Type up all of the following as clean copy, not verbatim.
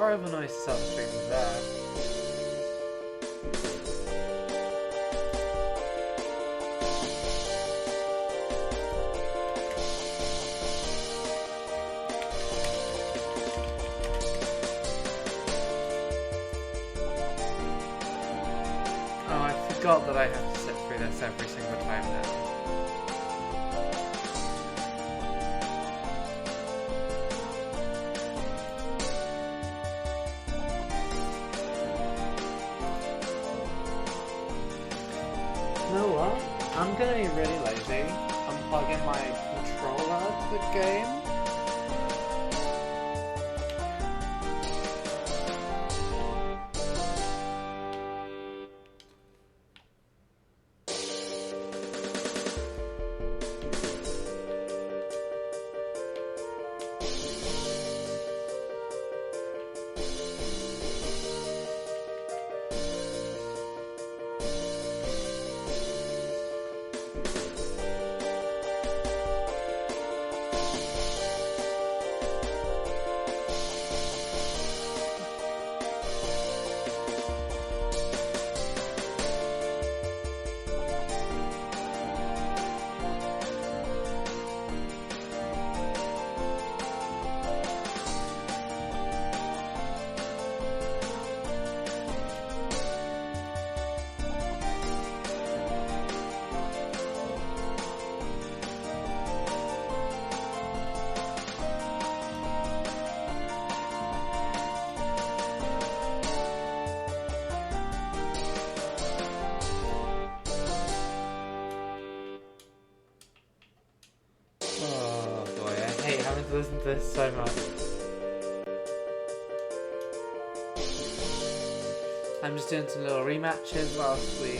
horrible noise to start the stream was there. Oh, I forgot that I have to sit through this every single time now. You know what? I'm gonna be really lazy. I'm plugging my controller to the game. Oh boy, I hate having to listen to this so much. I'm just doing some little rematches whilst we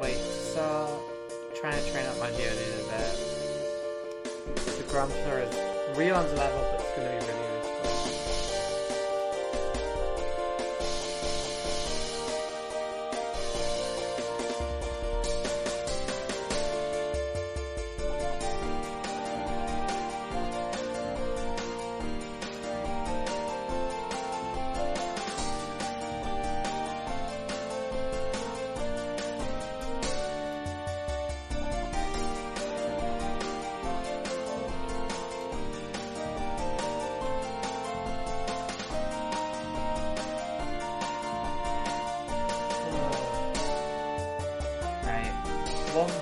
wait to start. Trying to train up my Geodude a bit. The Grumpler is real under level, but it's going to be really useful.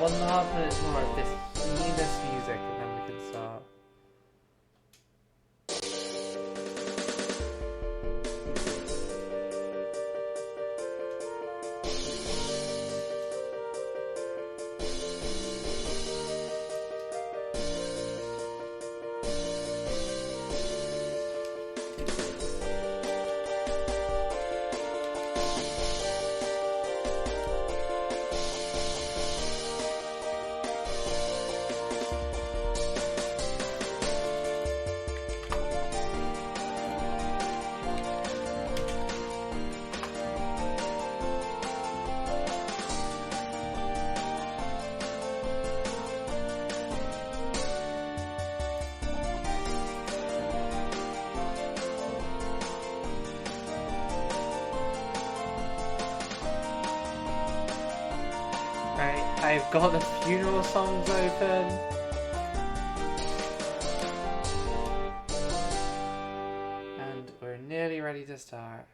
One and a half minutes more of this heinous music and then we can start. I've got the funeral songs open. And we're nearly ready to start.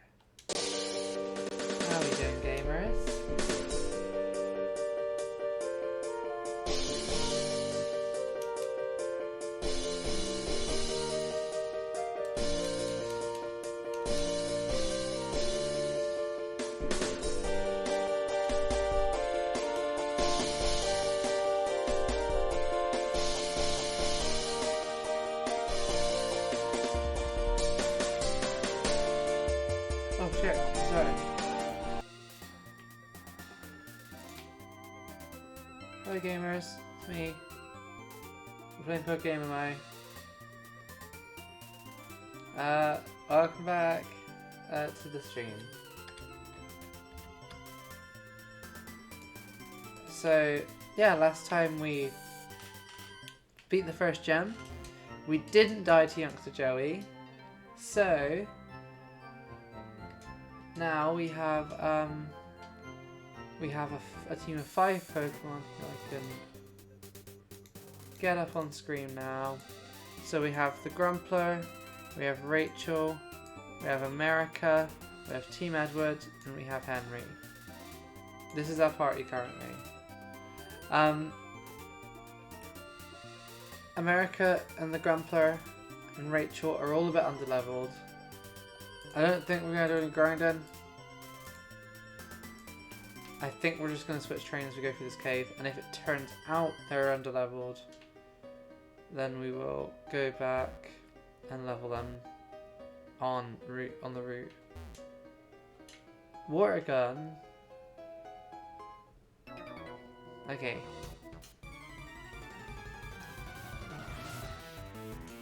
How are we doing, gamers? Oh shit, sorry. Hello gamers, it's me. We're playing PokeMMO. Welcome back to the stream. So, yeah, last time we beat the first gem. We didn't die to youngster Joey. So now we have a team of 5 Pokemon that I can get up on screen now. So we have the Grumpler, we have Rachel, we have America, we have Team Edward, and we have Henry. This is our party currently. America and the Grumpler and Rachel are all a bit underleveled. I don't think we're going to do any grinding. I think we're just going to switch trains as we go through this cave, and if it turns out they're underleveled, then we will go back and level them on the route. Water gun. Okay.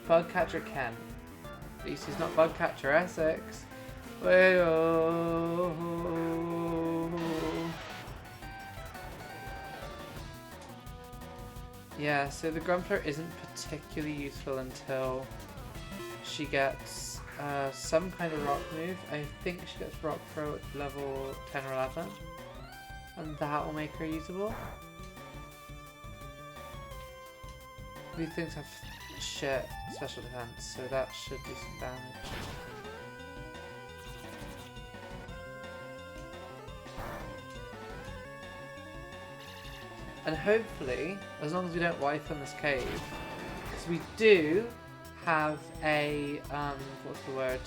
Bugcatcher Ken. At least he's not Bugcatcher Essex. Way-oh. Yeah, so the Grumpler isn't particularly useful until she gets some kind of rock move. I think she gets rock throw at level 10 or 11. And that will make her usable. These things have shit special defense, so that should do some damage. And hopefully, as long as we don't wipe on this cave, because we do have a, what's the word?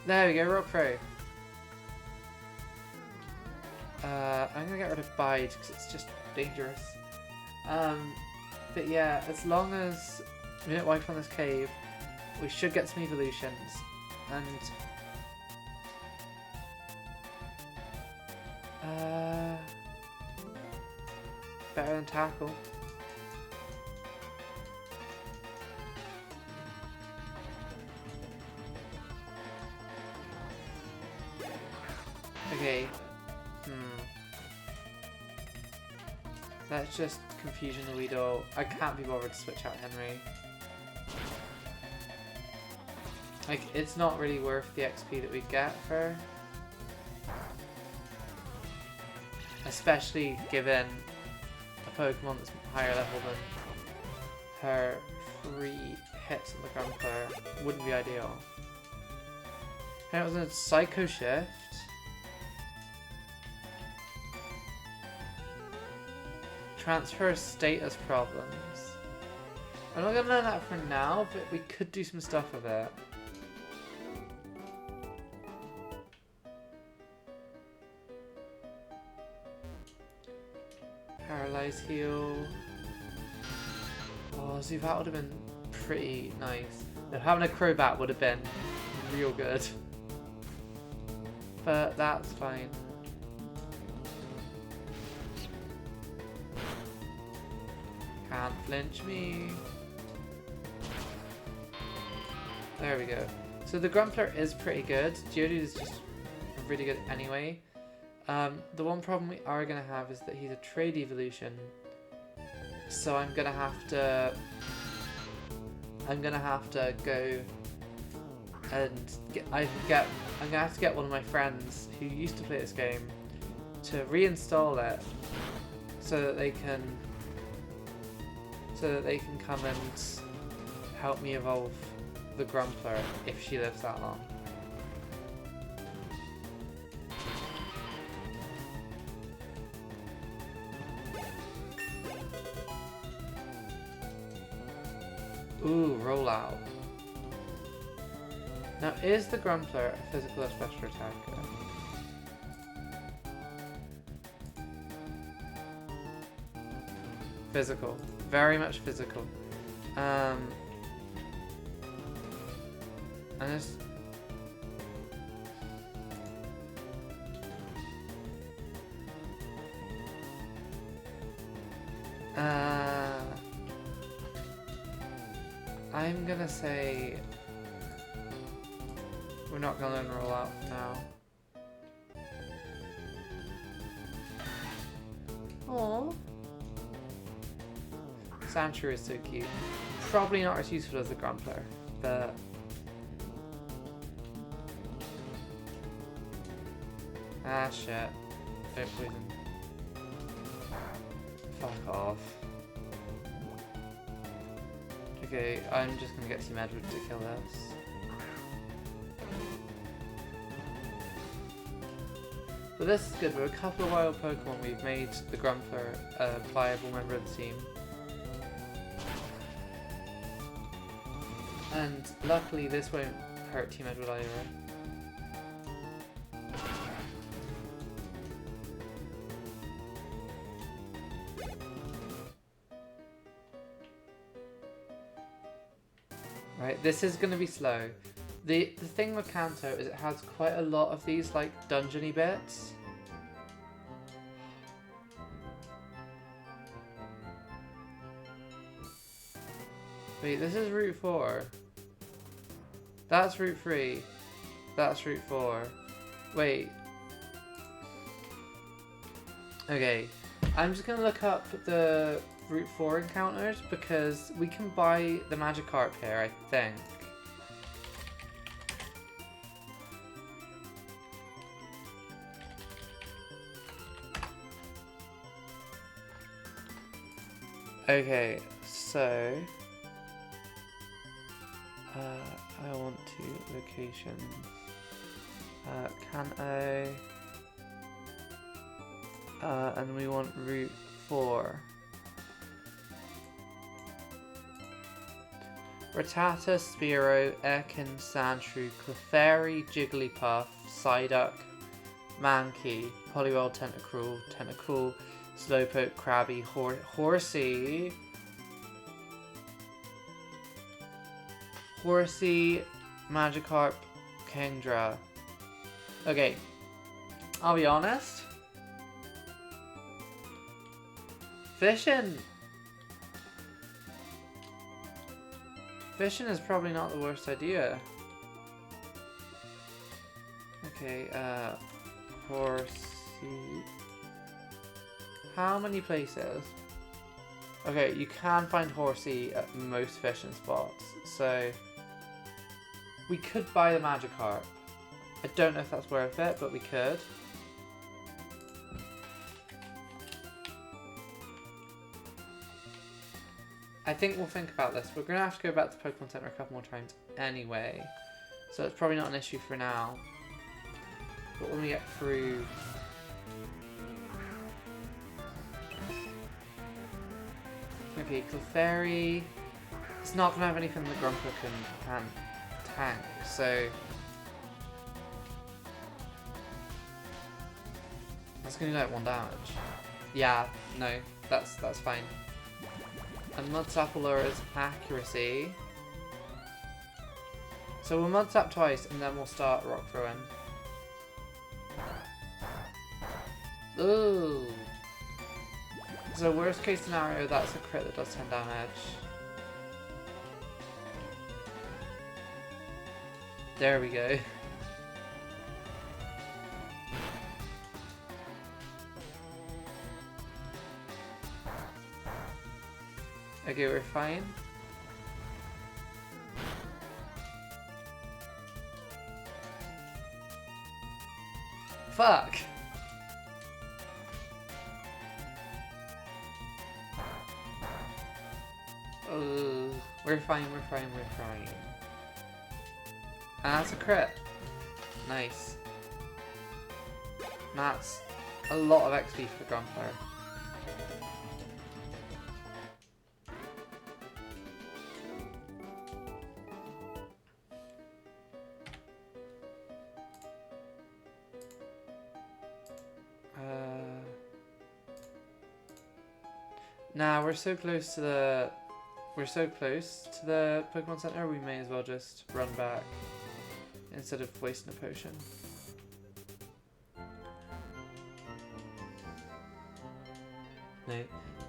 There we go, rock throw. I'm gonna get rid of Bide because it's just dangerous. But yeah, as long as we don't wipe on this cave, we should get some evolutions. And better than tackle. Okay. That's just confusion the Weedle. I can't be bothered to switch out Henry. Like, it's not really worth the XP that we get for her. Especially given a Pokemon that's higher level than her 3 hits on the Grumpler wouldn't be ideal. And it was a Psycho Shift. Transfer status problems. I'm not gonna learn that for now, but we could do some stuff with it. Paralyze heal. Oh, see, that would have been pretty nice. Now, having a Crobat would have been real good. But that's fine. Can't flinch me. There we go. So the Grumpler is pretty good. Geodude is just really good anyway. The one problem we are going to have is that he's a trade evolution. So I'm going to have to go and I'm going to have to get one of my friends who used to play this game to reinstall it so that they can come and help me evolve the Grumpler if she lives that long. Ooh, roll out. Now, is the Grumpler a physical or special attacker? Physical. Very much physical. And it's... I'm gonna say we're not gonna roll out now. Aww. Sandshrew is so cute. Probably not as useful as the Grumpler, but Ah, shit. Don't poison. Fuck off. Okay, I'm just gonna get some Edward to kill this. But this is good. With a couple of wild Pokemon, we've made the Grumpler a viable member of the team. And luckily, this won't hurt Team Edward either. Right, this is going to be slow. The thing with Kanto is it has quite a lot of these like dungeony bits. Wait, this is Route 4. That's Route 3. That's Route 4. Wait. Okay, I'm just going to look up the Route 4 encounters because we can buy the Magikarp here, I think. Okay, so I want to locations. Kanto, and we want Route 4. Rattata, Spearow, Erkin, Sandshrew, Clefairy, Jigglypuff, Psyduck, Mankey, Poliwhirl, Tentacool, Slowpoke, Krabby, Horsey, Magikarp, Kingdra. Okay, I'll be honest. Fishing is probably not the worst idea. Okay, Horsey. How many places? Okay, you can find Horsey at most fishing spots, so we could buy the Magikarp. I don't know if that's worth it, but we could. I think we'll think about this. We're going to have to go back to Pokemon Center a couple more times anyway, so it's probably not an issue for now. But when we get through... Okay, Clefairy... It's not going to have anything that Grumpler can tank, so... That's going to do like 1 damage. Yeah, no, that's fine. And Mudslap will lower its accuracy. So we'll Mudslap twice and then we'll start Rock Throwing. Ooh. So worst case scenario, that's a crit that does 10 damage. There we go. Okay, we're fine. Fuck! We're fine. And that's a crit. Nice. That's a lot of XP for Grumpler. Nah, we're so close to the Pokemon Center, we may as well just run back instead of wasting a potion. No,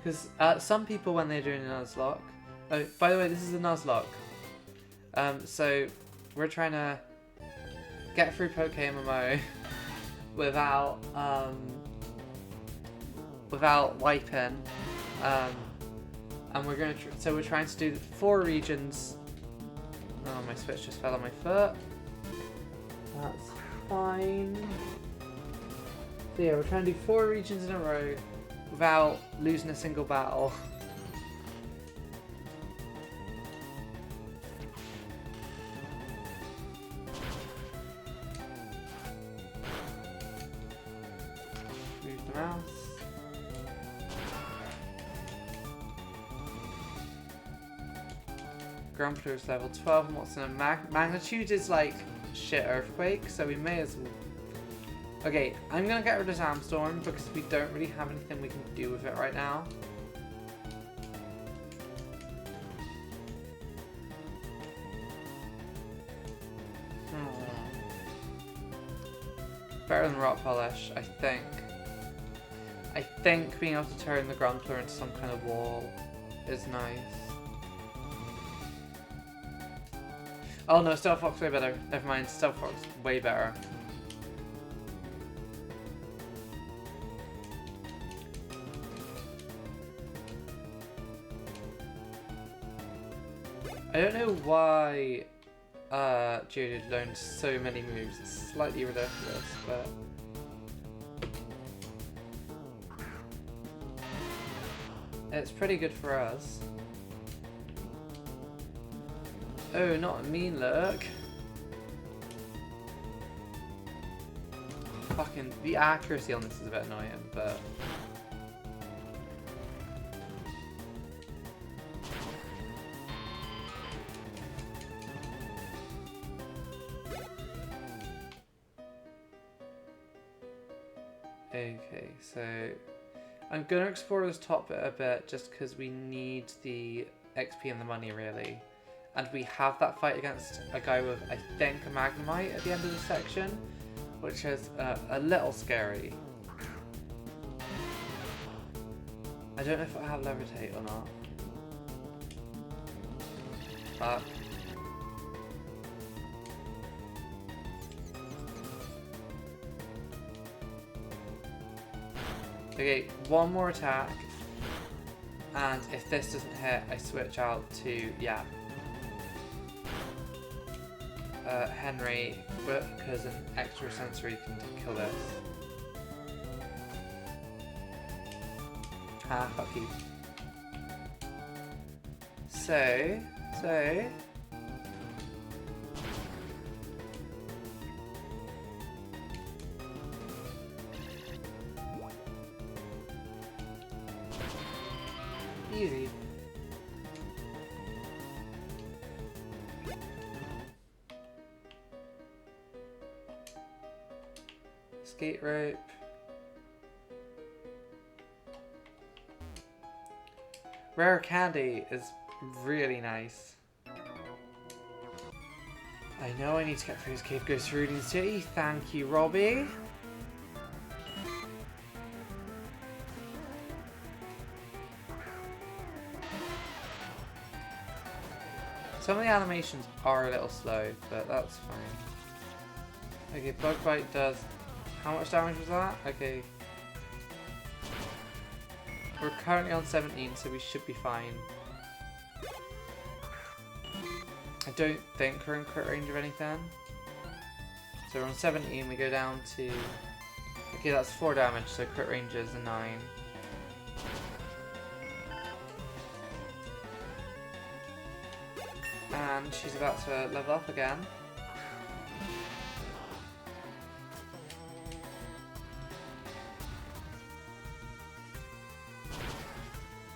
because some people when they're doing a nuzlocke. Oh, by the way, this is a nuzlocke. So we're trying to get through PokeMMO without wiping. And we're going to so we're trying to do 4 regions. Oh, my switch just fell on my foot. That's fine. So yeah, we're trying to do 4 regions in a row without losing a single battle. Move the mouse. Grumpler is level 12 and what's in a magnitude is like shit earthquake, so we may as well. Okay, I'm gonna get rid of Zamstorm because we don't really have anything we can do with it right now. Better than Rock Polish, I think. I think being able to turn the Grumpler into some kind of wall is nice. Oh no, Stealth Fox way better. Never mind, Stealth Fox way better. I don't know why Geodude learned so many moves. It's slightly ridiculous, but it's pretty good for us. Oh, not a mean look. Fucking, the accuracy on this is a bit annoying, but okay, so I'm gonna explore this top bit a bit just because we need the XP and the money really. And we have that fight against a guy with, I think, a Magnemite at the end of the section, which is a little scary. I don't know if I have Levitate or not. But okay, one more attack, and if this doesn't hit, I switch out to, yeah, Henry, because an extra sensory can kill this. Ah, fuck you. So... easy. Skate rope. Rare candy is really nice. I know I need to get through this cave, go through the city. Thank you, Robbie. Some of the animations are a little slow, but that's fine. Okay, Bug Bite does... How much damage was that? Okay. We're currently on 17, so we should be fine. I don't think we're in crit range of anything. So we're on 17, we go down to... Okay, that's 4 damage, so crit range is a 9. And she's about to level up again.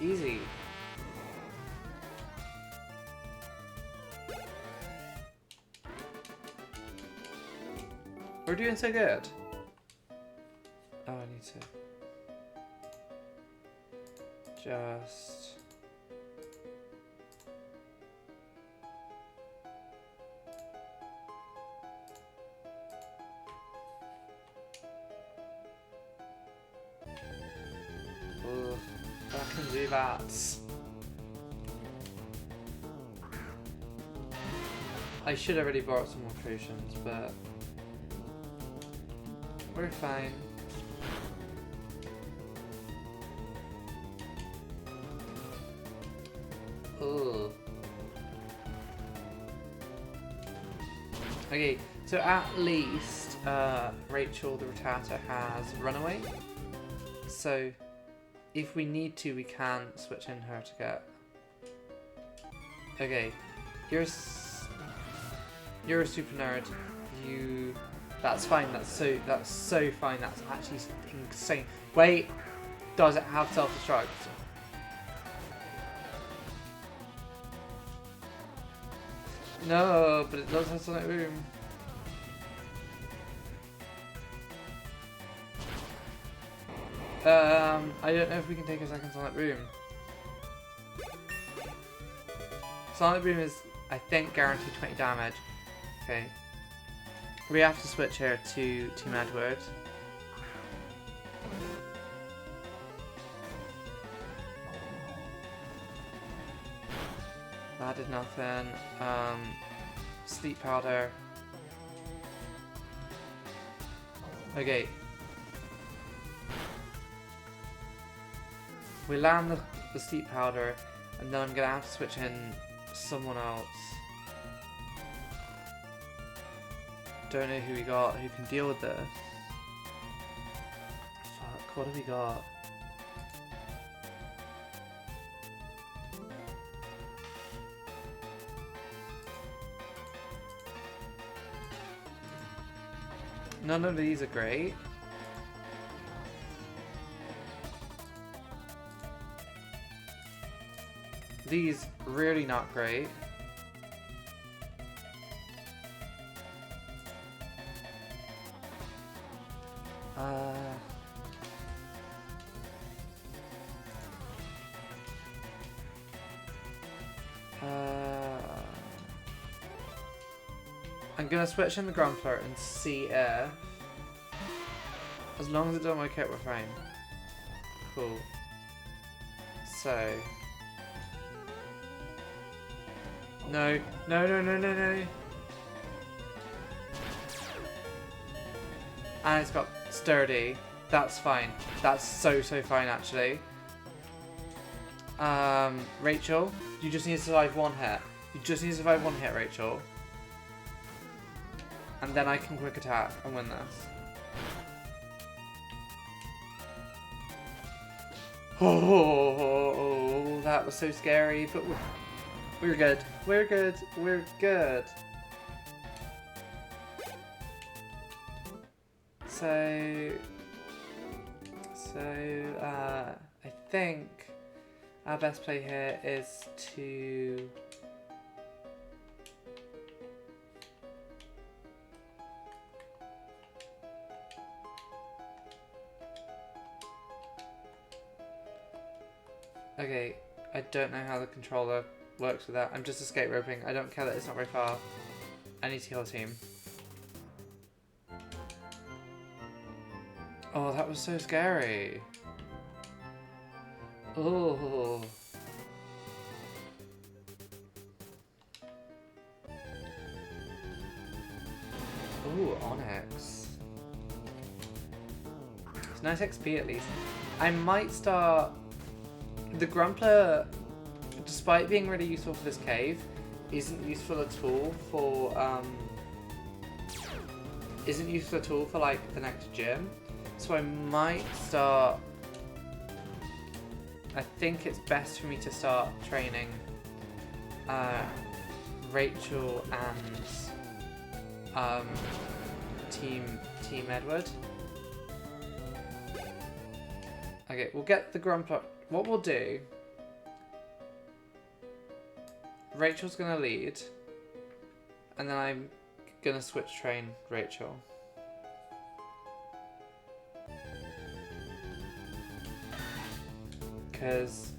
Easy. We're doing so good. Oh, I need to just... Ugh, I can do that. I should have already bought some more potions, but we're fine. Ugh. Okay, so at least Rachel the Rattata has Runaway. So if we need to, we can switch in her to get... Okay, you're a super nerd. That's fine. That's so fine. That's actually insane. Wait, does it have self-destruct? No, but it does have Sonic Boom. I don't know if we can take a second Sonic Boom. Sonic Boom is, I think, guaranteed 20 damage. Okay. We have to switch here to Team Edward. That did nothing. Sleep powder. Okay. We land the sleep powder, and then I'm gonna have to switch in someone else. Don't know who we got who can deal with this. Fuck, what have we got? None of these are great. These really not great. I'm gonna switch in the Grumpler and see if, as long as it doesn't work out, we're fine. Cool. So, no. And it's got sturdy. That's fine. That's so fine, actually. Rachel, you just need to survive one hit. You just need to survive one hit, Rachel. And then I can quick attack and win this. Oh, that was so scary, but we're good. We're good. We're good. So I think our best play here is to okay, I don't know how the controller works with that. I'm just escape roping. I don't care that it's not very far. I need to heal a team. Oh, that was so scary. Oh. Ooh, Onyx. It's nice XP at least. I might start... The Grumpler, despite being really useful for this cave, isn't useful at all for like the next gym. So I might start... I think it's best for me to start training Rachel and Team Edward. Okay, we'll get the Grumpler. What we'll do... Rachel's gonna lead, and then I'm gonna switch train Rachel. Because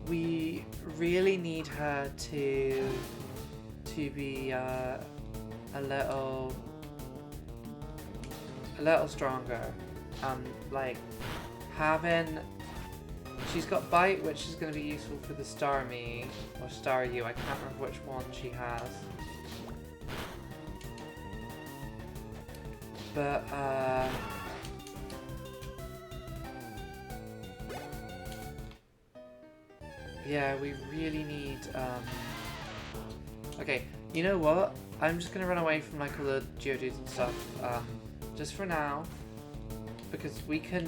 we really need her to be a little stronger. Like having, she's got Bite, which is going to be useful for the Star Me or Star You. I can't remember which one she has. But yeah, we really need, okay, you know what? I'm just gonna run away from like all the Geodudes and stuff, just for now, because we can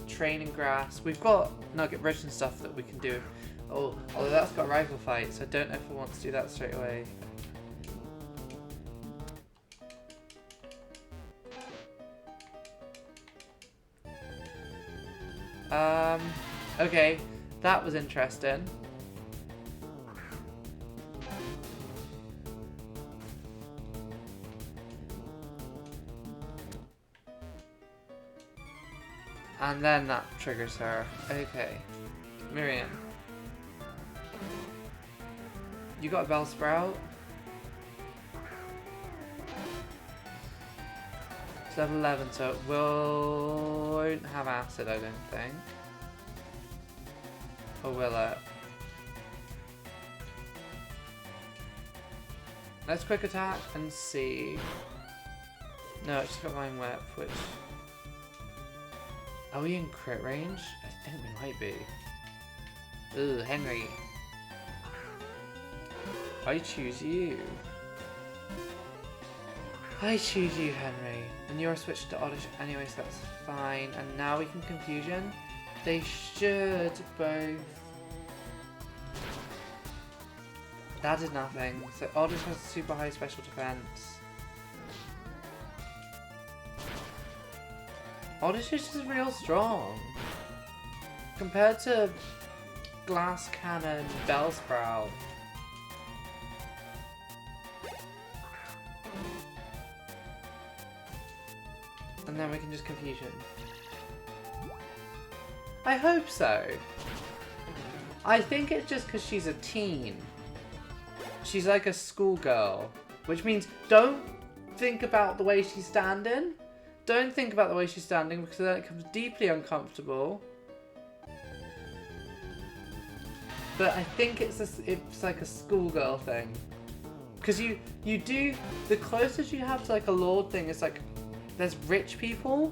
train in grass. We've got nugget bridge and stuff that we can do. Oh, although that's got a rival fight, so I don't know if I want to do that straight away. Okay, that was interesting. And then that triggers her. Okay. Miriam. You got a Bell Sprout? It's level 11, so it won't have acid, I don't think. Or will it? Let's quick attack and see. No, it's just got Vine Whip, which... Are we in crit range? I think we might be. Ugh, Henry. I choose you. I choose you, Henry. And you're switched to Oddish anyway, so that's fine. And now we can Confusion. They should both... That did nothing. So Oddish has super high special defense. Oddish is just real strong. Compared to Glass Cannon, Bellsprout. And then we can just Confusion. I hope so. I think it's just because she's a teen. She's like a schoolgirl. Which means don't think about the way she's standing. Don't think about the way she's standing because then it becomes deeply uncomfortable. But I think it's like a schoolgirl thing. Because you do, the closest you have to like a lord thing is like, there's rich people.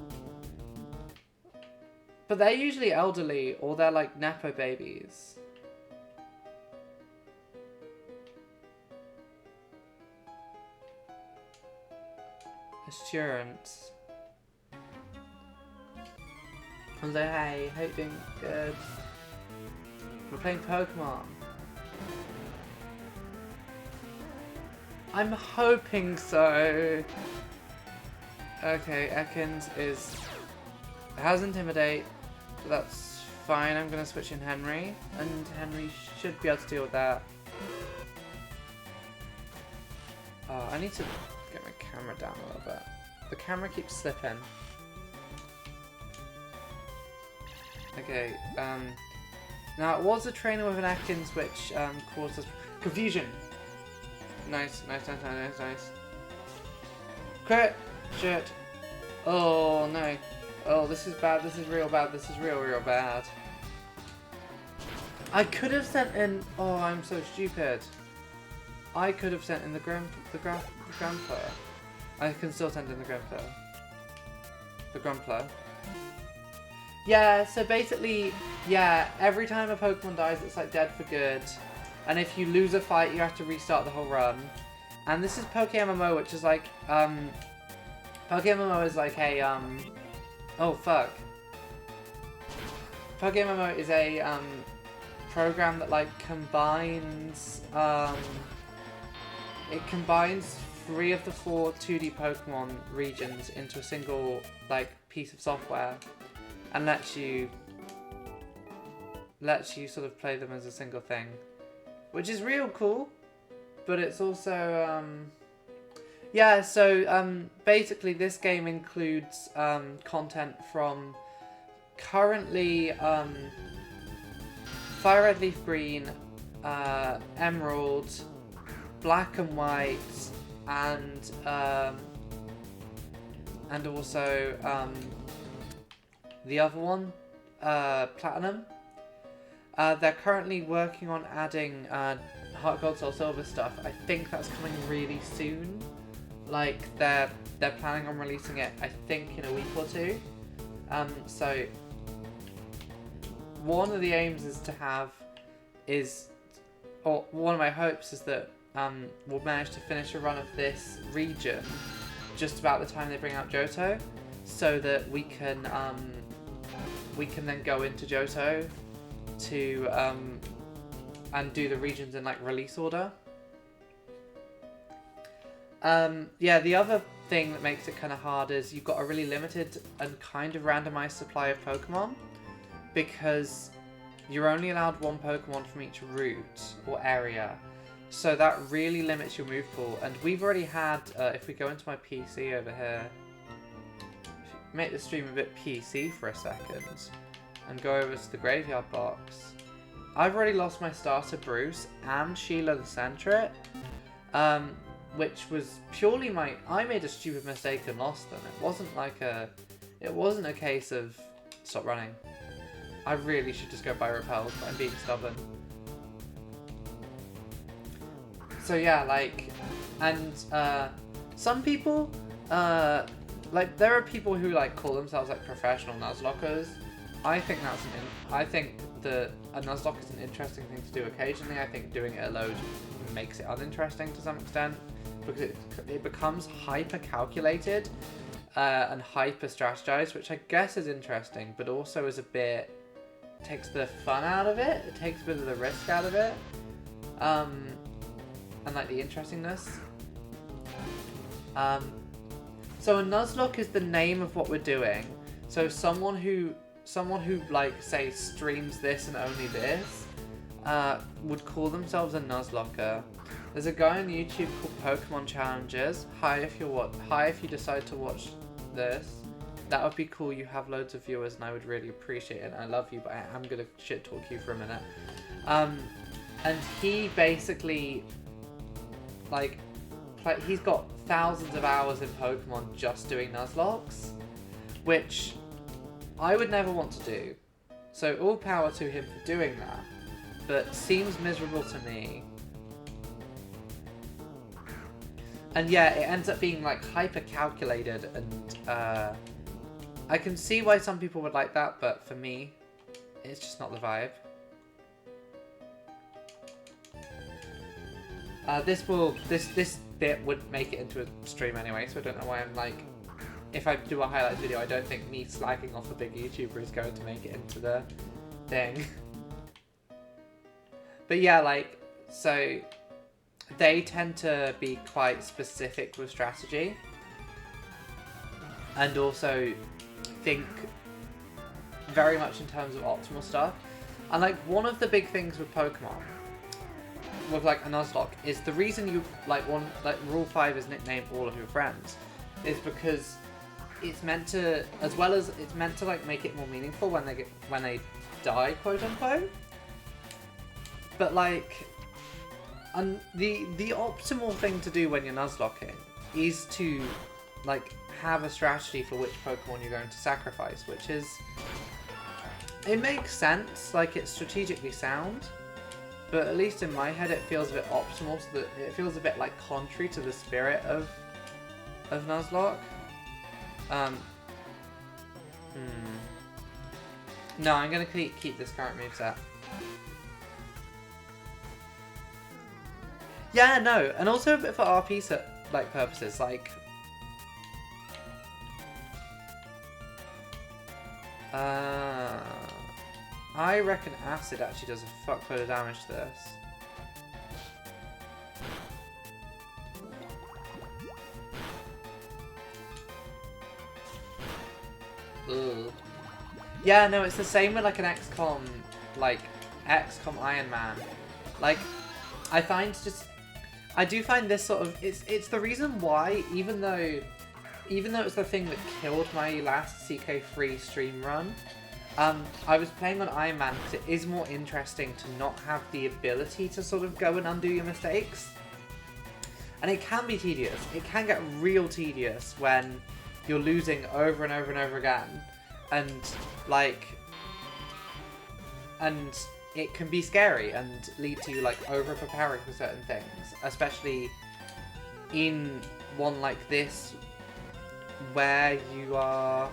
But they're usually elderly or they're like Nepo babies. Assurance. Hello, hey, hope you're doing good. We're playing Pokemon. I'm hoping so. Okay, Ekans has Intimidate, so that's fine. I'm gonna switch in Henry, and Henry should be able to deal with that. Oh, I need to get my camera down a little bit. The camera keeps slipping. Okay, now it was a trainer with an Ekans which caused us confusion. Nice. Crit! Shit. Oh no. Oh, this is bad. This is real bad. This is real bad. I could have sent in... Oh, I'm so stupid. I could have sent in the Grampler. I can still send in the Grampler. The Grumpler. Yeah, so basically, yeah, every time a Pokemon dies, it's like dead for good. And if you lose a fight, you have to restart the whole run. And this is PokeMMO, which is like, PokeMMO is like a, oh fuck. PokeMMO is a, program that like combines, it combines 3 of the 4 2D Pokemon regions into a single, like, piece of software. And lets you sort of play them as a single thing. Which is real cool. But it's also, yeah, so basically this game includes content from currently Fire Red Leaf Green, Emerald, Black and White, and also the other one, Platinum. They're currently working on adding Heart Gold, Soul Silver stuff. I think that's coming really soon. like they're planning on releasing it, I think, in a week or two. So one of the aims or one of my hopes is that we'll manage to finish a run of this region just about the time they bring out Johto, so that we can then go into Johto to and do the regions in like release order. Yeah, the other thing that makes it kind of hard is you've got a really limited and kind of randomized supply of Pokemon, because you're only allowed one Pokemon from each route or area. So that really limits your move pool. And we've already had, if we go into my PC over here, make the stream a bit PC for a second, and go over to the graveyard box, I've already lost my starter Bruce and Sheila the Sentret, which was purely I made a stupid mistake and lost them. It wasn't a case of stop running. I really should just go buy repels, but I'm being stubborn. So yeah, like, and some people, like, there are people who like call themselves like professional nuzlockers. I think that a nuzlocke is an interesting thing to do occasionally. I think doing it alone makes it uninteresting to some extent, because it becomes hyper calculated and hyper strategized, which I guess is interesting, but also is takes the fun out of it. It takes a bit of the risk out of it, and like the interestingness. So a nuzlocke is the name of what we're doing. So someone who like, say, streams this and only this would call themselves a nuzlocker. There's a guy on YouTube called Pokemon Challenges. Hi if you decide to watch this. That would be cool. You have loads of viewers and I would really appreciate it. And I love you, but I am gonna shit talk you for a minute. And he basically, like, he's got thousands of hours in Pokemon just doing nuzlocks, which I would never want to do. So all power to him for doing that, but seems miserable to me. And yeah, it ends up being like hyper calculated, and I can see why some people would like that, but for me, it's just not the vibe. This bit would make it into a stream anyway, so I don't know why I'm like, if I do a highlights video, I don't think me slagging off a big YouTuber is going to make it into the thing. But yeah, like, so they tend to be quite specific with strategy, and also think very much in terms of optimal stuff. And like, one of the big things with Pokemon, with like a nuzlocke, is the reason you rule 5 is nickname all of your friends, is because it's meant to, as well as it's meant to like make it more meaningful when they die, quote unquote. But like, and the optimal thing to do when you're nuzlocking is to like have a strategy for which Pokemon you're going to sacrifice, which is, it makes sense, like it's strategically sound, but at least in my head it feels a bit optimal, so that it feels a bit like contrary to the spirit of Nuzlocke. No, I'm gonna keep this current moveset. Yeah, no, and also a bit for RP like purposes, like I reckon acid actually does a fuckload of damage to this. Ugh. Yeah, no, it's the same with like an XCOM, like XCOM Iron Man. Like, I do find this sort of, it's the reason why, even though it's the thing that killed my last CK3 stream run, I was playing on Iron Man because it is more interesting to not have the ability to sort of go and undo your mistakes. And it can be tedious. It can get real tedious when you're losing over and over and over again. And like, and it can be scary and lead to you like over preparing for certain things, especially in one like this where you are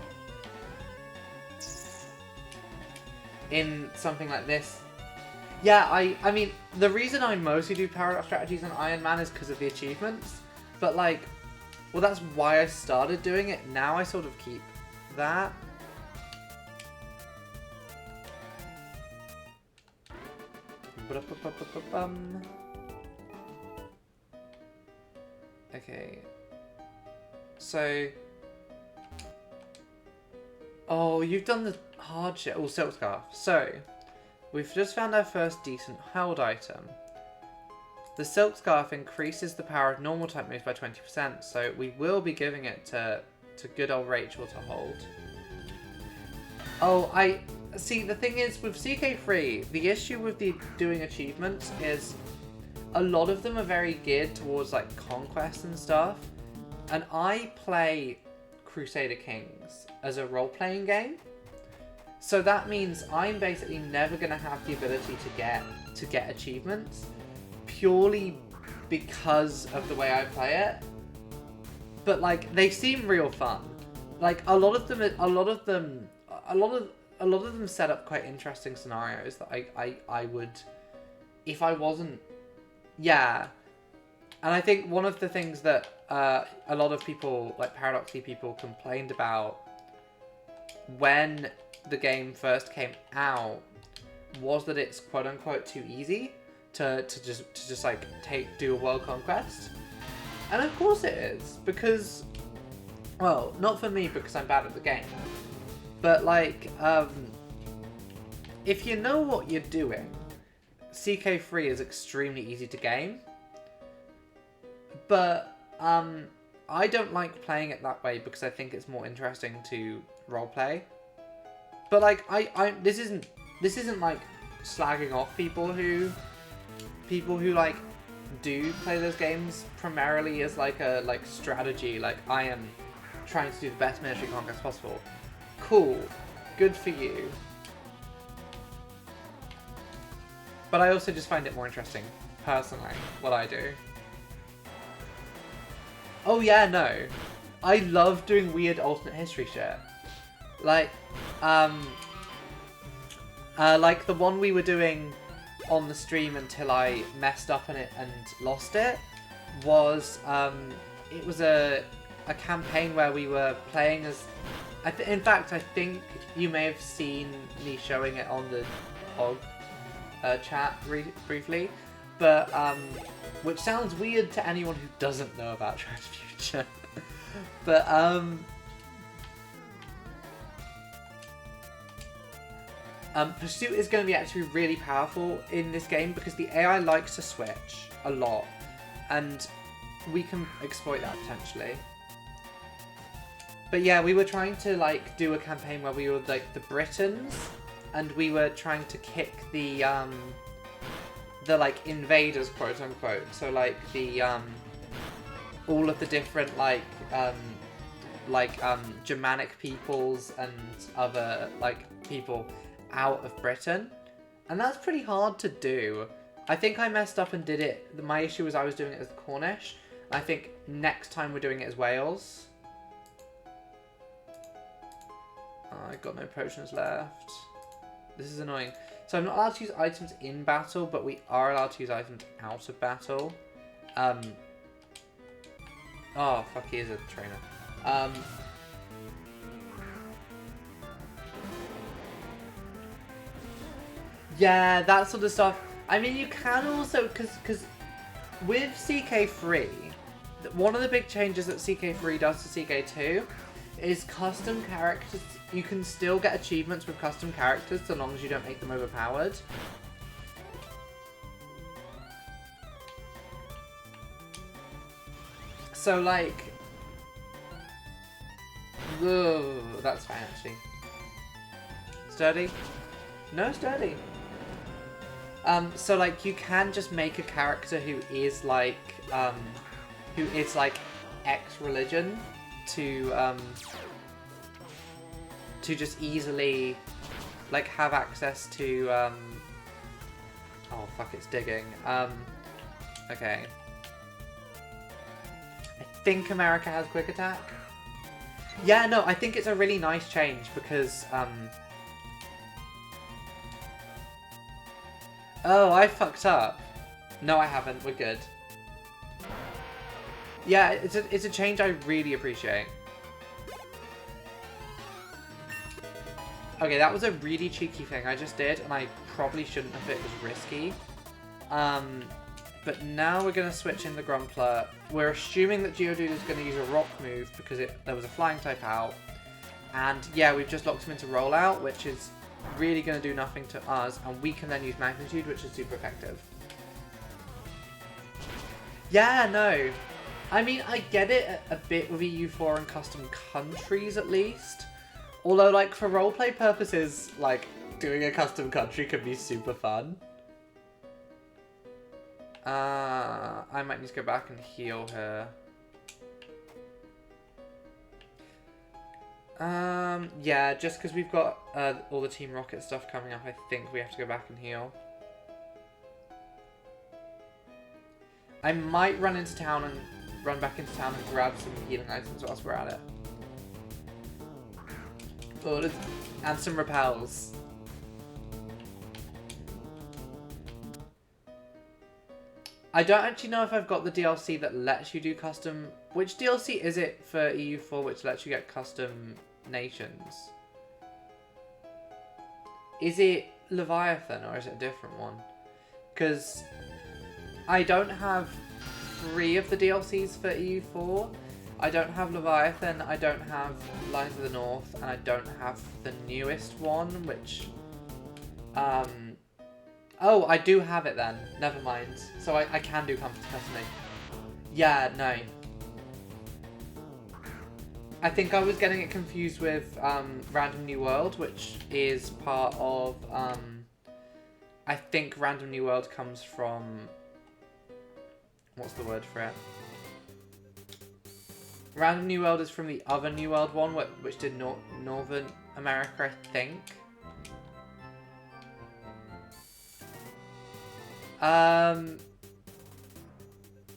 in something like this. Yeah, I mean, the reason I mostly do paradox strategies on Iron Man is because of the achievements. But like, well, that's why I started doing it. Now I sort of keep that. Okay. So... Oh, you've done the hard shit. Oh, Silk Scarf. So, we've just found our first decent held item. The Silk Scarf increases the power of normal type moves by 20%, so we will be giving it to good old Rachel to hold. Oh, see, the thing is, with CK3, the issue with doing achievements is a lot of them are very geared towards, like, conquest and stuff. And I play Crusader Kings as a role-playing game. So that means I'm basically never going to have the ability to get achievements purely because of the way I play it. But, like, they seem real fun. Like, a lot of them set up quite interesting scenarios that I would, if I wasn't, yeah. And I think one of the things that a lot of people, like Paradoxy people, complained about when the game first came out was that it's quote unquote too easy to just like do a world conquest. And of course it is, because, well, not for me because I'm bad at the game, but like, if you know what you're doing, CK3 is extremely easy to game. But I don't like playing it that way because I think it's more interesting to roleplay. But like, this isn't like slagging off people who like do play those games primarily as like a strategy. Like, I am trying to do the best military conquest possible. Cool, good for you. But I also just find it more interesting, personally, what I do. Oh yeah, no. I love doing weird alternate history shit. Like, like the one we were doing on the stream until I messed up in it and lost it was, it was a campaign where we were playing as, in fact, I think you may have seen me showing it on the Hog chat briefly, but which sounds weird to anyone who doesn't know about Transfuture. But Pursuit is going to be actually really powerful in this game because the AI likes to switch a lot, and we can exploit that potentially. But yeah, we were trying to like do a campaign where we were like the Britons, and we were trying to kick the like invaders, quote unquote. So like the all of the different Germanic peoples and other like people out of Britain, and that's pretty hard to do. I think I messed up and did it. My issue was I was doing it as the Cornish. I think next time we're doing it as Wales. Oh, I got no potions left. This is annoying. So I'm not allowed to use items in battle, but we are allowed to use items out of battle. Oh, fuck, he is a trainer. Yeah, that sort of stuff. I mean, you can also, because with CK3, one of the big changes that CK3 does to CK2 is custom characters. You can still get achievements with custom characters so long as you don't make them overpowered. So like, ugh, that's fine actually. Sturdy? No, sturdy. So like you can just make a character who is like X religion to just easily like have access to oh fuck, it's digging. Okay. I think America has quick attack. Yeah, no, I think it's a really nice change because, oh, I fucked up. No, I haven't. We're good. Yeah, it's a change I really appreciate. Okay, that was a really cheeky thing I just did, and I probably shouldn't have. It was risky. But now we're going to switch in the Grumpler. We're assuming that Geodude is going to use a rock move because there was a flying type out. And yeah, we've just locked him into rollout, which is really going to do nothing to us. And we can then use magnitude, which is super effective. Yeah, no. I mean, I get it a bit with EU4 and custom countries at least. Although, like, for roleplay purposes, like, doing a custom country could be super fun. I might need to go back and heal her. Yeah, just because we've got all the Team Rocket stuff coming up, I think we have to go back and heal. I might run back into town and grab some healing items whilst we're at it. Oh, and some repels. I don't actually know if I've got the DLC that lets you do custom... Which DLC is it for EU4 which lets you get custom nations? Is it Leviathan or is it a different one? Because I don't have 3 of the DLCs for EU4. I don't have Leviathan, I don't have Lines of the North, and I don't have the newest one, which... Oh, I do have it then. Never mind. So I can do customing. Yeah, no. I think I was getting it confused with Random New World, which is part of... I think Random New World comes from... What's the word for it? Random New World is from the other New World one, which did Northern America, I think.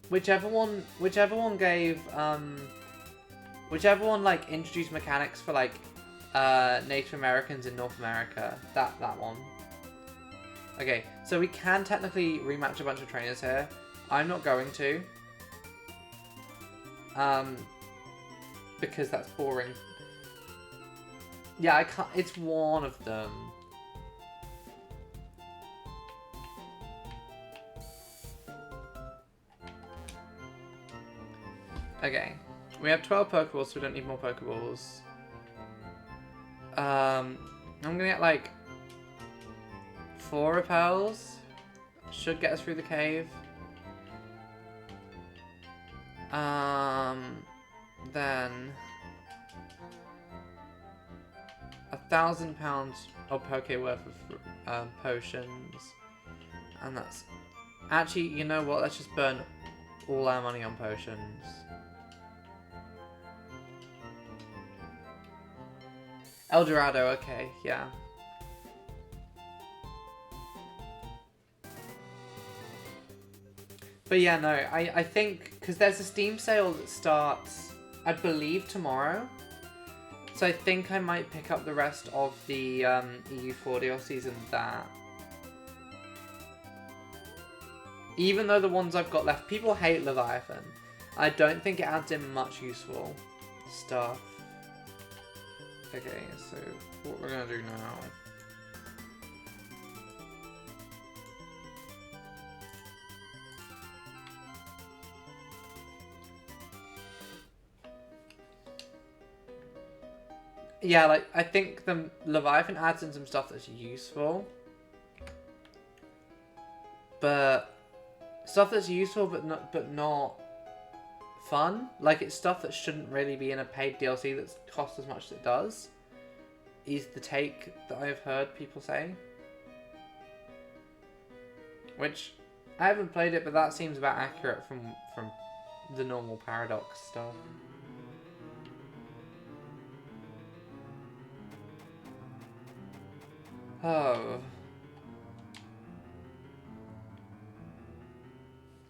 Whichever one gave, whichever one, like, introduced mechanics for, like, Native Americans in North America. That one. Okay, so we can technically rematch a bunch of trainers here. I'm not going to. Because that's boring. Yeah, I can't, it's one of them. Okay, we have 12 Pokeballs, so we don't need more Pokeballs. I'm gonna get like 4 repels. Should get us through the cave. Then 1,000 pounds of Poke worth of potions, and that's actually, you know what? Let's just burn all our money on potions. El Dorado, okay, yeah. But yeah, no, I think, because there's a Steam sale that starts, I believe, tomorrow. So I think I might pick up the rest of the EU4 DLCs and that. Even though the ones I've got left, people hate Leviathan. I don't think it adds in much useful stuff. Okay, so what we're gonna do now. Yeah, like, I think the Leviathan adds in some stuff that's useful. But stuff that's useful but not fun. Like, it's stuff that shouldn't really be in a paid DLC that's cost as much as it does. Is the take that I've heard people say. Which, I haven't played it, but that seems about accurate from the normal Paradox stuff. Oh.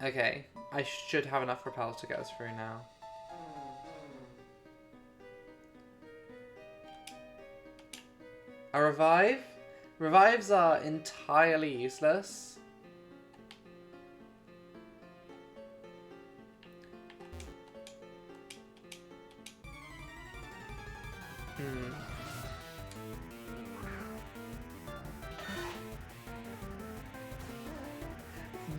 Okay, I should have enough repels to get us through now. A revive? Revives are entirely useless.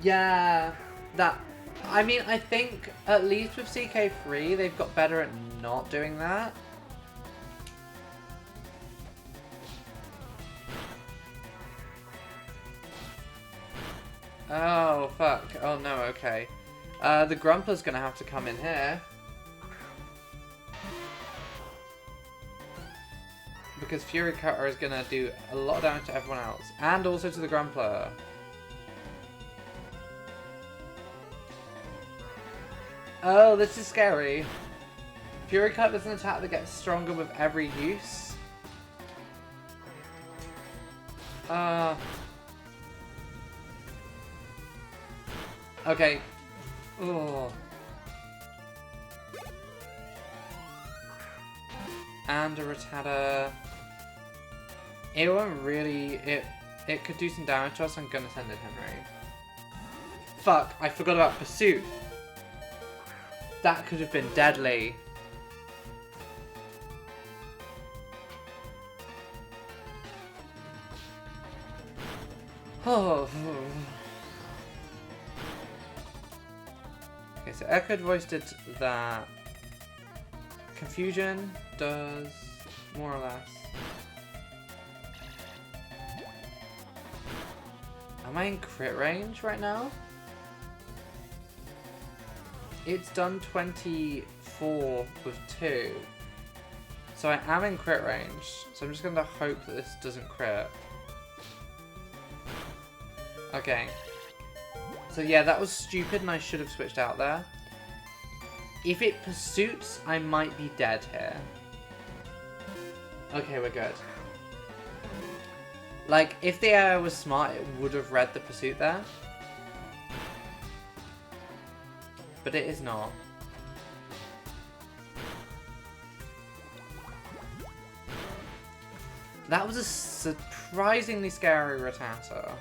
Yeah, that... I mean, I think at least with CK3, they've got better at not doing that. Oh, fuck. Oh, no, okay. The Grumpler's gonna have to come in here. Because Fury Cutter is gonna do a lot of damage to everyone else. And also to the Grumpler. Oh, this is scary. Fury Cutter is an attack that gets stronger with every use. Okay. Oh. And a Rattata. It won't really... It could do some damage to us. I'm gonna send it Henry. Fuck, I forgot about Pursuit. That could have been deadly. Oh. Okay, so Echoed Voice did that. Confusion does more or less. Am I in crit range right now? It's done 24 with 2. So I am in crit range. So I'm just going to hope that this doesn't crit. Okay. So yeah, that was stupid and I should have switched out there. If it pursuits, I might be dead here. Okay, we're good. Like, if the AI was smart, it would have read the pursuit there. But it is not. That was a surprisingly scary Rattata.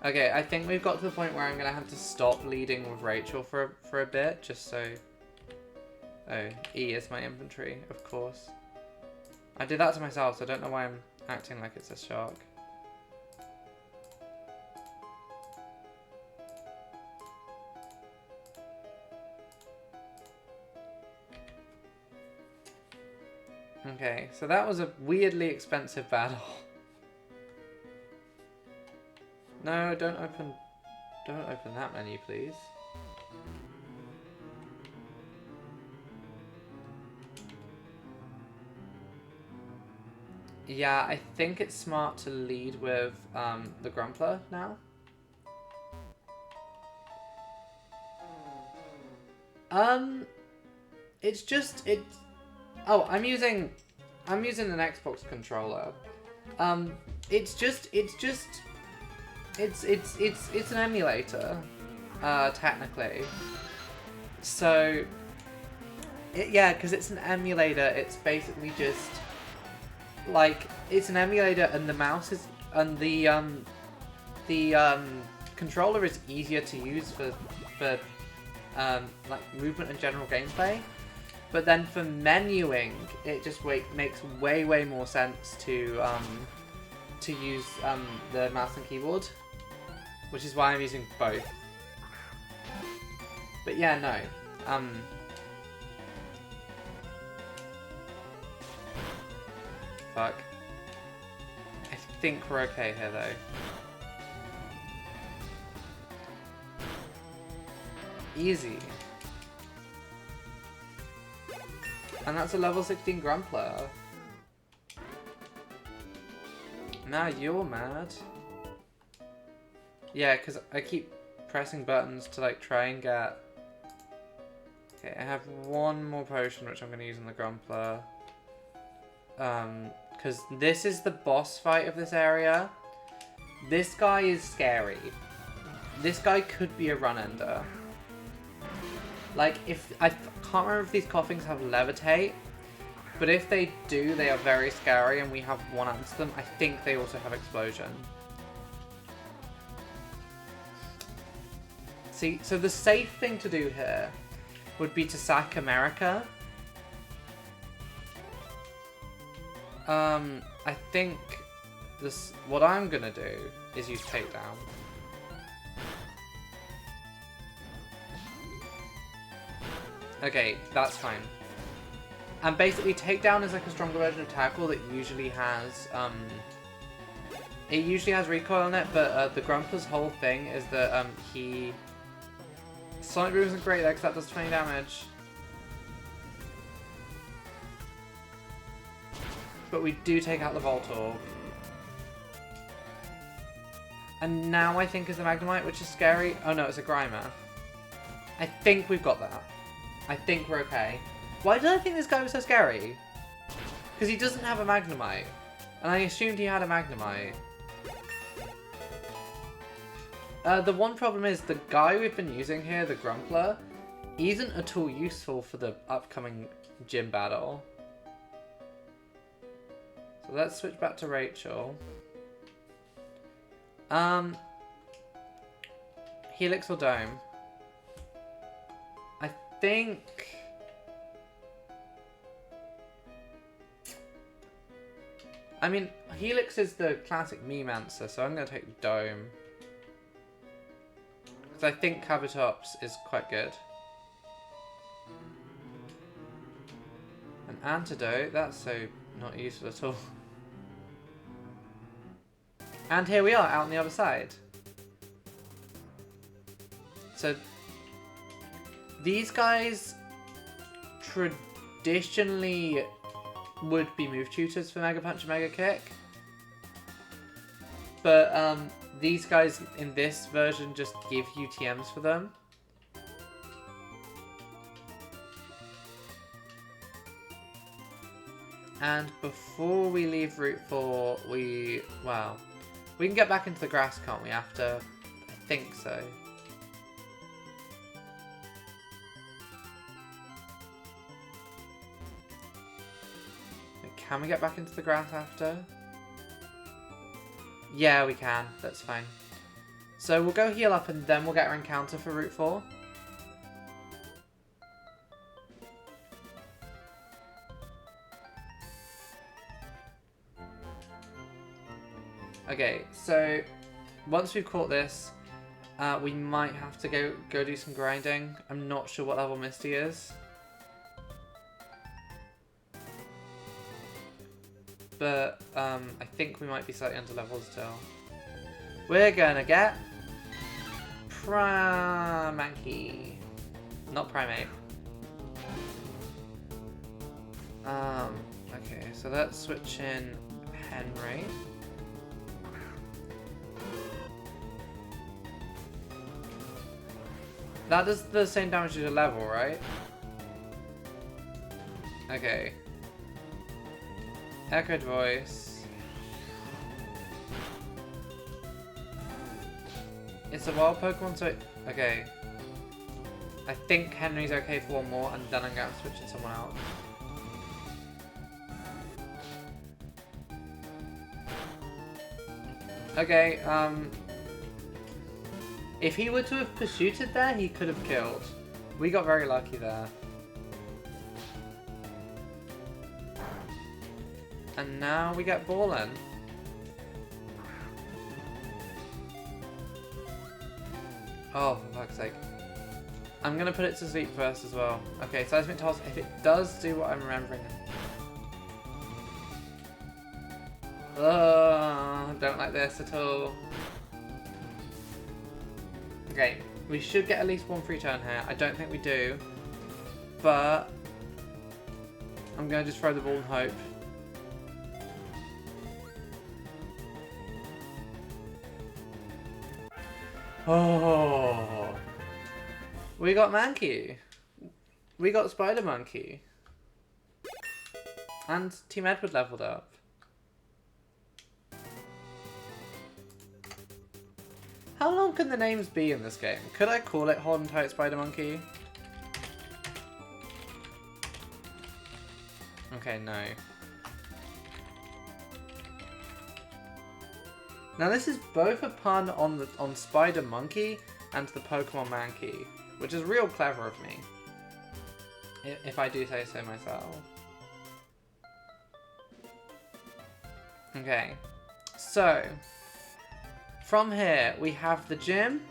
Okay, I think we've got to the point where I'm going to have to stop leading with Rachel for a bit, just so... Oh, E is my inventory, of course. I did that to myself, so I don't know why I'm acting like it's a shark. Okay, so that was a weirdly expensive battle. No, don't open that menu, please. Yeah, I think it's smart to lead with the Grumpler now. It's just oh, I'm using an Xbox controller. It's an emulator, technically. So, yeah, because it's an emulator, it's basically just like it's an emulator, and the mouse is and the controller is easier to use for like movement and general gameplay. But then for menuing, it just makes way more sense to use the mouse and keyboard, which is why I'm using both. But yeah, no. Fuck. I think we're okay here, though. Easy. And that's a level 16 Grumpler. Now you're mad. Yeah, because I keep pressing buttons to like try and get... Okay, I have one more potion which I'm going to use on the Grumpler. Because this is the boss fight of this area. This guy is scary. This guy could be a run-ender. Like, if... I can't remember if these Coughings have Levitate, But if they do, they are very scary and we have one answer them. I think they also have explosion. See, so the safe thing to do here would be to sack America. I think what I'm gonna do is use takedown. Okay, that's fine. And basically, takedown is like a stronger version of tackle that usually has it usually has recoil on it, but the Grumpler's whole thing is that Sonic Boom isn't great there because that does 20 damage. But we do take out the Voltorb. And now I think is the Magnemite, which is scary. Oh no, it's a Grimer. I think we've got that. I think we're okay. Why did I think this guy was so scary? Because he doesn't have a Magnemite. And I assumed he had a Magnemite. The one problem is the guy we've been using here, the Grumpler, isn't at all useful for the upcoming gym battle. So let's switch back to Rachel. Helix or Dome? I think... I mean, Helix is the classic meme answer, so I'm going to take Dome. Because I think Kabutops is quite good. An antidote? That's so not useful at all. And here we are, out on the other side. So, these guys traditionally would be move tutors for Mega Punch and Mega Kick. But these guys in this version just give UTMs for them. And before we leave Route 4, we can get back into the grass, can't we, after? I think so. Can we get back into the grass after? Yeah, we can. That's fine. So we'll go heal up and then we'll get our encounter for Route 4. Okay, so once we've caught this, we might have to go do some grinding. I'm not sure what level Misty is. But I think we might be slightly under level still. We're gonna get Primanky. Not Primate. Okay, so let's switch in Henry. That does the same damage as your level, right? Okay. Echoed Voice. It's a wild Pokemon, so okay. I think Henry's okay for one more, and then I'm going to switch to someone else. Okay, if he were to have pursued there, he could have killed. We got very lucky there. And now we get Ballin. Oh, for fuck's sake. I'm going to put it to sleep first as well. Okay, Seismic Toss, if it does do what I'm remembering. Oh, don't like this at all. Okay, we should get at least one free turn here. I don't think we do. But I'm going to just throw the ball and hope. Oh, we got Mankey. We got Spider Monkey. And Team Edward leveled up. How long can the names be in this game? Could I call it Hold and Tight Spider Monkey? Okay. Okay, no. Now this is both a pun on Spider Monkey and the Pokemon Mankey, which is real clever of me, if I do say so myself. Okay, so from here we have the gym,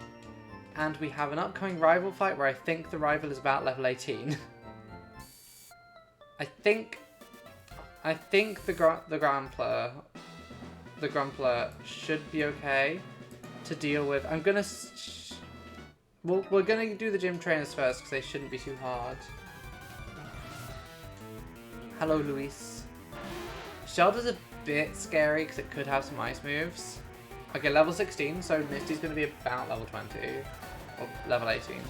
and we have an upcoming rival fight where I think the rival is about level 18. I think the Grumpler should be okay to deal with. I'm gonna... we're gonna do the gym trainers first because they shouldn't be too hard. Hello, Luis. Shelter's a bit scary because it could have some ice moves. Okay, level 16, so Misty's gonna be about level 20. Or level 18.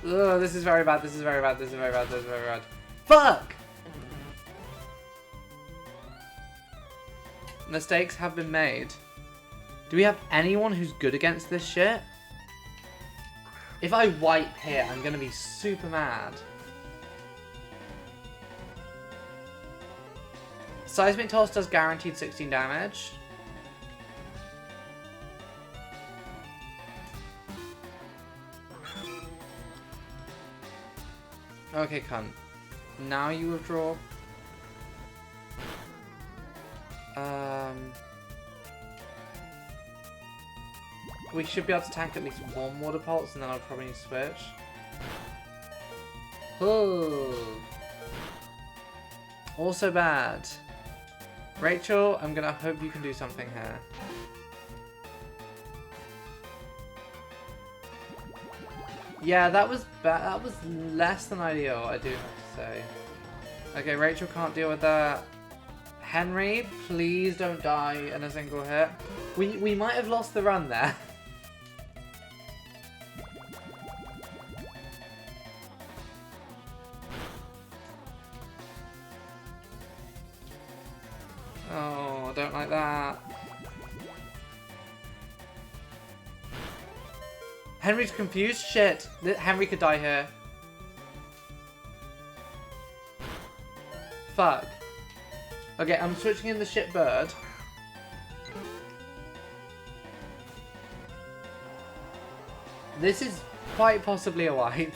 Ugh, this is very bad, this is very bad, this is very bad, this is very bad. Fuck! Mistakes have been made. Do we have anyone who's good against this shit? If I wipe here, I'm gonna be super mad. Seismic Toss does guaranteed 16 damage. Okay, cunt. Now you withdraw. We should be able to tank at least one Water Pulse, and then I'll probably need to switch. Oh. Also bad. Rachel, I'm gonna hope you can do something here. Yeah, that was bad. That was less than ideal, I do have to say. Okay, Rachel can't deal with that. Henry, please don't die in a single hit. We might have lost the run there. Oh, I don't like that. Henry's confused? Shit. Henry could die here. Fuck. Okay, I'm switching in the shit bird. This is quite possibly a wipe.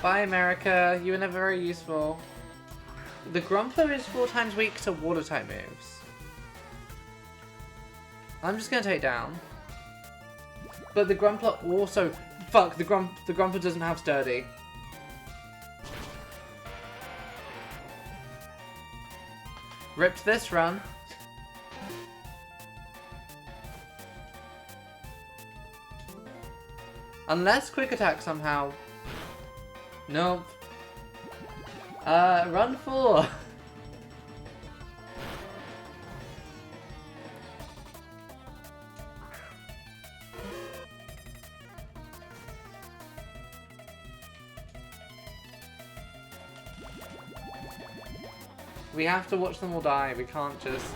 Bye, America. You were never very useful. The Grumpler is 4 times weak to water type moves. I'm just gonna take down. But the Grumpler also... Fuck, the Grumpler doesn't have Sturdy. Ripped this run. Unless Quick Attack somehow... Nope. Run 4. We have to watch them all die, we can't just...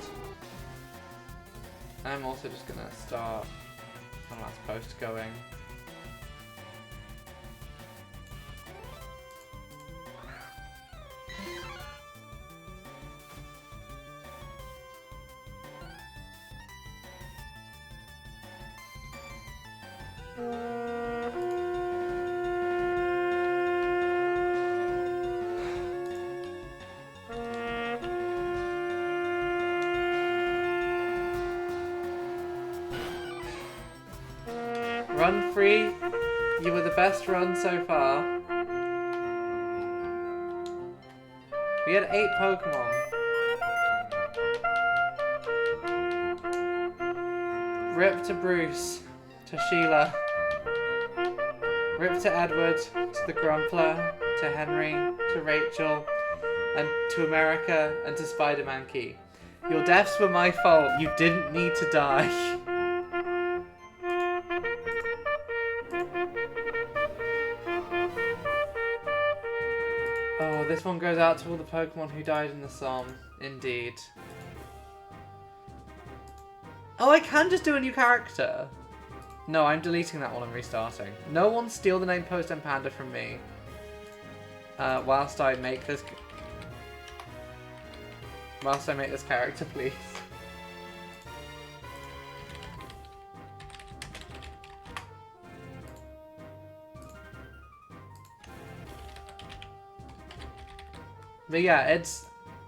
I'm also just gonna start my last post going. Run free, you were the best run so far. We had 8 Pokemon. Rip to Bruce, to Sheila. Rip to Edward, to the Grumpler, to Henry, to Rachel, and to America, and to Spider-Monkey. Your deaths were my fault, you didn't need to die. Oh, this one goes out to all the Pokemon who died in the Somme, indeed. Oh, I can just do a new character. No, I'm deleting that one and restarting. No one steal the name Post and Panda from me. Whilst I make this character, please. But yeah,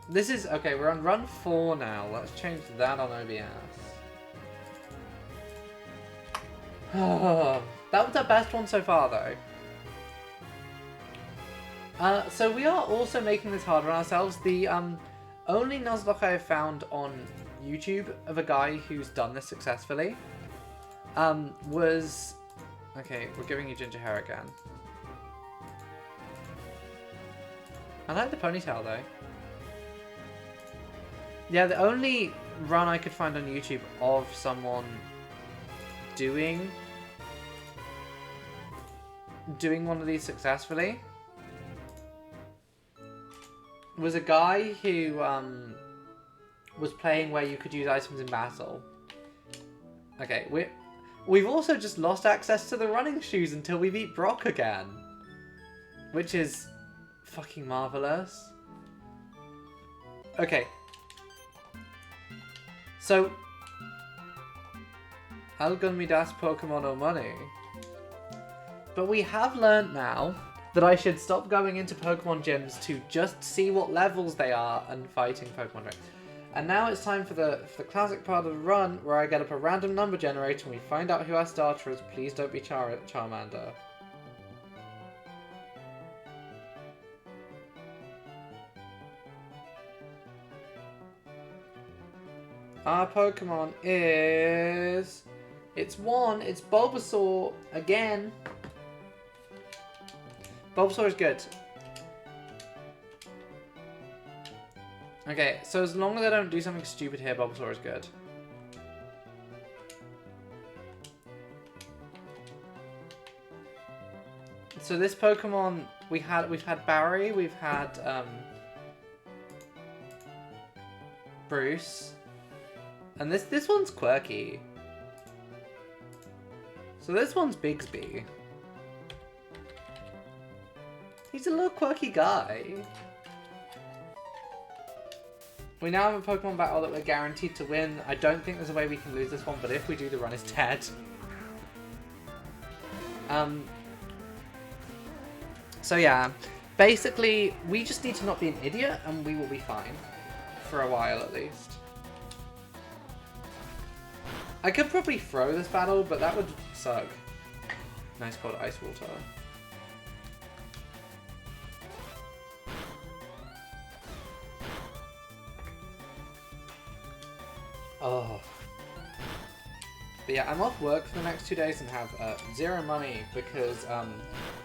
this is okay. We're on run 4 now. Let's change that on OBS. That was our best one so far, though. So we are also making this harder on ourselves. The only nuzlocke I have found on YouTube of a guy who's done this successfully was... Okay, we're giving you ginger hair again. I like the ponytail, though. Yeah, the only run I could find on YouTube of someone doing one of these successfully was a guy who was playing where you could use items in battle. Okay, we've also just lost access to the running shoes until we beat Brock again, which is fucking marvelous. Okay, so Algon me das Pokemon o money. But we have learnt now that I should stop going into Pokemon gyms to just see what levels they are and fighting Pokemon trainers. And now it's time for the classic part of the run where I get up a random number generator and we find out who our starter is. Please don't be Charmander. Our Pokemon is... It's Bulbasaur again. Bulbasaur is good. Okay, so as long as I don't do something stupid here, Bulbasaur is good. So this Pokemon, we've had Barry, we've had Bruce, and this one's quirky. So this one's Bigsby. He's a little quirky guy. We now have a Pokemon battle that we're guaranteed to win. I don't think there's a way we can lose this one, but if we do, the run is dead. So yeah, basically, we just need to not be an idiot and we will be fine. For a while, at least. I could probably throw this battle, but that would suck. Nice cold ice water. Oh. But yeah, I'm off work for the next 2 days and have zero money because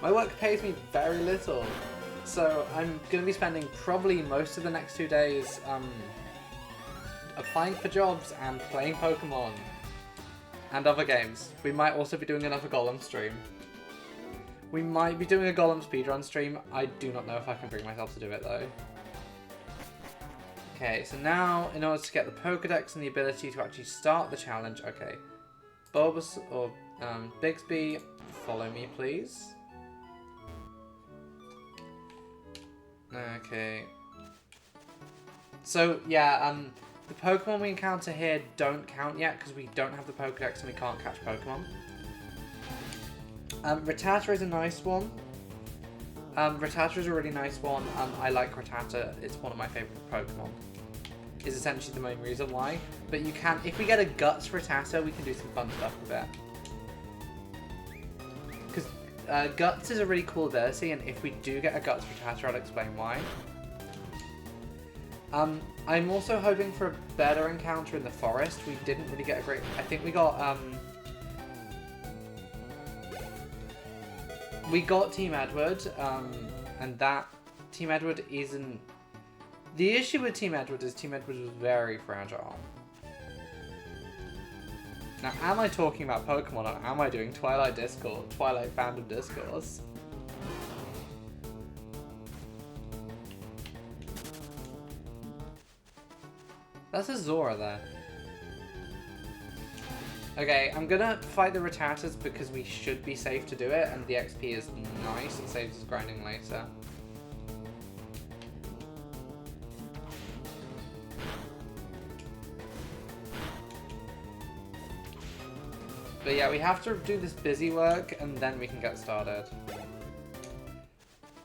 my work pays me very little. So I'm going to be spending probably most of the next 2 days applying for jobs and playing Pokemon. And other games. We might also be doing another Golem stream. We might be doing a Golem speedrun stream. I do not know if I can bring myself to do it though. Okay, so now in order to get the Pokedex and the ability to actually start the challenge, okay. Bulbas or Bigsby, follow me please. Okay. So yeah, the Pokemon we encounter here don't count yet because we don't have the Pokedex and we can't catch Pokemon. Rattata is a nice one. Rattata is a really nice one. I like Rattata. It's one of my favourite Pokemon. Is essentially the main reason why. But you can, if we get a Guts Rattata, we can do some fun stuff with it. Because Guts is a really cool ability, and if we do get a Guts Rattata, I'll explain why. I'm also hoping for a better encounter in the forest. We didn't really get a great... I think we got Team Edward, and that Team Edward isn't... The issue with Team Edward is Team Edward was very fragile. Now, am I talking about Pokemon or am I doing Twilight Fandom Discourse? That's a Zora there. Okay, I'm gonna fight the Rattatas because we should be safe to do it, and the XP is nice. It saves us grinding later. But yeah, we have to do this busy work, and then we can get started.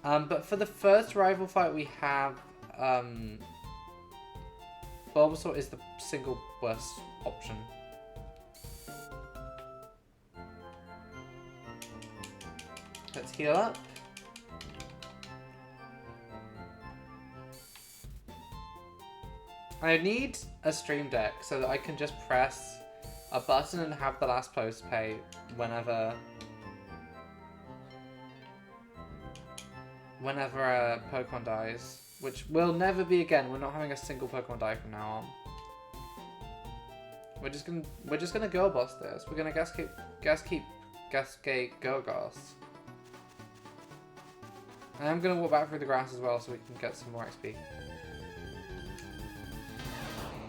But for the first rival fight, we have Bulbasaur is the single worst option. Let's heal up. I need a stream deck so that I can just press a button and have the last post pay whenever a Pokemon dies, which will never be again. We're not having a single Pokemon die from now on. We're just gonna go boss this. We're gonna Gasgate Gorgos. And I'm gonna walk back through the grass as well so we can get some more XP.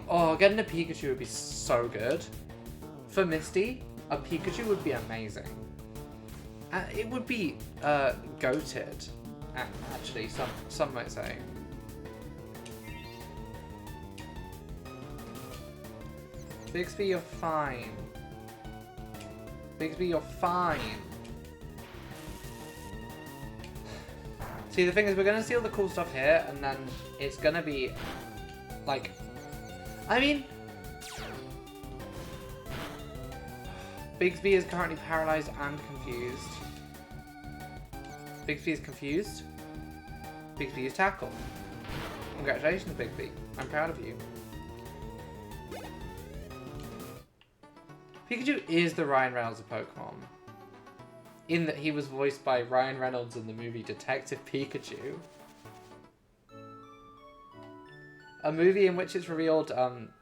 Oh, getting a Pikachu would be so good. For Misty, a Pikachu would be amazing. It would be goated, actually, some might say. Bixby, you're fine. Bixby, you're fine. See, the thing is, we're going to see all the cool stuff here, and then it's going to be, like... I mean... Bigsby is currently paralyzed and confused. Bigsby is confused. Bigsby is tackled. Congratulations, Bigsby. I'm proud of you. Pikachu is the Ryan Reynolds of Pokemon. In that he was voiced by Ryan Reynolds in the movie Detective Pikachu. A movie in which it's revealed,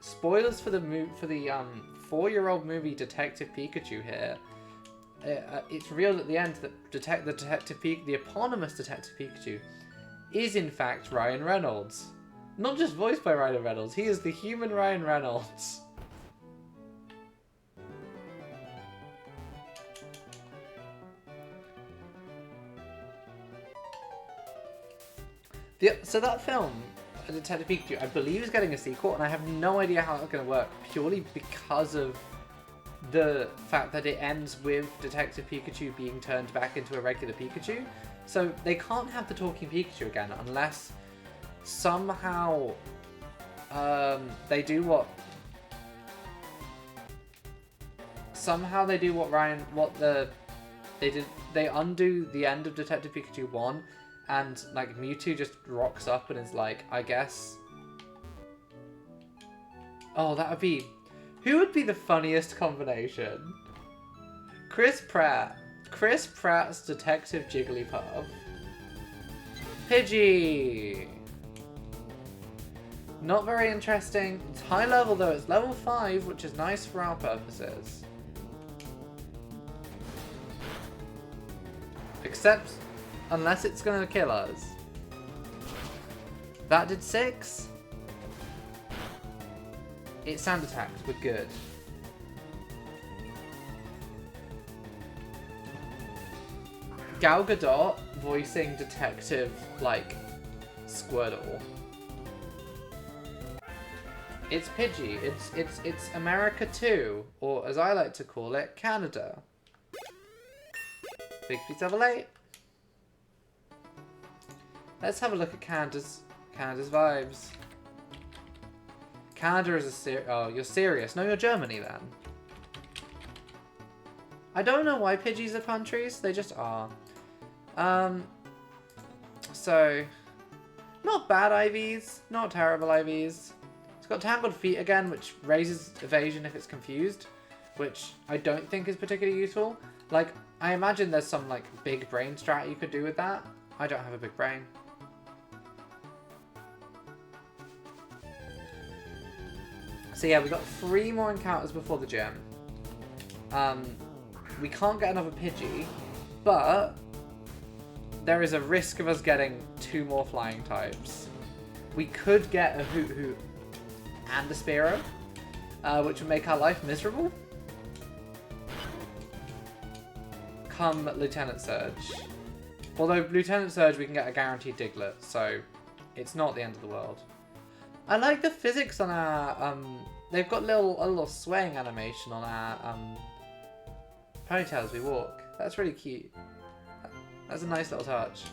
spoilers for the 4-year-old movie Detective Pikachu here. It's revealed at the end that the eponymous Detective Pikachu is in fact Ryan Reynolds. Not just voiced by Ryan Reynolds, he is the human Ryan Reynolds. So that film, Detective Pikachu, I believe is getting a sequel, and I have no idea how that's going to work, purely because of the fact that it ends with Detective Pikachu being turned back into a regular Pikachu. So they can't have the talking Pikachu again unless somehow they do what they undo the end of Detective Pikachu 1. And, like, Mewtwo just rocks up and is like, I guess... Oh, that would be... Who would be the funniest combination? Chris Pratt. Chris Pratt's Detective Jigglypuff. Pidgey! Not very interesting. It's high level, though. It's level 5, which is nice for our purposes. Except... unless it's gonna kill us. That did 6. It sound attacked. We're good. Gal Gadot voicing Detective, like, Squirtle. It's Pidgey. It's America 2, or as I like to call it, Canada. Bigby's level 8. Let's have a look at Canada's vibes. Canada is oh, you're serious. No, you're Germany then. I don't know why Pidgeys are countries. They just are. So, not bad IVs. Not terrible IVs. It's got Tangled Feet again, which raises evasion if it's confused. Which I don't think is particularly useful. Like, I imagine there's some, like, big brain strat you could do with that. I don't have a big brain. So yeah, we got 3 more encounters before the gym. We can't get another Pidgey, but there is a risk of us getting 2 more flying types. We could get a Hoot Hoot and a Spearow, which would make our life miserable. become Lieutenant Surge. Although Lieutenant Surge, we can get a guaranteed Diglett, so it's not the end of the world. I like the physics on our, they've got a little swaying animation on our ponytail as we walk. That's really cute. That's a nice little touch.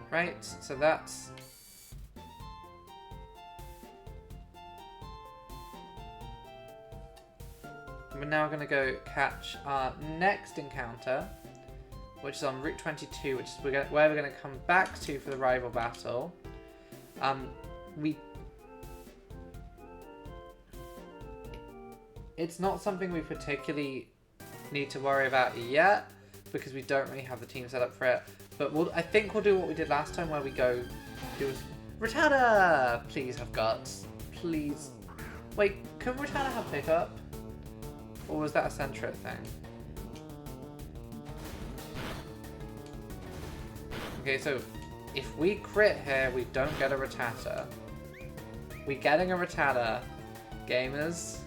Right, so that's... We're now going to go catch our next encounter, which is on Route 22, which is where we're going to come back to for the rival battle. It's not something we particularly need to worry about yet, because we don't really have the team set up for it. But I think we'll do what we did last time, where we go do Rattata! Please have guts. Please. Wait, can Rattata have pickup? Or was that a Sentret thing? Okay, so if we crit here, we don't get a Rattata. We getting a Rattata, gamers.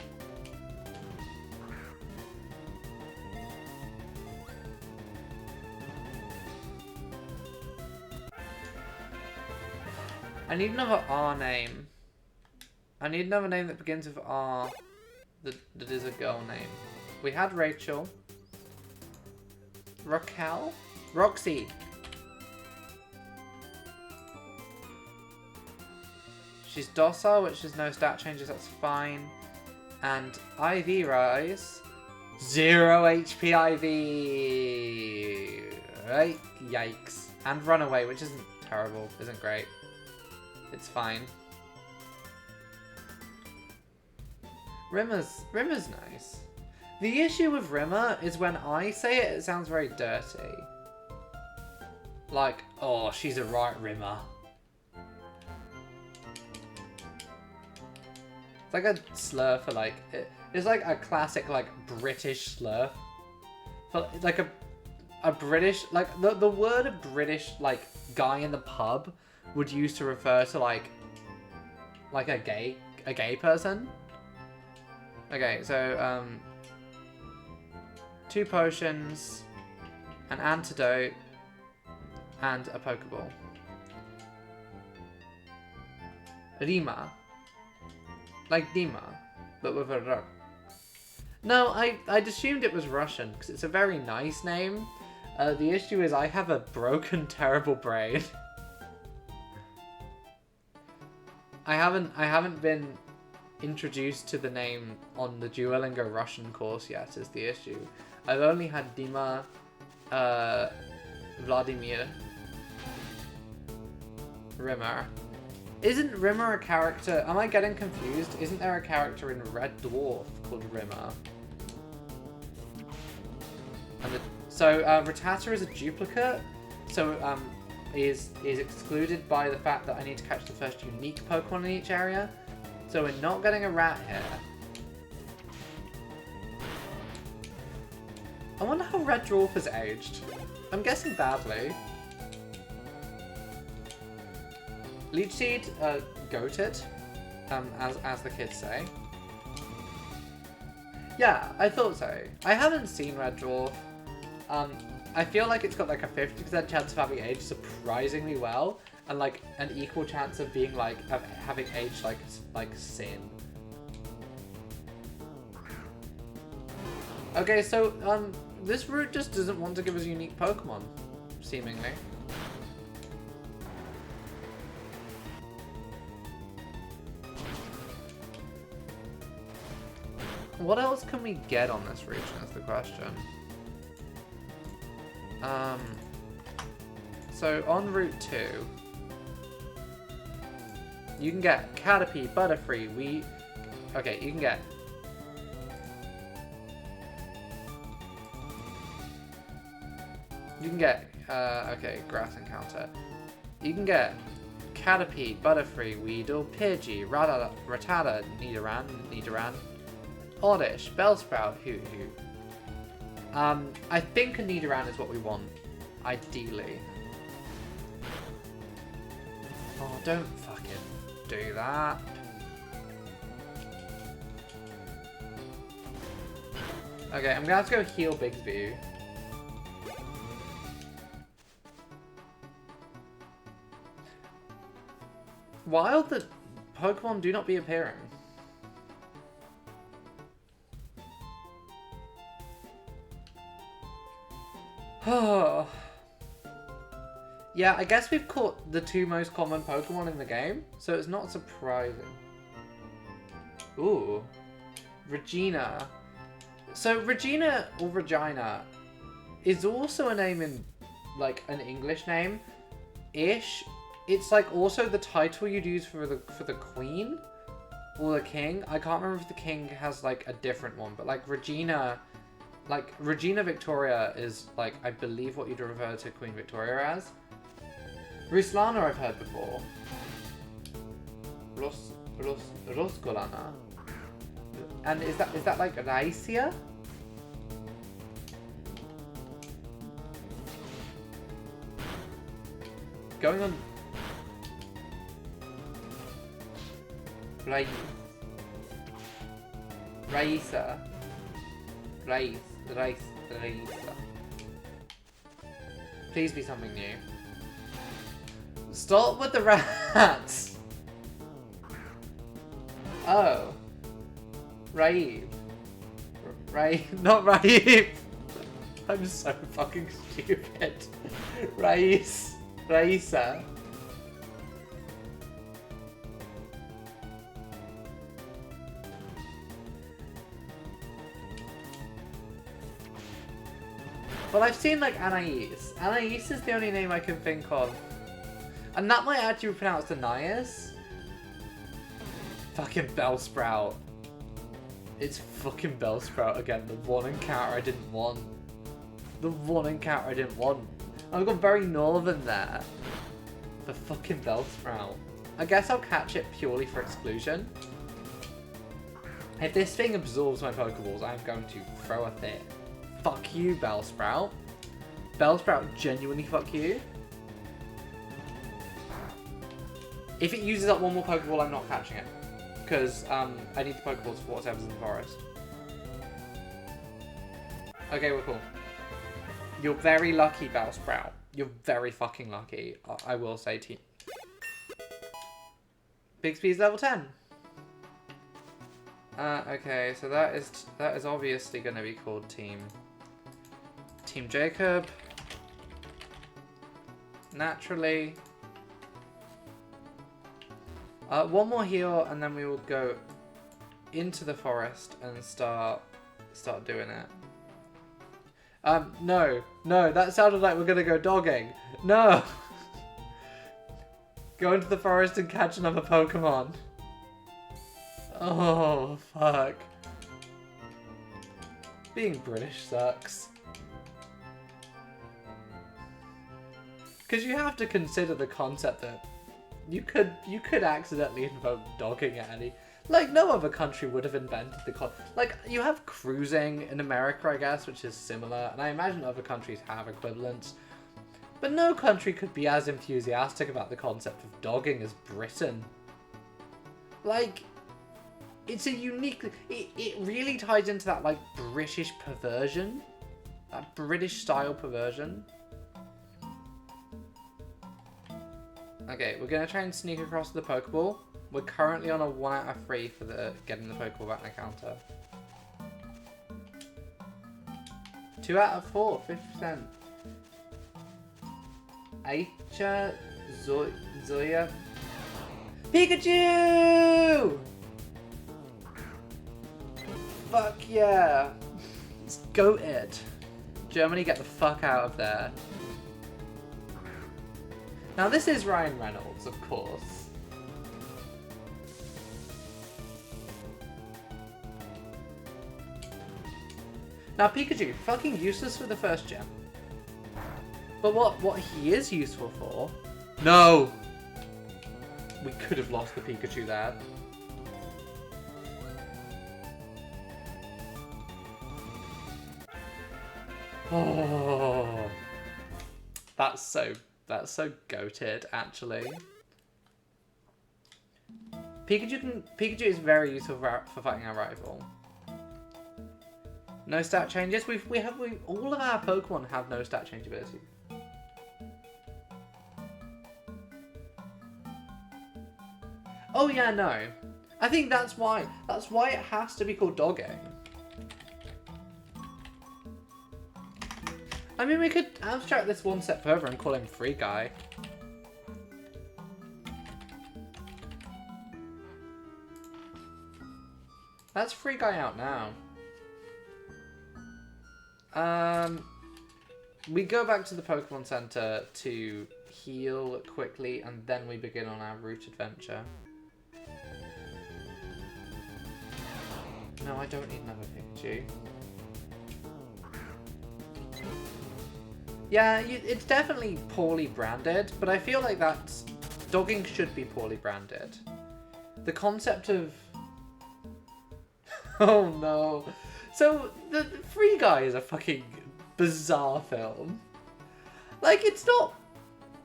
I need another R name. I need another name that begins with R that is a girl name. We had Rachel. Raquel? Roxy. She's docile, which is no stat changes, that's fine. And IV Rise. 0 HP IV. Right? Yikes. And Runaway, which isn't terrible, isn't great. It's fine. Rimmer's nice. The issue with Rimmer is when I say it, it sounds very dirty. Like, oh, she's a right Rimmer. It's like a slur for like, it's like a classic like British slur. For like a British, like the word a British like guy in the pub would use to refer to like a gay person. Okay, so 2 potions, an antidote, and a Pokeball. Rima. Like Dima, but with a R. No, I'd assumed it was Russian, because it's a very nice name. The issue is I have a broken, terrible brain. I haven't been introduced to the name on the Duolingo Russian course yet, is the issue. I've only had Dima, Vladimir, Rimmer. Isn't Rimmer a character? Am I getting confused? Isn't there a character in Red Dwarf called Rimmer? And so Rattata is a duplicate, so is excluded by the fact that I need to catch the first unique Pokemon in each area. So we're not getting a rat here. I wonder how Red Dwarf has aged. I'm guessing badly. Leech Seed, goated, as the kids say. Yeah, I thought so. I haven't seen Red Dwarf. I feel like it's got like a 50% chance of having aged surprisingly well, and like an equal chance of being like of having aged like sin. Okay, so this route just doesn't want to give us unique Pokemon, seemingly. What else can we get on this region is the question. So on Route 2, you can get Caterpie, Butterfree, okay, you can get okay, Grass Encounter. You can get Caterpie, Butterfree, Weedle, Pidgey, Rattata, Nidoran, Oddish, Bellsprout, Hoo-Hoo. I think a Nidoran is what we want, ideally. Oh, don't fucking do that. Okay, I'm gonna have to go heal Bigsby. Wild that Pokemon do not be appearing. Oh. Yeah, I guess we've caught the 2 most common Pokemon in the game, so it's not surprising. Ooh. Regina. So Regina or Regina is also a name in, like, an English name-ish. It's like also the title you'd use for the queen or the king. I can't remember if the king has like a different one, but like Regina Victoria is like, I believe, what you'd refer to Queen Victoria as. Ruslana I've heard before. Roscolana. And is that like Raisia? Going on. Raisa. Please be something new. Stop with the rats! Oh. Raib. Not Raib! I'm so fucking stupid. Raisa. Well, I've seen, like, Anais. Anais is the only name I can think of. And that might actually be pronounced Anais. Fucking Bellsprout. It's fucking Bellsprout again. The one encounter I didn't want. The one encounter I didn't want. I've gone very northern there. The fucking Bellsprout. I guess I'll catch it purely for exclusion. If this thing absorbs my Pokeballs, I'm going to throw a fit. Fuck you, Bellsprout. Bellsprout, genuinely fuck you. If it uses up one more Pokeball, I'm not catching it. Because I need the Pokeballs for whatever's in the forest. Okay, we're cool. You're very lucky, Bellsprout. You're very fucking lucky, I will say to you. Bigsby's level 10. Okay, so that is obviously going to be called Team Jacob. Naturally. One more heal, and then we will go into the forest and start doing it. No, that sounded like we're gonna go dogging. No! Go into the forest and catch another Pokemon. Oh, fuck. Being British sucks. Because you have to consider the concept that you could accidentally invoke dogging at any... Like, no other country would have invented the like, you have cruising in America, I guess, which is similar, and I imagine other countries have equivalents. But no country could be as enthusiastic about the concept of dogging as Britain. Like, it's a unique... It really ties into that, like, British perversion. That British-style perversion. Okay, we're going to try and sneak across the Pokeball. We're currently on a 1 out of 3 for getting the Pokeball back encounter. 2 out of 4, 50%. Aicha, Zoya, Pikachu! Fuck yeah! It's goated. Germany, get the fuck out of there. Now this is Ryan Reynolds, of course. Now Pikachu, fucking useless for the first gen. But what he is useful for... No! We could have lost the Pikachu there. Oh, that's so goated, actually. Pikachu is very useful for fighting our rival. No stat changes. We all of our Pokemon have no stat change ability. Oh yeah, no. I think that's why. That's why it has to be called dogging. I mean, we could abstract this one step further and call him Free Guy. That's Free Guy out now. We go back to the Pokemon Center to heal quickly, and then we begin on our route adventure. No, I don't need another Pikachu. Yeah, it's definitely poorly branded, but I feel like that's... Dogging should be poorly branded. The concept of... Oh no. So, the Free Guy is a fucking bizarre film. Like, it's not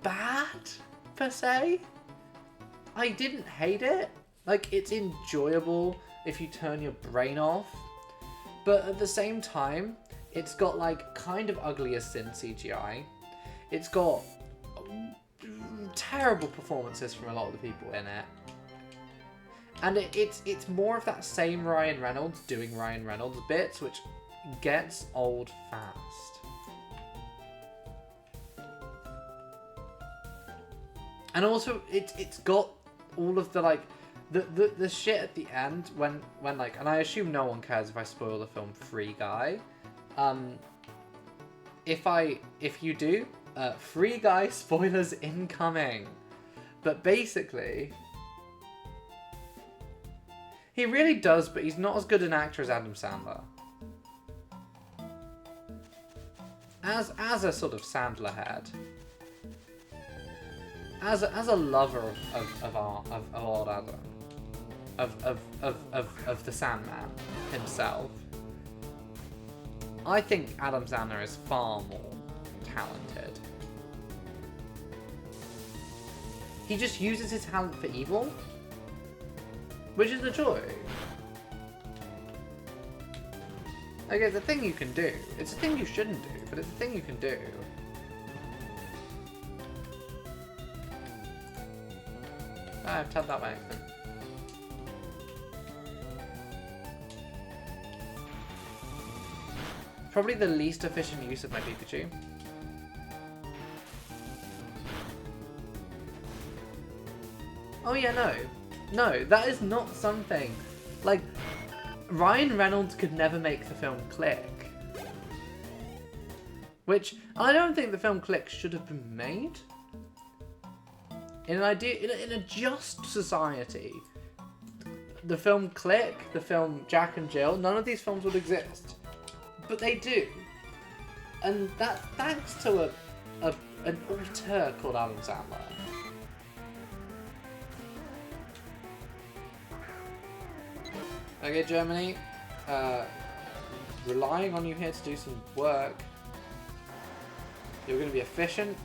bad, per se. I didn't hate it. Like, it's enjoyable if you turn your brain off. But at the same time, it's got, like, kind of ugly as sin CGI. It's got terrible performances from a lot of the people in it. And it's more of that same Ryan Reynolds doing Ryan Reynolds bits, which gets old fast. And also, it's got all of the, like, the shit at the end when like, and I assume no one cares if I spoil the film Free Guy. If you do, Free Guy spoilers incoming. But basically, he really does, but he's not as good an actor as Adam Sandler. As a sort of Sandler head. As a lover of old Adam. Of the Sandman himself. I think Adam Sandler is far more talented. He just uses his talent for evil, which is the joy. Like, it's a thing you can do. It's a thing you shouldn't do, but it's a thing you can do. Ah, I've tapped that by accident. Probably the least efficient use of my Pikachu. Oh yeah, no. No, that is not something... Like, Ryan Reynolds could never make the film Click. Which, I don't think the film Click should have been made. In a just society, the film Click, the film Jack and Jill, none of these films would exist. But they do. And that's thanks to an auteur called Adam Sandler. Okay, Germany. Relying on you here to do some work. You're going to be efficient.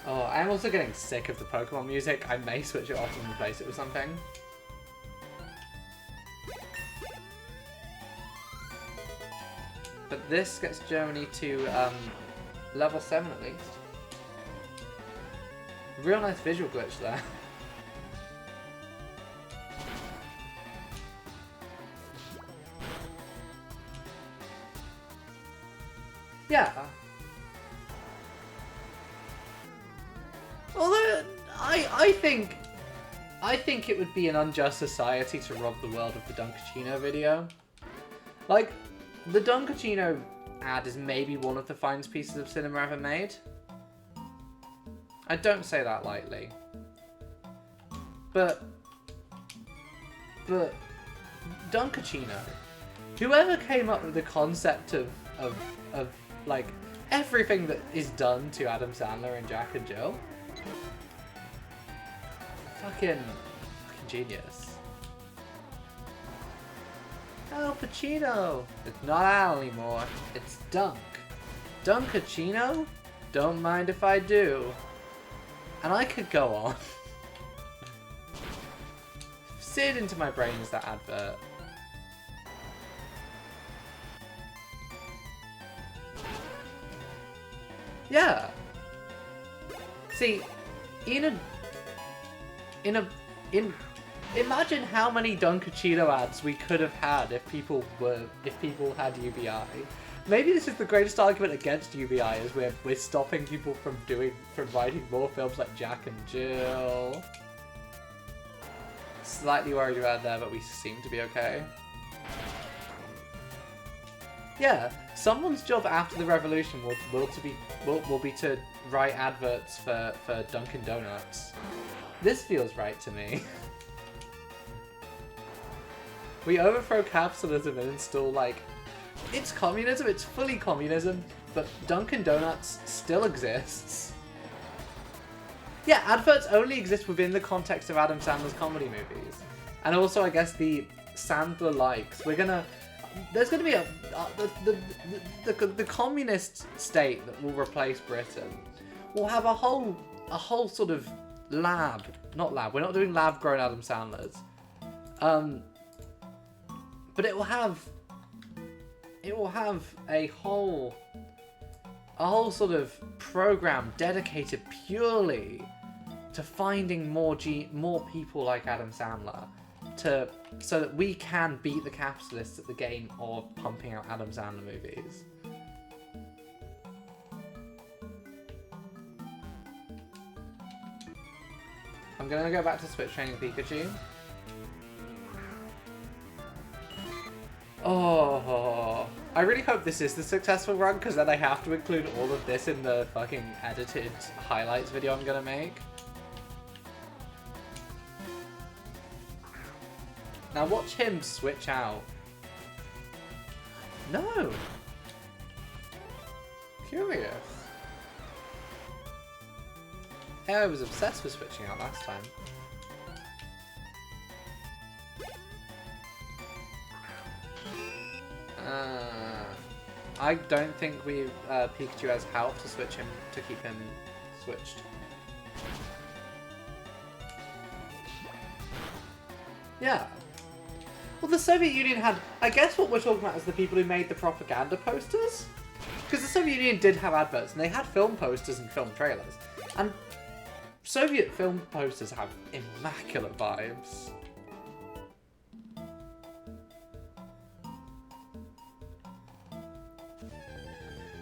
Oh, I'm also getting sick of the Pokemon music. I may switch it off and replace it with something. But this gets Germany to level 7 at least. Real nice visual glitch there. Yeah. Although I think it would be an unjust society to rob the world of the Dunkachino video. Like, the Dunkachino ad is maybe one of the finest pieces of cinema ever made. I don't say that lightly. But Dunkachino, whoever came up with the concept of like everything that is done to Adam Sandler and Jack and Jill, fucking genius. Al Pacino. It's not Al anymore. It's Dunk. Dunkachino? Don't mind if I do. And I could go on. seared into my brain is that advert. Yeah. See, imagine how many Dunkachino ads we could have had if people had UBI. Maybe this is the greatest argument against UBI, is we're stopping people from writing more films like Jack and Jill. Slightly worried about there, but we seem to be okay. Yeah, someone's job after the revolution will be to write adverts for Dunkin' Donuts. This feels right to me. We overthrow capitalism and install, like, it's communism, it's fully communism, but Dunkin' Donuts still exists. Yeah, adverts only exist within the context of Adam Sandler's comedy movies. And also, I guess, the Sandler likes. There's gonna be the communist state that will replace Britain. We'll have a whole sort of lab. Not lab, we're not doing lab-grown Adam Sandlers. But it will have a whole sort of program dedicated purely to finding more people like Adam Sandler, so that we can beat the capitalists at the game of pumping out Adam Sandler movies. I'm gonna go back to Switch training Pikachu. Oh, I really hope this is the successful run, because then I have to include all of this in the fucking edited highlights video I'm gonna make. Now watch him switch out. No! Curious. Yeah, I was obsessed with switching out last time. I don't think Pikachu has help to switch him, to keep him switched. Yeah. Well, the Soviet Union had... I guess what we're talking about is the people who made the propaganda posters? Because the Soviet Union did have adverts, and they had film posters and film trailers. And Soviet film posters have immaculate vibes.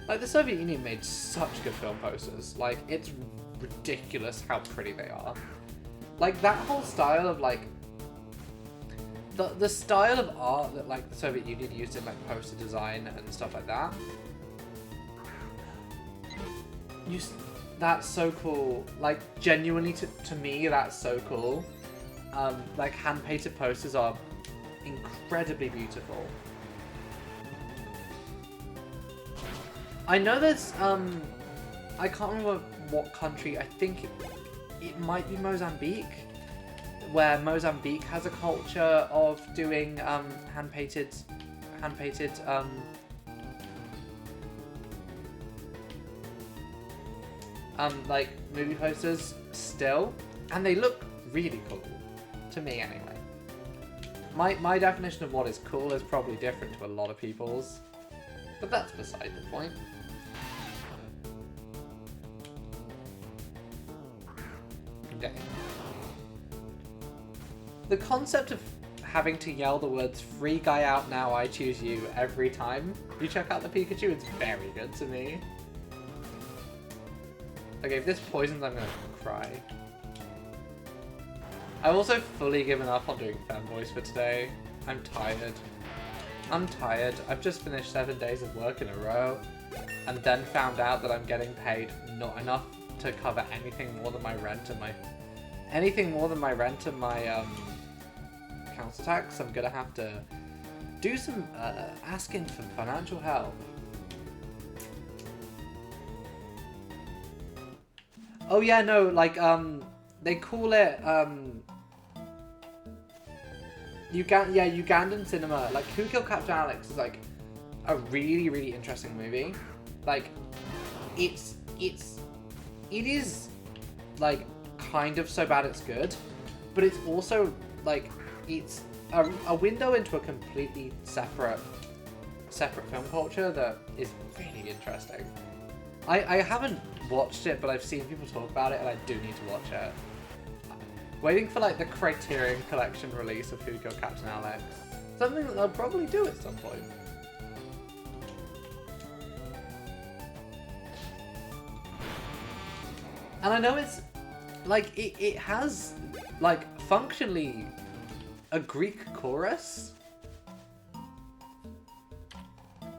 Like, the Soviet Union made such good film posters. Like, it's ridiculous how pretty they are. Like, that whole style of, like... The style of art that, like, the Soviet Union used in, like, poster design and stuff like that. That's so cool. Like, genuinely, to me, that's so cool. Like, hand-painted posters are incredibly beautiful. I know there's, I can't remember what country, I think it might be Mozambique, where Mozambique has a culture of doing, hand-painted, like, movie posters still, and they look really cool, to me anyway. My definition of what is cool is probably different to a lot of people's, but that's beside the point. Okay. The concept of having to yell the words "free guy out now, I choose you" every time you check out the Pikachu, it's very good to me. Okay, if this poisons, I'm gonna cry. I've also fully given up on doing fanboys for today. I'm tired. I've just finished 7 days of work in a row, and then found out that I'm getting paid not enough to cover anything more than my rent and my council tax. I'm gonna have to do some asking for financial help. Oh yeah, no, like they call it Ugandan cinema. Like, Who Killed Captain Alex is like a really, really interesting movie. Like, it is like kind of so bad it's good, but it's also like it's a window into a completely separate film culture that is really interesting. I haven't watched it, but I've seen people talk about it, and I do need to watch it. Waiting for like the Criterion Collection release of Who Killed Captain Alex. Something that they'll probably do at some point. And I know it's like it has like functionally a Greek chorus.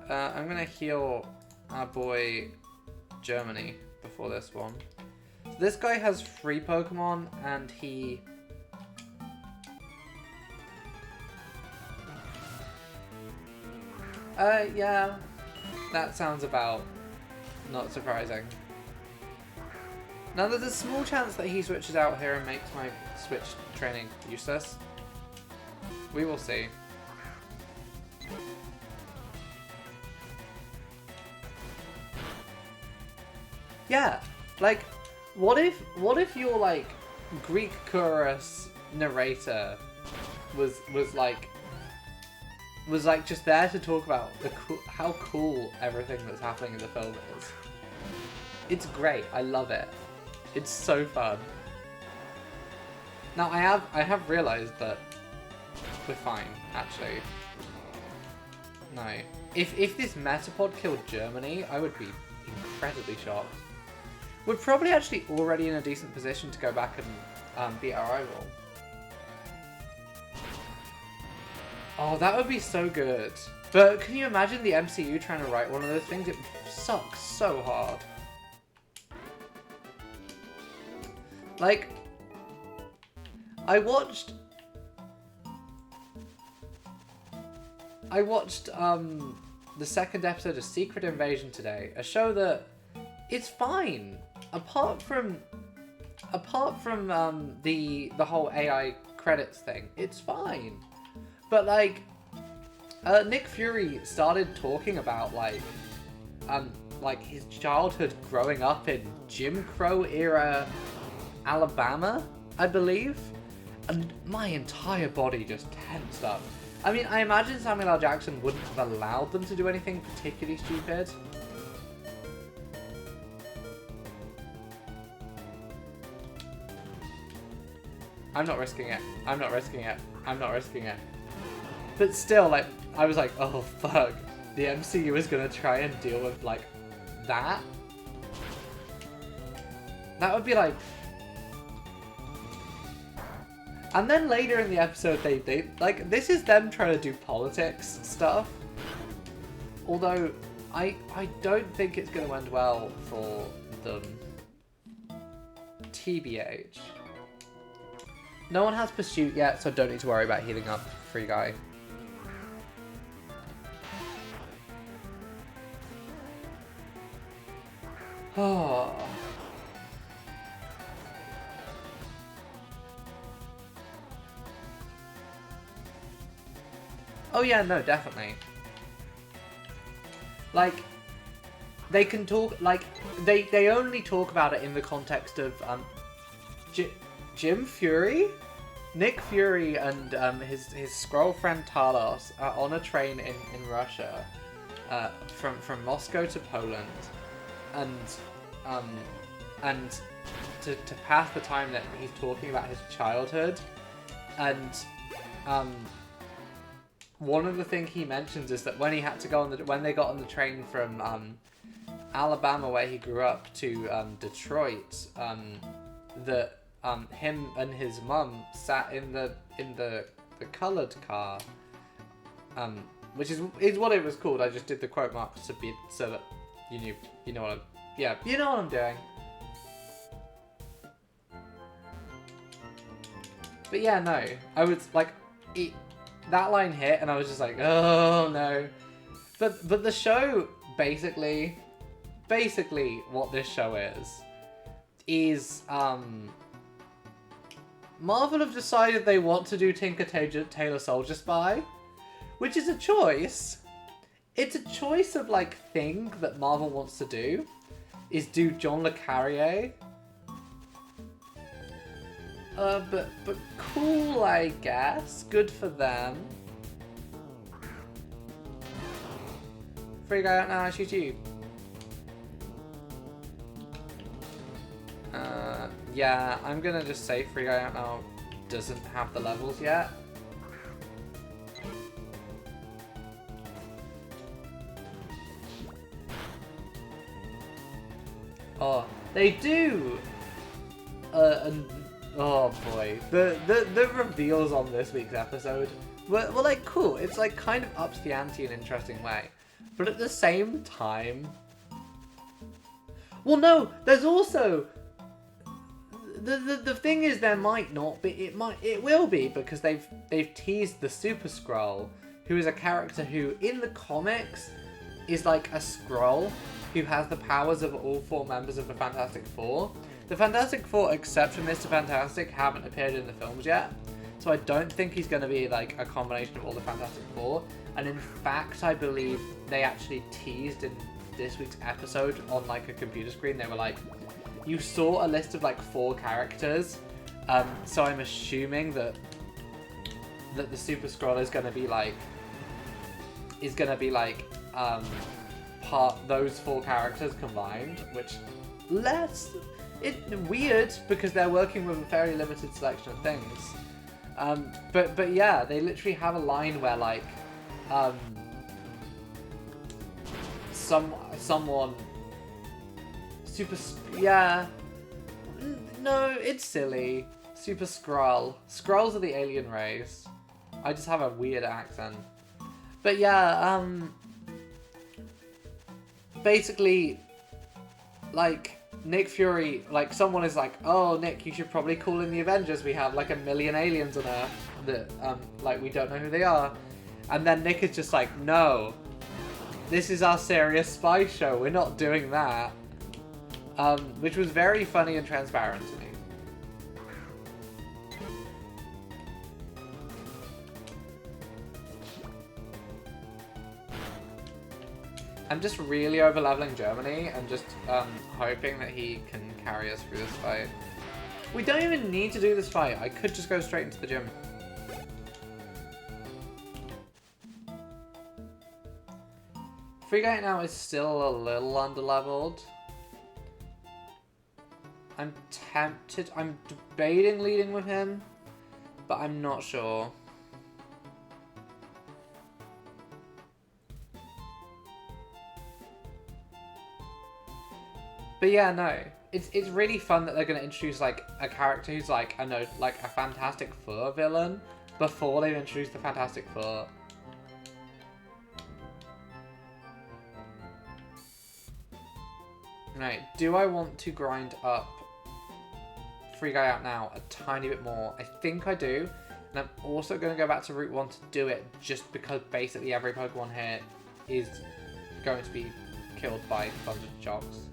I'm gonna heal our boy Germany before this one. So this guy has 3 Pokemon, and he... yeah, that sounds about not surprising. Now there's a small chance that he switches out here and makes my switch training useless. We will see. Yeah, like, what if your like Greek chorus narrator was like just there to talk about how cool everything that's happening in the film is. It's great. I love it. It's so fun. Now I have realized that we're fine, actually. No. If this Metapod killed Germany, I would be incredibly shocked. We're probably actually already in a decent position to go back and beat our rival. Oh, that would be so good. But can you imagine the MCU trying to write one of those things? It sucks so hard. Like, I watched the second episode of Secret Invasion today, a show that it's fine apart from the whole AI credits thing. It's fine, but like Nick Fury started talking about like his childhood growing up in Jim Crow era Alabama, I believe, and my entire body just tensed up. I mean, I imagine Samuel L. Jackson wouldn't have allowed them to do anything particularly stupid. I'm not risking it. I'm not risking it. I'm not risking it. But still, like, I was like, oh fuck. The MCU is gonna try and deal with, like, that? That would be like... And then later in the episode, they like, this is them trying to do politics stuff. Although, I don't think it's going to end well for them. TBH. No one has Pursuit yet, so I don't need to worry about healing up Free Guy. Oh. Oh yeah, no, definitely. Like, they can talk, like, they only talk about it in the context of, Jim Fury? Nick Fury and, his Skrull friend Talos are on a train in Russia, from Moscow to Poland, and to pass the time that he's talking about his childhood, and, one of the things he mentions is that when he had to go on when they got on the train from Alabama, where he grew up, to Detroit, that him and his mum sat in the colored car, which is what it was called. I just did the quote marks to be so that you know what you know what I'm doing. But yeah, no, I was like that line hit, and I was just like, oh no. But the show, basically what this show is Marvel have decided they want to do Tinker Tailor Soldier Spy, which is a choice. It's a choice of like thing that Marvel wants to do, is do John le Carrier. But cool, I guess. Good for them. Free guy out now, I shoot you. Yeah, I'm gonna just say free guy out now doesn't have the levels yet. Oh, they do! Oh boy, the reveals on this week's episode were like cool. It's like kind of ups the ante in an interesting way, but at the same time, well, no, there's also the thing is there might not be. It will be because they've teased the Super Skrull, who is a character who in the comics is like a Skrull who has the powers of all 4 members of the Fantastic Four. The Fantastic Four, except for Mr. Fantastic, haven't appeared in the films yet. So I don't think he's going to be like a combination of all the Fantastic Four. And in fact, I believe they actually teased in this week's episode on like a computer screen. They were like, you saw a list of like 4 characters. So I'm assuming that the Super Skrull is going to be like part those 4 characters combined, which weird because they're working with a very limited selection of things. But yeah, they literally have a line where like someone no, it's silly. Super Skrull. Skrulls are the alien race. I just have a weird accent. But yeah, basically, like, Nick Fury, like, someone is like, oh, Nick, you should probably call in the Avengers. We have, like, 1 million aliens on Earth that, like, we don't know who they are. And then Nick is just like, no, this is our serious spy show. We're not doing that. Which was very funny and transparent to me. I'm just really over-leveling Germany and just hoping that he can carry us through this fight. We don't even need to do this fight. I could just go straight into the gym. Free Guy now is still a little under-leveled. I'm tempted. I'm debating leading with him, but I'm not sure. But yeah, no, it's really fun that they're gonna introduce like a character who's like like a Fantastic Four villain before they've introduced the Fantastic Four. Right, do I want to grind up Free Guy out now a tiny bit more? I think I do, and I'm also gonna go back to Route 1 to do it just because basically every Pokemon here is going to be killed by Thunder Shocks.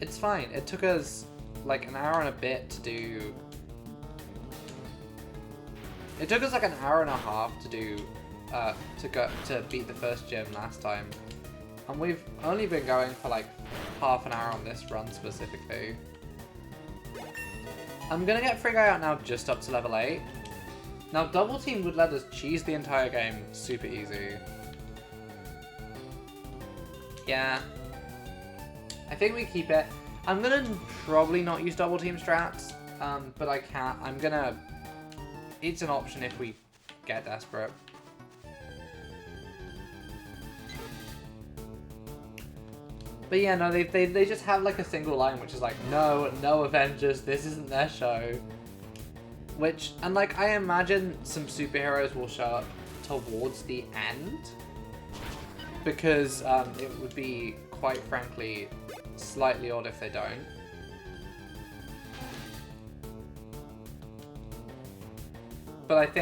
It's fine. It took us like an hour and a bit to do. It took us like an hour and a half to do to beat the first gym last time, and we've only been going for like half an hour on this run specifically. I'm gonna get Free Guy out now just up to level 8. Now Double Team would let us cheese the entire game super easy. Yeah. I think we keep it. I'm gonna probably not use Double Team strats, but I can't. It's an option if we get desperate. But yeah, no, they just have like a single line which is like, no Avengers, this isn't their show. Which, and like, I imagine some superheroes will show up towards the end, because it would be, quite frankly, slightly odd if they don't. But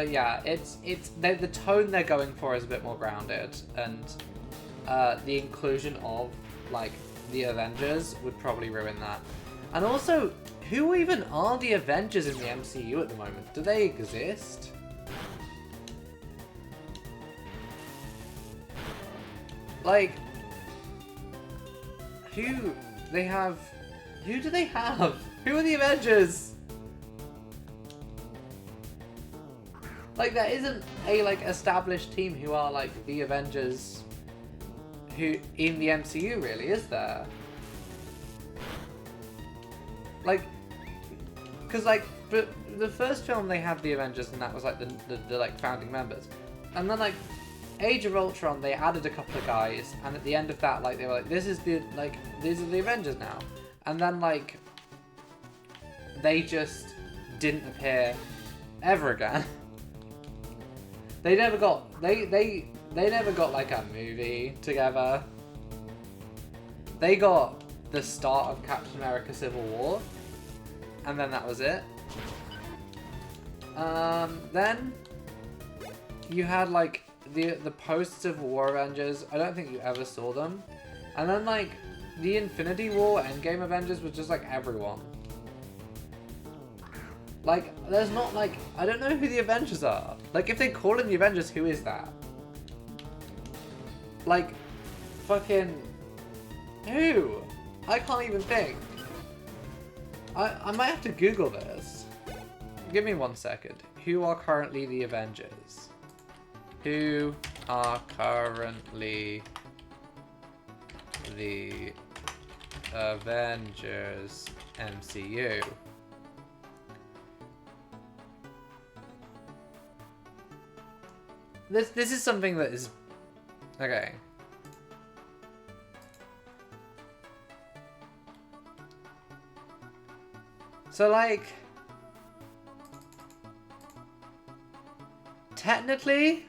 yeah, the tone they're going for is a bit more grounded, and the inclusion of like the Avengers would probably ruin that. And also, who even are the Avengers in the MCU at the moment? Do they exist? Like, Who they have? Who do they have? Who are the Avengers? Like, there isn't a like established team who are like the Avengers who in the MCU, really, is there? Like, because like, but the first film they had the Avengers, and that was like the like founding members, and then like Age of Ultron they added a couple of guys, and at the end of that, like, they were like, this is the like, these are the Avengers now, and then like they just didn't appear ever again. They never got they never got like a movie together. They got the start of Captain America Civil War, and then that was it. Then you had like the post Civil War Avengers. I don't think you ever saw them. And then like the Infinity War Endgame Avengers was just like everyone. Like, there's not like, I don't know who the Avengers are. Like, if they call in the Avengers, who is that? Like, fucking who? I can't even think. I might have to Google this. Give me 1 second. Who are currently the Avengers? Who are currently the Avengers MCU? This is something that is okay. So like, technically,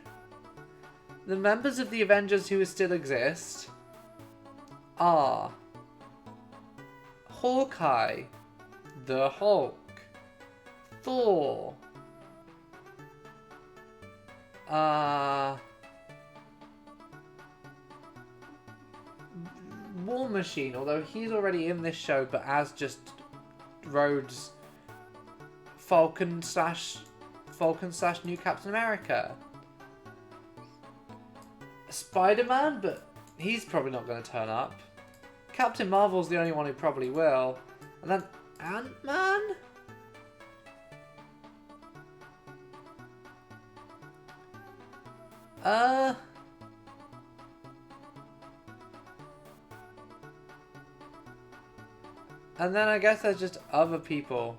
the members of the Avengers who still exist are Hawkeye, the Hulk, Thor, War Machine, although he's already in this show, but as just Rhodes, Falcon slash New Captain America. Spider-Man, but he's probably not going to turn up. Captain Marvel's the only one who probably will. And then Ant-Man? And then I guess there's just other people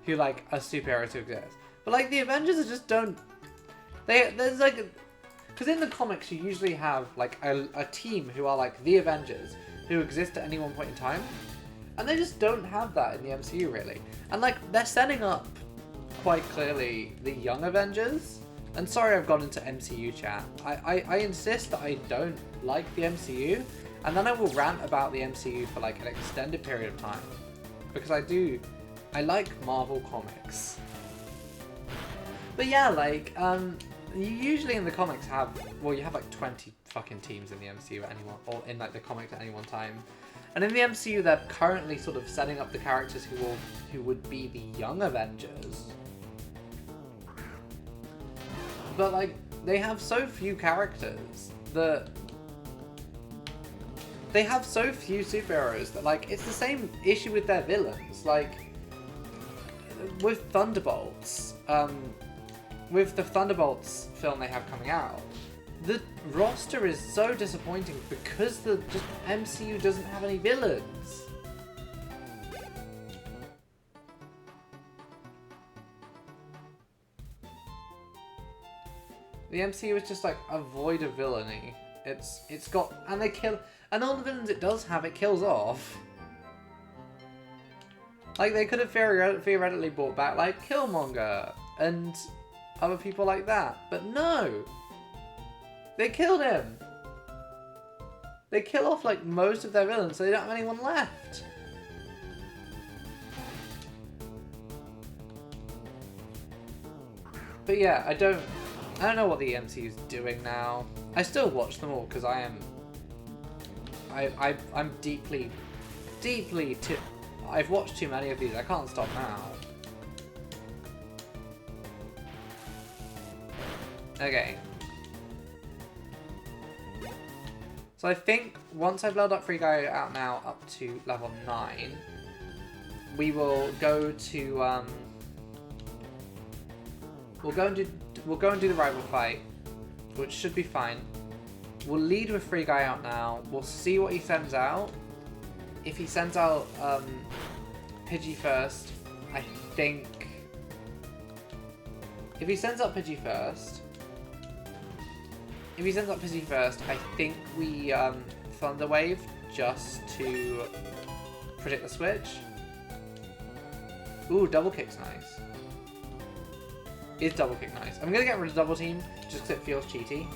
who like are superheroes who exist. But like the Avengers just don't. There's like, because in the comics you usually have like a team who are like the Avengers who exist at any one point in time, and they just don't have that in the MCU really. And like they're setting up quite clearly the young Avengers. And sorry I've gone into MCU chat. I insist that I don't like the MCU, and then I will rant about the MCU for like an extended period of time. Because I like Marvel comics. But yeah, like, you usually in the comics have, well, you have like 20 fucking teams in the MCU at any one, or in like the comics at any one time. And in the MCU they're currently sort of setting up the characters who would be the young Avengers. But like, they have so few characters that they have so few superheroes that like, it's the same issue with their villains. Like, with Thunderbolts, with the Thunderbolts film they have coming out, the roster is so disappointing because the MCU doesn't have any villains. The MCU is just like a void of villainy. It's got, and they kill, and all the villains it does have, it kills off. Like, they could have theoretically brought back like Killmonger and other people like that, but no, they killed him. They kill off like most of their villains, so they don't have anyone left. But yeah, I don't know what the MCU's doing now. I still watch them all because I'm deeply I've watched too many of these. I can't stop now. Okay. So I think once I've leveled up Free Guy out now up to level 9, we will go to we'll go and do the rival fight, which should be fine. We'll lead with Free Guy out now. We'll see what he sends out. If he sends out Pidgey first, I think. If he sends out Pidgey first, I think we Thunder Wave just to predict the switch. Ooh, double kick's nice. Is double kick nice? I'm gonna get rid of double team just because it feels cheaty.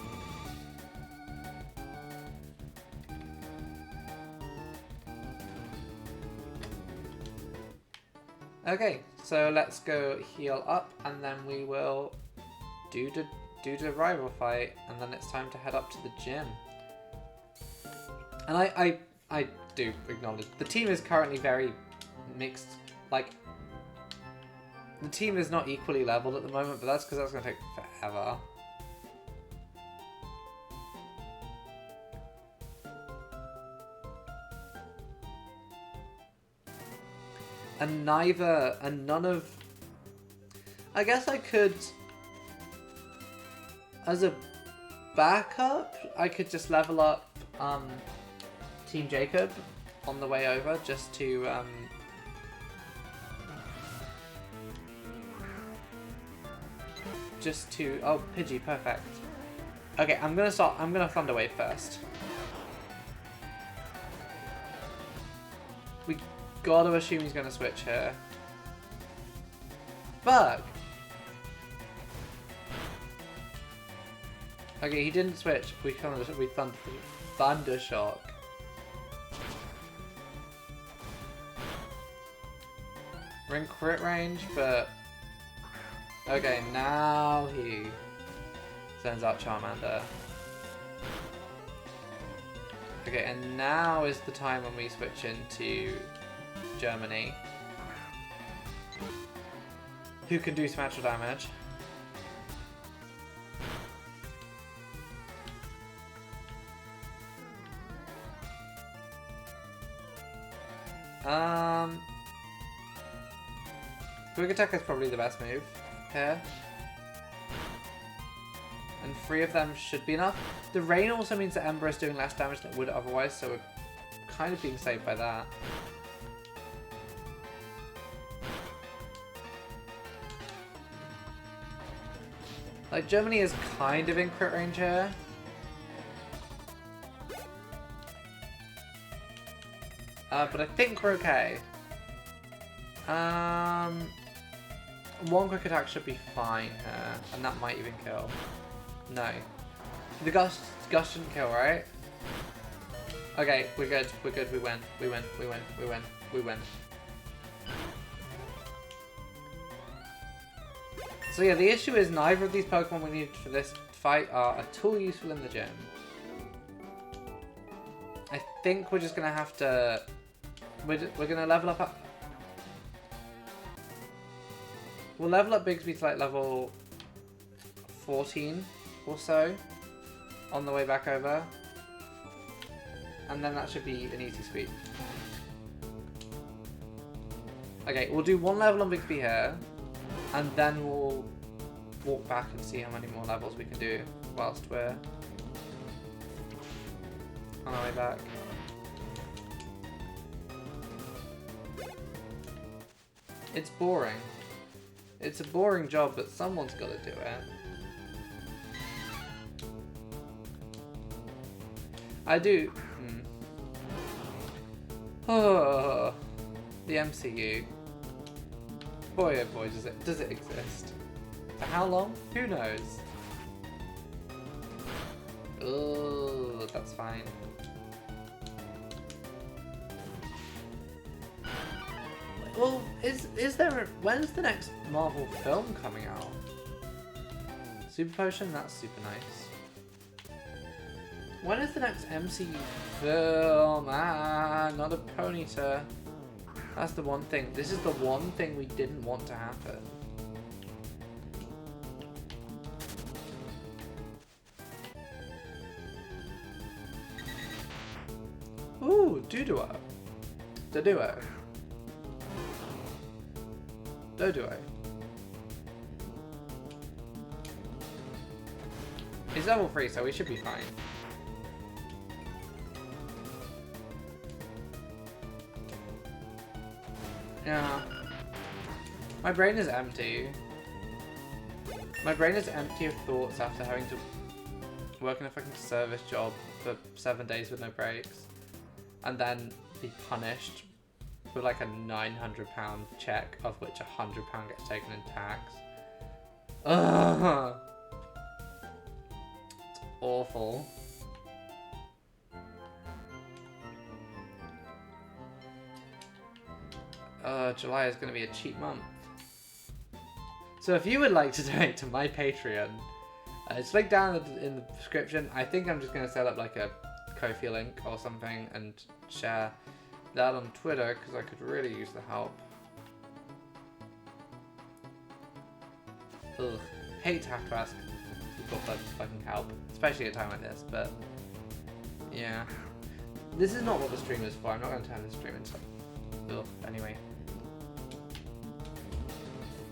Okay, so let's go heal up, and then we will do the rival fight, and then it's time to head up to the gym. And I do acknowledge the team is currently very mixed. Like, the team is not equally leveled at the moment, but that's because that's going to take forever. And none of... I guess I could... As a backup, I could just level up Team Jacob on the way over, just to... Oh, Pidgey, perfect. Okay, I'm gonna Thunder Wave first. We gotta assume he's gonna switch here. Bug! Okay, he didn't switch. We Thunder Shock. We're in crit range, but... Okay, now he sends out Charmander. Okay, and now is the time when we switch into Germany, who can do some actual damage. Quick Attack is probably the best move here. And 3 of them should be enough. The rain also means that Ember is doing less damage than it would otherwise, so we're kind of being saved by that. Like, Germany is kind of in crit range here. But I think we're okay. One quick attack should be fine here, and that might even kill. No. The Gust shouldn't kill, right? Okay, we're good, we win. So yeah, the issue is neither of these Pokemon we need for this fight are at all useful in the gym. I think we're just gonna have to... We're gonna level up... We'll level up Bigsby to like level 14 or so on the way back over. And then that should be an easy sweep. Okay, we'll do 1 level on Bigsby here. And then we'll walk back and see how many more levels we can do whilst we're on our way back. It's boring. It's a boring job, but someone's got to do it. I do. Oh, the MCU. Boy, oh boy, does it exist? For how long? Who knows? Oh, that's fine. Well, is there? When's the next Marvel film coming out? Super Potion? That's super nice. When is the next MCU film? Not a Ponyta. That's the one thing. This is the one thing we didn't want to happen. Doduo. Doduo. Doduo. He's level 3, so we should be fine. Yeah. My brain is empty. My brain is empty of thoughts after having to work in a fucking service job for 7 days with no breaks. And then be punished with like a £900 check, of which £100 gets taken in tax. Ugh. It's awful. July is going to be a cheap month. So if you would like to donate to my Patreon, it's linked down in the description. I think I'm just going to set up like a Ko-fi link or something and share that on Twitter because I could really use the help. Ugh. Hate to have to ask people for fucking help, especially at a time like this, but yeah. This is not what the stream is for. I'm not going to turn the stream into... Ugh, anyway.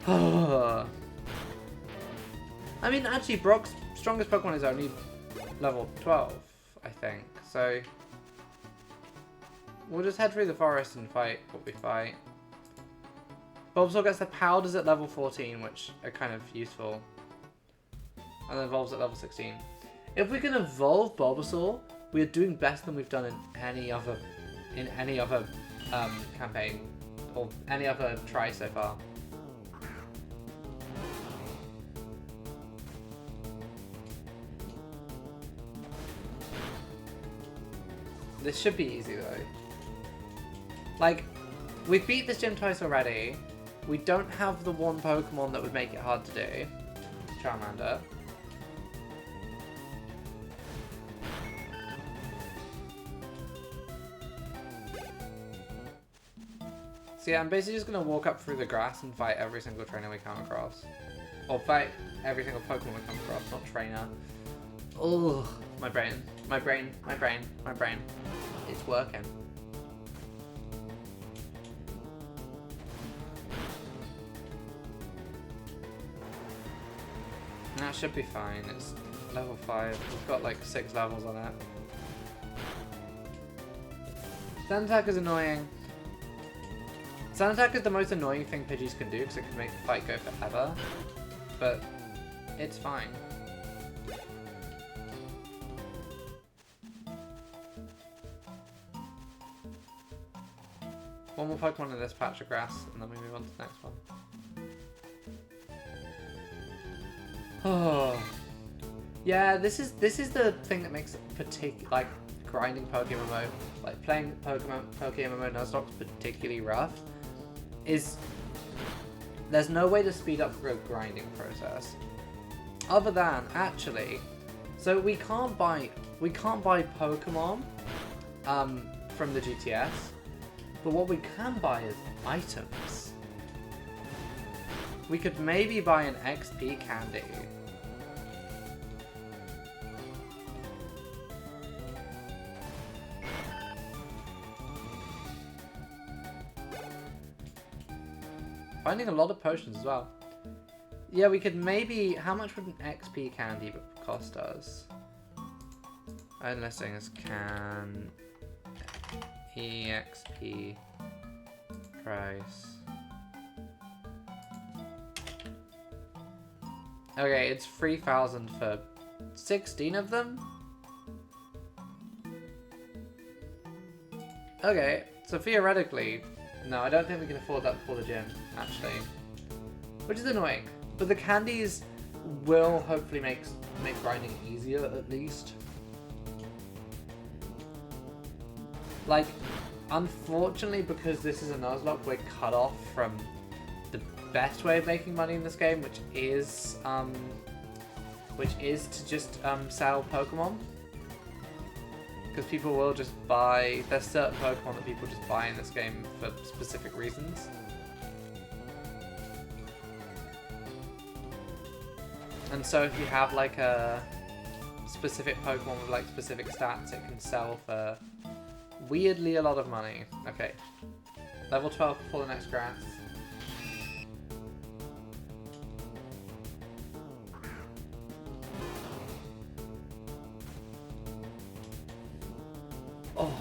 I mean, actually, Brock's strongest Pokemon is only level 12, I think. So we'll just head through the forest and fight what we fight. Bulbasaur gets the powders at level 14, which are kind of useful, and then evolves at level 16. If we can evolve Bulbasaur, we are doing better than we've done in any other campaign or any other try so far. This should be easy though. Like, we've beat this gym twice already. We don't have the one Pokemon that would make it hard to do. Charmander. So yeah, I'm basically just gonna walk up through the grass and fight every single trainer we come across. Or fight every single Pokemon we come across, not trainer. Ugh, my brain. My brain. It's working. That should be fine. It's level 5. We've got like 6 levels on it. Sand attack is annoying. Sand attack is the most annoying thing Pidgeys can do because it can make the fight go forever. But it's fine. One more Pokemon in this patch of grass, and then we move on to the next one. Oh, yeah. This is the thing that makes like grinding PokeMMO, like playing PokeMMO Nuzlocke particularly rough. Is there's no way to speed up the grinding process, other than actually. So we can't buy Pokemon from the GTS. But what we can buy is items. We could maybe buy an XP candy. Finding a lot of potions as well. Yeah, we could maybe... How much would an XP candy cost us? Unless it's can... EXP price. Okay, it's 3,000 for 16 of them? Okay, so theoretically, no, I don't think we can afford that before the gym, actually. Which is annoying, but the candies will hopefully make grinding easier at least. Like, unfortunately, because this is a Nuzlocke, we're cut off from the best way of making money in this game, which is to just sell Pokemon. Because people will just buy. There's certain Pokemon that people just buy in this game for specific reasons. And so if you have like a specific Pokemon with like specific stats, it can sell for weirdly a lot of money. Okay. Level 12 before the next grass. Oh.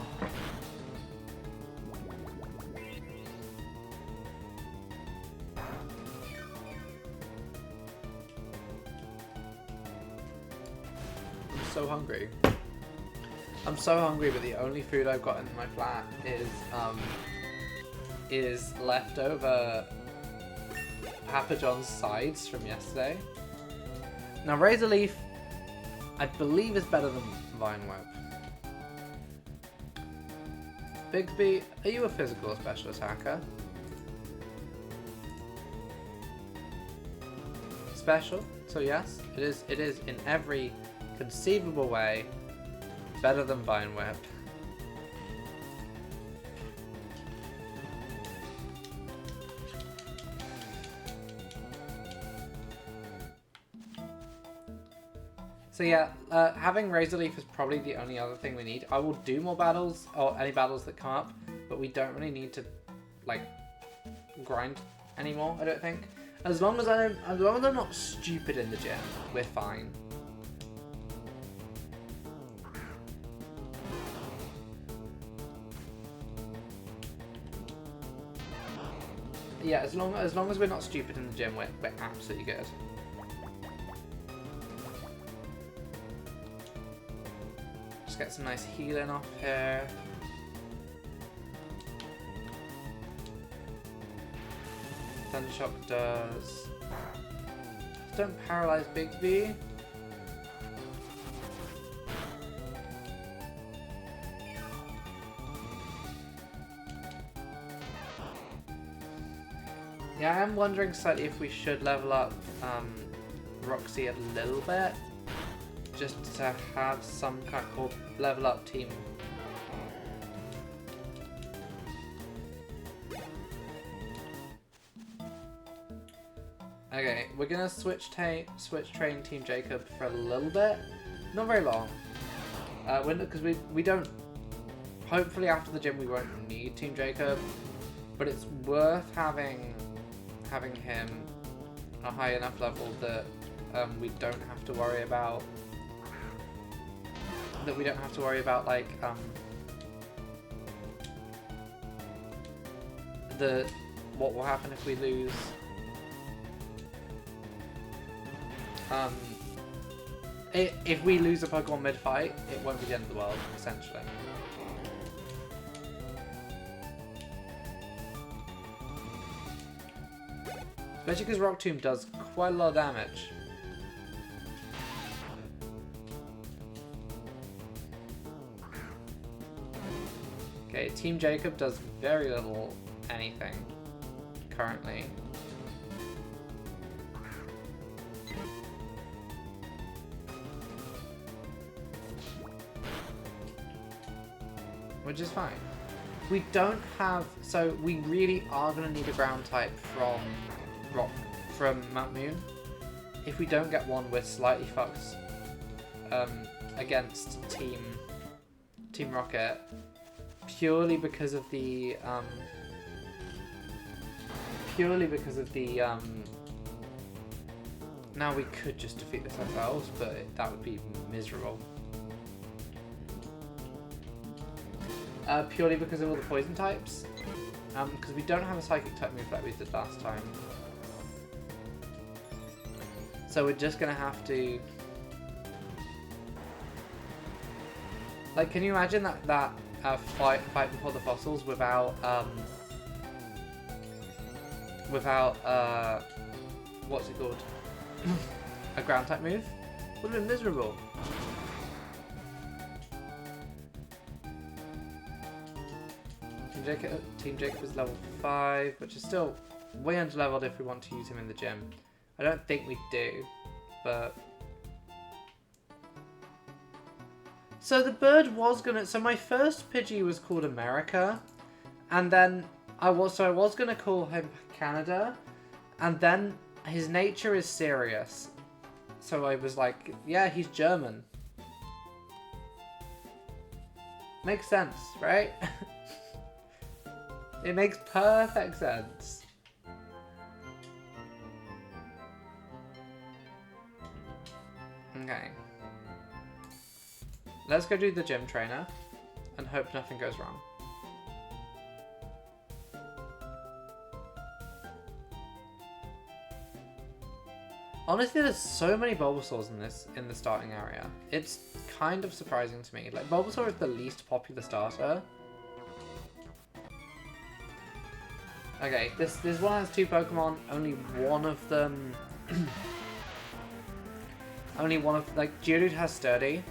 I'm so hungry. I'm so hungry, but the only food I've got in my flat is leftover Papa John's sides from yesterday. Now, Razor Leaf, I believe, is better than Vine Whip. Bigsby, are you a physical or special attacker? Special, so yes, it is in every conceivable way better than Vine Whip. So yeah, having Razor Leaf is probably the only other thing we need. I will do more battles, or any battles that come up, but we don't really need to, like, grind anymore, I don't think. As long as I'm not stupid in the gym, we're fine. Yeah, as long as we're not stupid in the gym, we're absolutely good. Get some nice healing off here. Thundershock does. Don't paralyze Bigsby. Yeah, I am wondering slightly if we should level up Roxy a little bit. Just to have some kind of level up team. Okay, we're gonna switch train Team Jacob for a little bit, not very long. Because we don't. Hopefully after the gym we won't need Team Jacob, but it's worth having him a high enough level that we don't have to worry about. That we don't have to worry about, like, what will happen if we lose, if we lose a Pokemon mid-fight, it won't be the end of the world, essentially. Especially because Rock Tomb does quite a lot of damage. Okay, Team Jacob does very little anything currently. Which is fine. We don't have, so we really are going to need a ground type from Mount Moon. If we don't get one, we're slightly fucked against Team Rocket. Purely because of the now we could just defeat this ourselves, but that would be miserable. Purely because of all the poison types, because we don't have a psychic type move like we did last time, so we're just gonna have to, like, can you imagine that fight before the fossils without what's it called? A ground type move? Would have been miserable. Team Jacob is level 5, which is still way under leveled if we want to use him in the gym. I don't think we do, but so the bird was gonna. So my first Pidgey was called America, and then I was gonna call him Canada, and then his nature is serious, so I was like, yeah, he's German. Makes sense, right? It makes perfect sense. Okay. Let's go do the gym trainer and hope nothing goes wrong. Honestly, there's so many Bulbasaurs in the starting area. It's kind of surprising to me. Like, Bulbasaur is the least popular starter. Okay, this one has 2 Pokemon. Only one of them... only one of... Like, Geodude has Sturdy.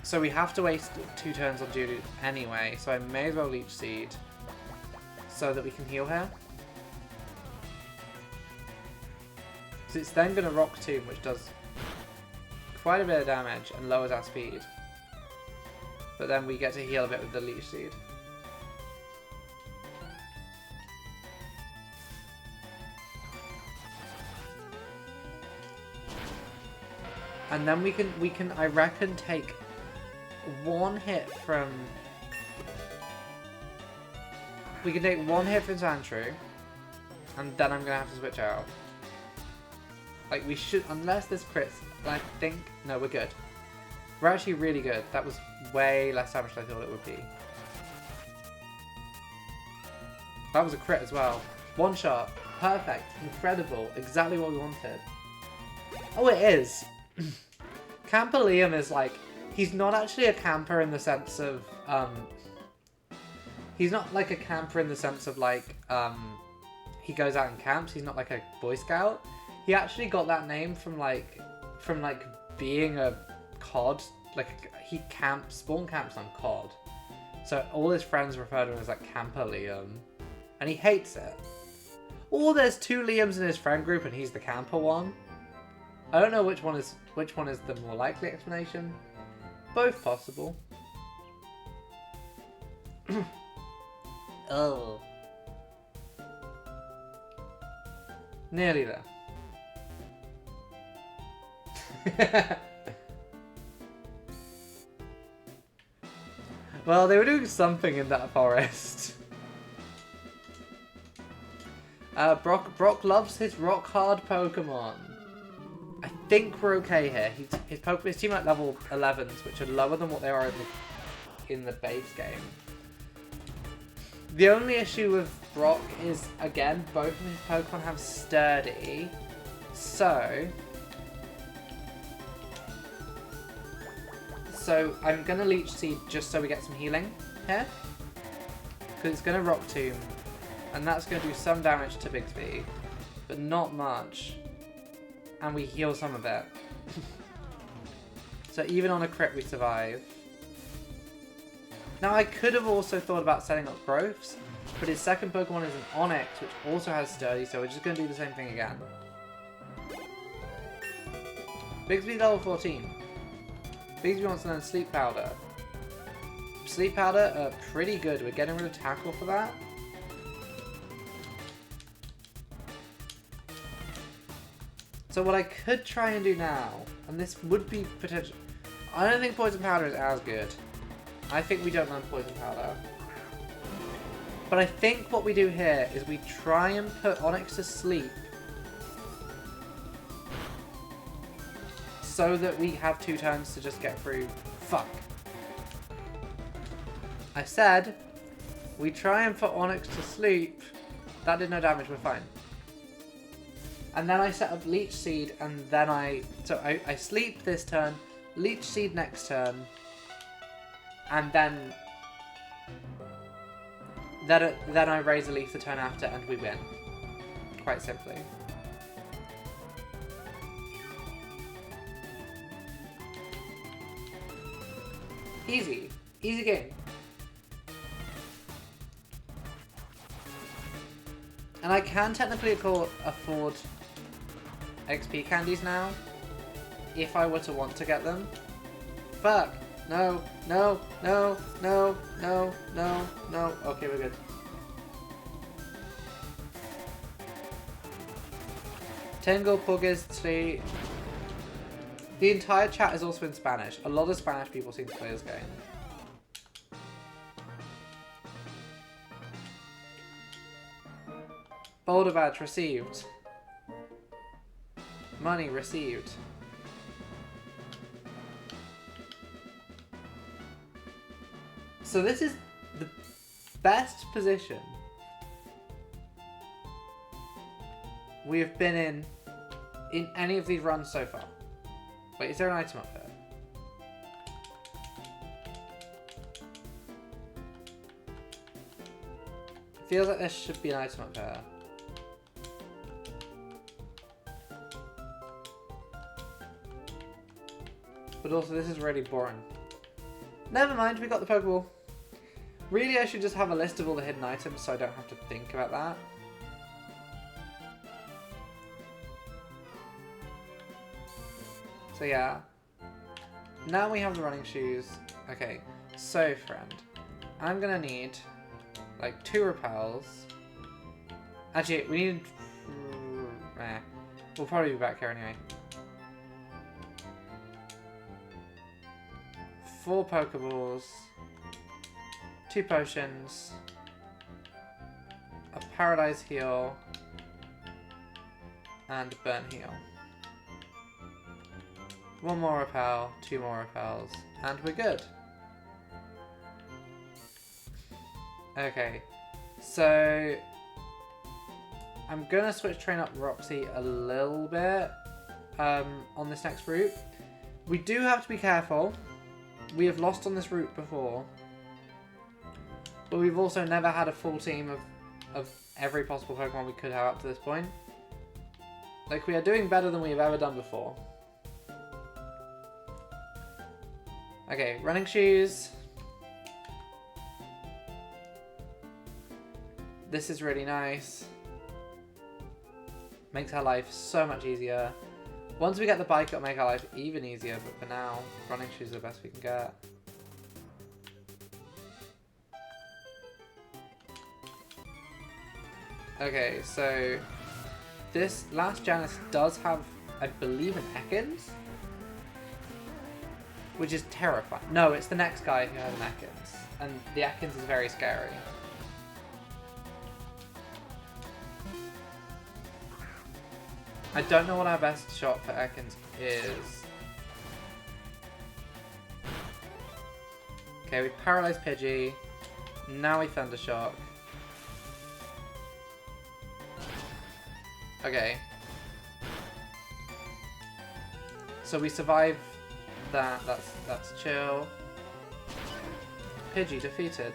So we have to waste 2 turns on Geodude anyway. So I may as well Leech Seed. So that we can heal her. So it's then going to Rock Tomb, which does quite a bit of damage and lowers our speed. But then we get to heal a bit with the Leech Seed. And then we can I reckon take 1 hit from... We can take 1 hit from Sandshrew, and then I'm going to have to switch out. Like, we should, unless this crits, I think, no, we're good. We're actually really good. That was way less damage than I thought it would be. That was a crit as well. 1 shot. Perfect. Incredible. Exactly what we wanted. Oh, it is. Camper Liam is like, he's not actually a camper in the sense of, he's not like a camper in the sense of like, he goes out and camps. He's not like a Boy Scout. He actually got that name from being a COD. Like, he spawn camps on COD. So all his friends refer to him as like Camper Liam. And he hates it. Or there's 2 Liams in his friend group and he's the camper one. I don't know which one is the more likely explanation. Both possible. Oh. Nearly there. Well, they were doing something in that forest. Brock loves his rock hard Pokemon. I think we're okay here. His team at level 11s, which are lower than what they are in the base game. The only issue with Brock is, again, both of his Pokemon have Sturdy. So I'm going to Leech Seed just so we get some healing here. Because it's going to Rock Tomb. And that's going to do some damage to Bigsby. But not much. And we heal some of it. So even on a crit we survive. Now I could have also thought about setting up Growths. But his second Pokemon is an Onix, which also has Sturdy. So we're just going to do the same thing again. Bigsby level 14. Bigsby wants to learn Sleep Powder. Sleep Powder, pretty good. We're getting rid of Tackle for that. So what I could try and do now, and this would be potential... I don't think Poison Powder is as good. I think we don't learn Poison Powder. But I think what we do here is we try and put Onix to sleep so that we have 2 turns to just get through. Fuck. I said we try and put Onix to sleep. That did no damage, we're fine. And then I set up Leech Seed, and then I sleep this turn, Leech Seed next turn, and then I raise a leaf the turn after, and we win. Quite simply. Easy. Easy game. And I can technically afford XP candies now, if I were to want to get them. Fuck. No, no, no, no, no, no, no. Okay, we're good. Tengo Poges 3 The entire chat is also in Spanish. A lot of Spanish people seem to play this game. Boulder badge received. Money received. So this is the best position we have been in any of these runs so far. Wait, is there an item up there? Feels like there should be an item up there. But also this is really boring. Never mind, we got the Pokeball. Really, I should just have a list of all the hidden items so I don't have to think about that. So yeah. Now we have the running shoes. Okay, so friend, I'm gonna need like 2 repels. Actually, we need... we'll probably be back here anyway. 4 Pokeballs. 2 potions. A Paralyze Heal. And Burn Heal. 1 more repel, 2 more repels, and we're good. Okay, so I'm gonna switch train up Roxy a little bit on this next route. We do have to be careful. We have lost on this route before, but we've also never had a full team of every possible Pokemon we could have up to this point. Like, we are doing better than we have ever done before. Okay, running shoes. This is really nice. Makes our life so much easier. Once we get the bike, it'll make our life even easier, but for now, running shoes are the best we can get. Okay, so this last Janus does have, I believe, an Ekans, which is terrifying. No, it's the next guy who has an Ekans, and the Ekans is very scary. I don't know what our best shot for Ekans is. Okay, we paralyzed Pidgey. Now we Thundershock. Okay. So we survive that. That's chill. Pidgey defeated.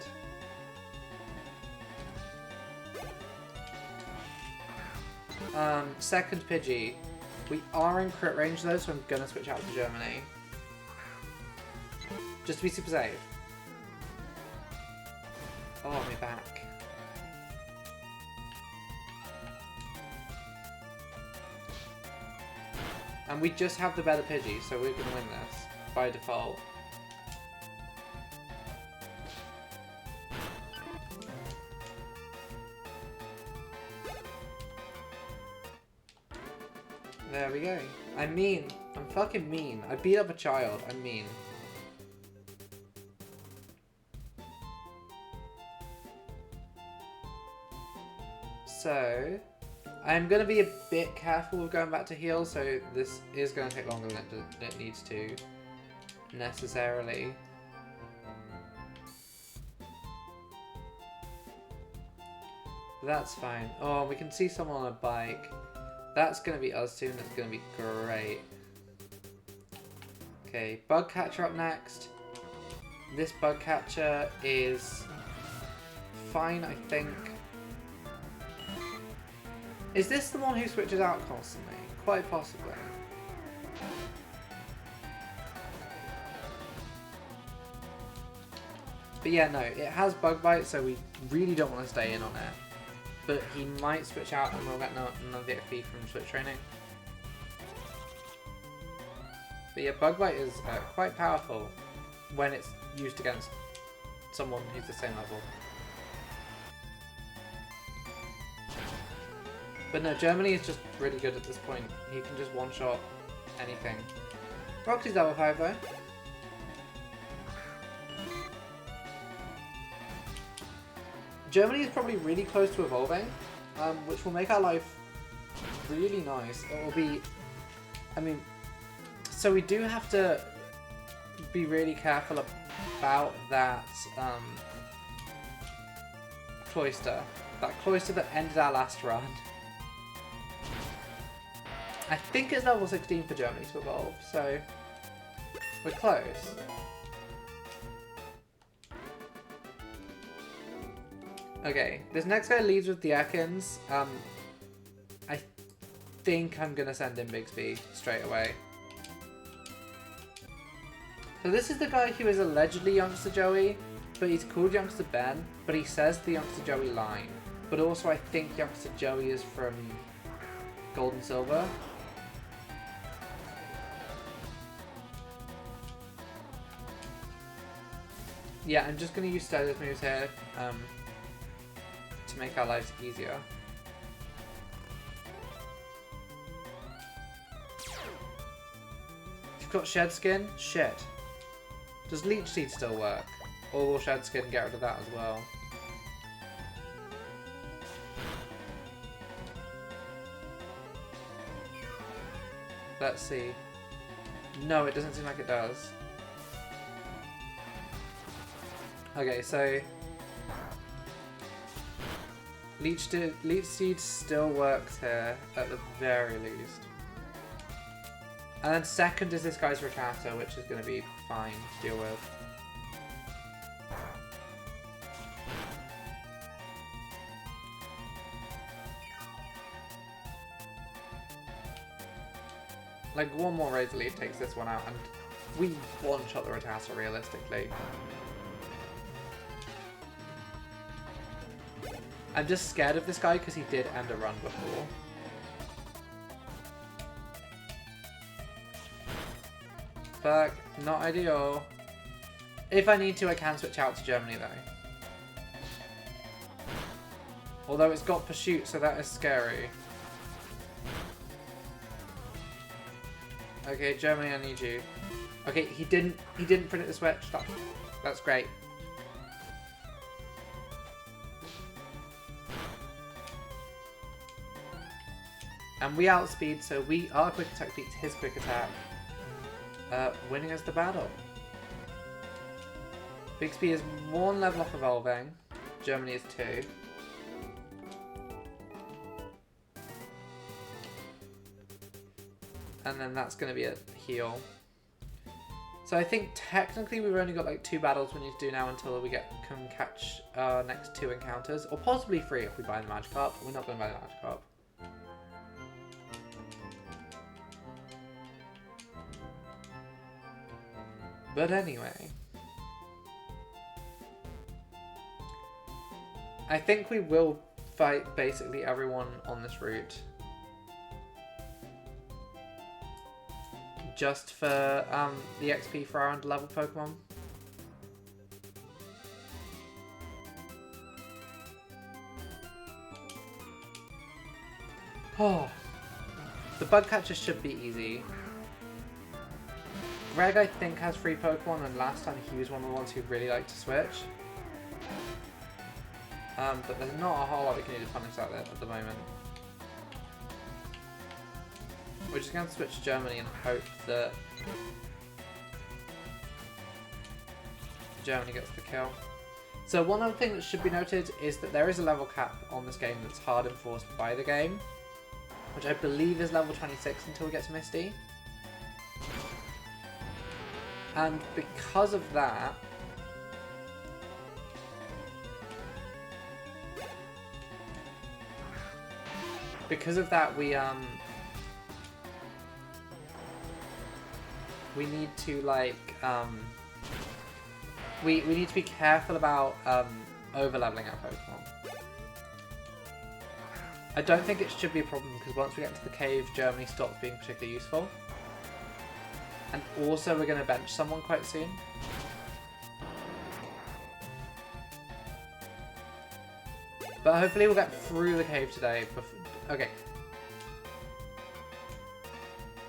Second Pidgey. We are in crit range though, so I'm gonna switch out to Germany. Just to be super safe. Oh, my back. And we just have the better Pidgey, so we're gonna win this by default. There we go. I'm mean. I'm fucking mean. I beat up a child. I'm mean. So, I'm going to be a bit careful with going back to heal, so this is going to take longer than it needs to, necessarily. But that's fine. Oh, we can see someone on a bike. That's going to be us soon. That's going to be great. Okay, Bug Catcher up next. This Bug Catcher is fine, I think. Is this the one who switches out constantly? Quite possibly. But yeah, no, it has Bug Bite, so we really don't want to stay in on it. But he might switch out and we'll get another XP from switch training. But yeah, Bug Bite is quite powerful when it's used against someone who's the same level. But no, Germany is just really good at this point. He can just one-shot anything. Roxy's level 5 though. Germany is probably really close to evolving, which will make our life really nice. It will be, I mean, so we do have to be really careful about that cloister. That cloister that ended our last run. I think it's level 16 for Germany to evolve, so we're close. Okay, this next guy leads with the Ekans. I think I'm gonna send in Bigsby straight away. So this is the guy who is allegedly Youngster Joey, but he's called Youngster Ben, but he says the Youngster Joey line. But also I think Youngster Joey is from Gold and Silver. Yeah, I'm just gonna use Stella's moves here. To make our lives easier. You've got Shed Skin? Shit. Does Leech Seed still work? Or will Shed Skin get rid of that as well? Let's see. No, it doesn't seem like it does. Okay, so Leech Seed still works here, at the very least. And then second is this guy's Rattata, which is going to be fine to deal with. Like, one more Razor Leaf takes this one out, and we one-shot the Rattata realistically. I'm just scared of this guy because he did end a run before. But not ideal. If I need to, I can switch out to Germany though. Although it's got Pursuit, so that is scary. Okay, Germany, I need you. Okay, he didn't predict the switch. That's great. And we outspeed, so our quick attack beats his quick attack, winning us the battle. Bigsby is 1 level off evolving. Germany is 2. And then that's going to be a heal. So I think technically we've only got like 2 battles we need to do now until we can catch our next 2 encounters. Or possibly 3 if we buy the Magikarp. We're not going to buy the Magikarp. But anyway, I think we will fight basically everyone on this route. Just for the XP for our underlevel Pokemon. Oh, the bug catcher should be easy. Greg, I think, has 3 Pokemon, and last time he was one of the ones who really liked to switch. But there's not a whole lot we can do to punish that at the moment. We're just going to switch to Germany and hope that Germany gets the kill. So one other thing that should be noted is that there is a level cap on this game that's hard enforced by the game, which I believe is level 26 until we get to Misty. And because of that, we need to like we need to be careful about over leveling our Pokemon. I don't think it should be a problem because once we get into the cave, Germany stops being particularly useful. And also we're going to bench someone quite soon. But hopefully we'll get through the cave today. Okay.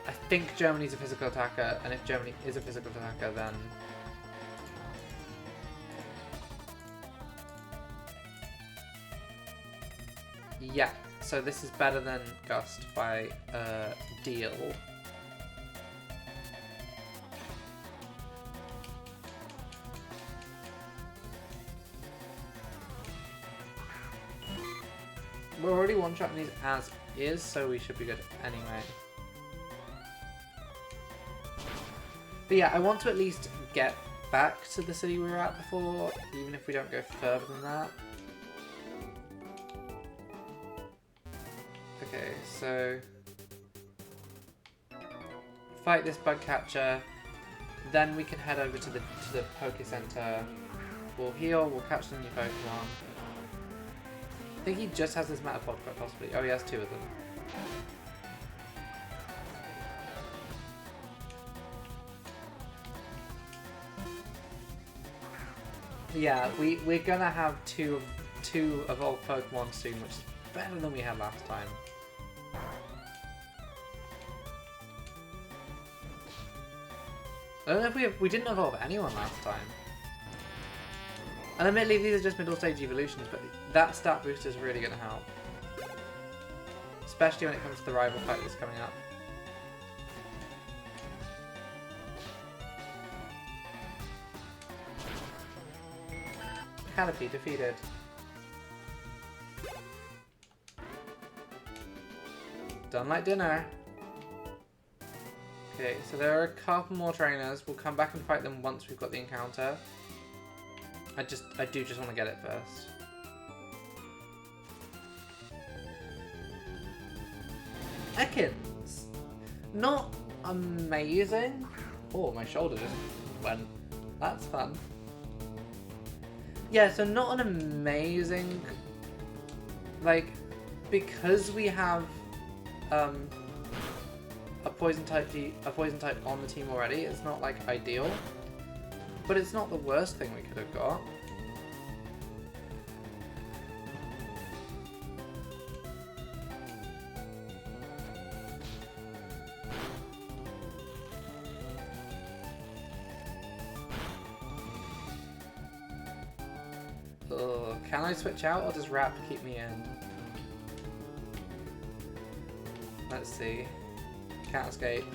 I think Germany's a physical attacker, and if Germany is a physical attacker, then... Yeah, so this is better than Gust by a deal. We're already one-shotting these as is, so we should be good anyway. But yeah, I want to at least get back to the city we were at before, even if we don't go further than that. Okay, so... fight this bug catcher, then we can head over to the Poke Center. We'll heal, we'll catch some new Pokemon. I think he just has this Metapod, quite possibly. Oh, he has 2 of them. Yeah, we're gonna have two evolved Pokemon soon, which is better than we had last time. I don't know if we didn't evolve anyone last time. And admittedly, these are just middle stage evolutions, but that stat boost is really going to help. Especially when it comes to the rival fight that's coming up. Caterpie defeated. Done like dinner. Okay, so there are a couple more trainers. We'll come back and fight them once we've got the encounter. I do just want to get it first. Ekans! Not amazing. Oh, my shoulder just went. That's fun. Yeah, so not an amazing... Like, because we have a poison type on the team already, it's not like ideal. But it's not the worst thing we could have got. Ugh, can I switch out or does Rap keep me in? Let's see. Can't escape.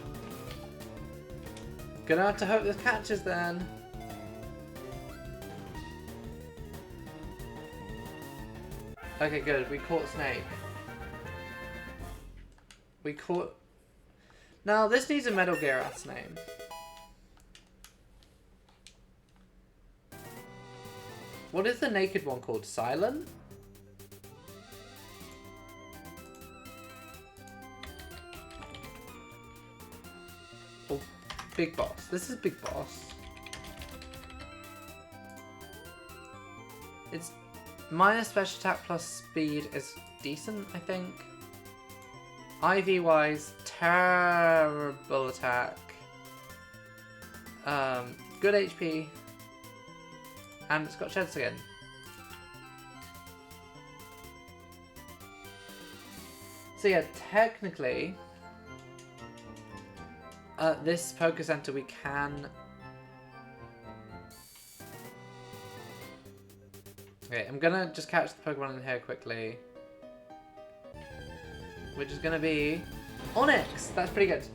Gonna have to hope this catches then. Okay, good. We caught Snake. We caught... Now, this needs a Metal Gear ass name. What is the naked one called? Silent? Oh, Big Boss. This is Big Boss. It's... minus special attack plus speed is decent, I think. IV wise, terrible attack. Good HP. And it's got Shed Skin. So yeah, technically, this Poke Center we can... Okay, I'm gonna just catch the Pokemon in here quickly. Which is gonna be... Onyx! That's pretty good.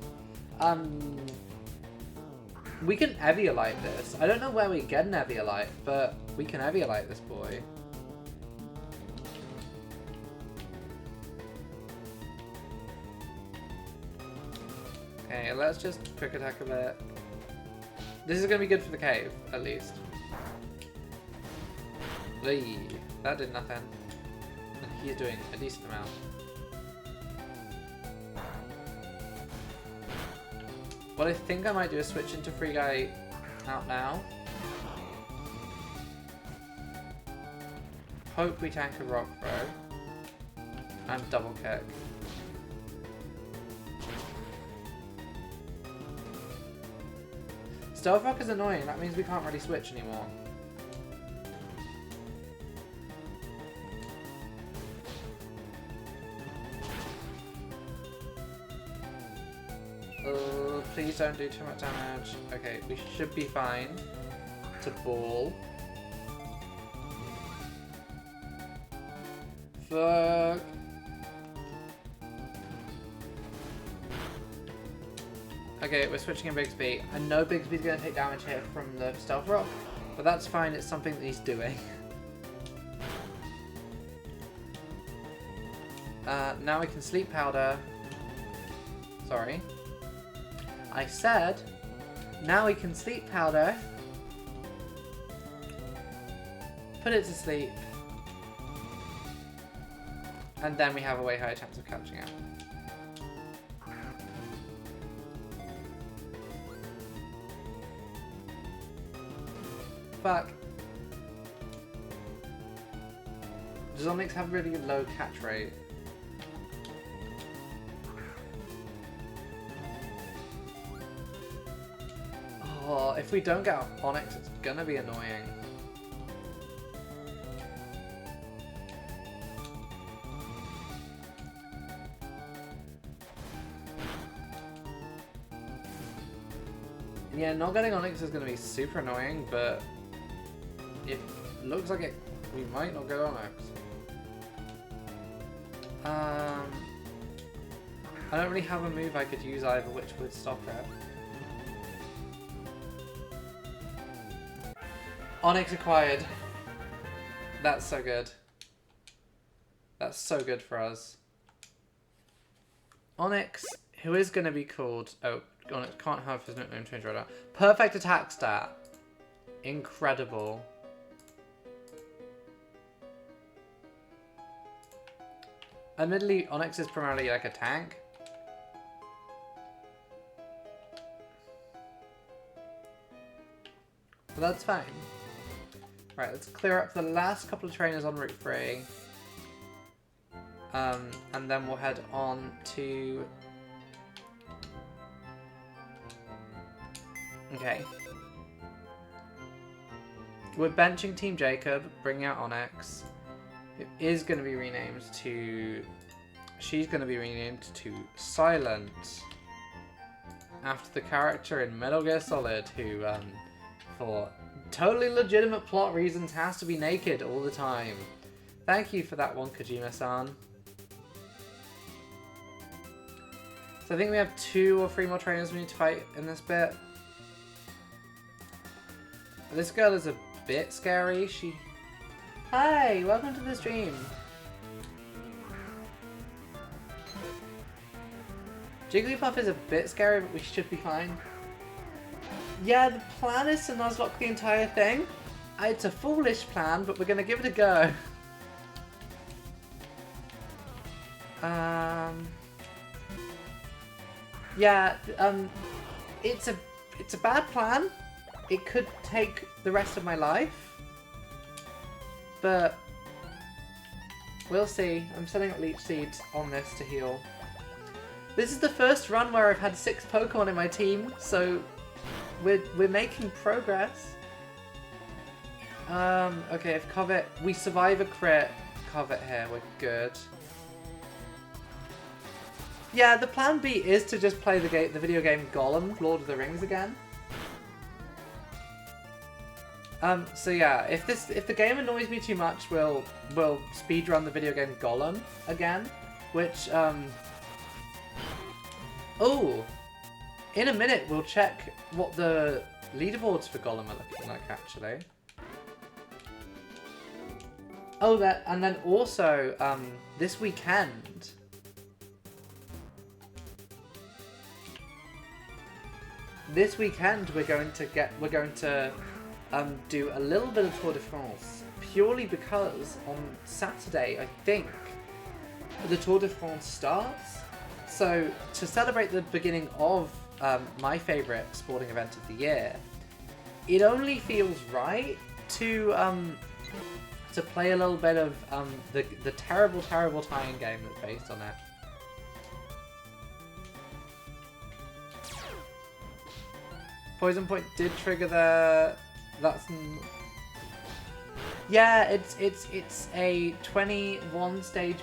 We can Eviolite this. I don't know where we get an Eviolite, but we can Eviolite this boy. Okay, let's just quick attack a bit. This is gonna be good for the cave, at least. That did nothing. And he's doing a decent amount. What I think I might do is switch into Free Guy out now. Hope we tank a Rock Throw. And Double Kick. Stealth Rock is annoying, that means we can't really switch anymore. Please don't do too much damage. Okay, we should be fine. To ball. Fuck. Okay, we're switching in Bigsby. I know Bigsby's gonna take damage here from the Stealth Rock, but that's fine, it's something that he's doing. Now we can Sleep Powder. Sorry. I said, now we can Sleep Powder. Put it to sleep. And then we have a way higher chance of catching it. Fuck. Does Onyx have really low catch rate? Oh, if we don't get Onyx, it's gonna be annoying. Yeah, not getting Onyx is going to be super annoying, but it looks like we might not get Onyx. I don't really have a move I could use either which would stop it. Onyx acquired. That's so good. That's so good for us. Onyx, who is going to be called... Oh, Onyx can't have his nickname change right now. Perfect attack stat. Incredible. Admittedly, Onyx is primarily like a tank. But that's fine. Right, let's clear up the last couple of trainers on Route 3. And then we'll head on to... Okay. We're benching Team Jacob, bringing out Onyx. It is going to be renamed to... She's going to be renamed to Silent. After the character in Metal Gear Solid who, for totally legitimate plot reasons, has to be naked all the time. Thank you for that one, Kojima-san. So I think we have 2 or 3 more trainers we need to fight in this bit. This girl is a bit scary. Hi, welcome to the stream. Jigglypuff is a bit scary, but we should be fine. Yeah, the plan is to nuzlocke the entire thing. It's a foolish plan, but we're gonna give it a go. Yeah, it's a bad plan. It could take the rest of my life, but we'll see. I'm setting up leech seeds on this to heal. This is the first run where I've had 6 Pokemon in my team, so we're making progress. Okay, if Covet, we survive a crit Covet here, we're good. Yeah, the plan B is to just play the video game Gollum, Lord of the Rings again. So yeah, if the game annoys me too much, we'll speedrun the video game Gollum again, which oh, in a minute we'll check what the leaderboards for Gollum are looking like actually. Oh, and then also this weekend. This weekend we're going to do a little bit of Tour de France, purely because on Saturday, I think, the Tour de France starts. So to celebrate the beginning of my favourite sporting event of the year, it only feels right to play a little bit of the terrible tie-in game that's based on it. Poison Point did trigger there. That's yeah, it's a 21 stage.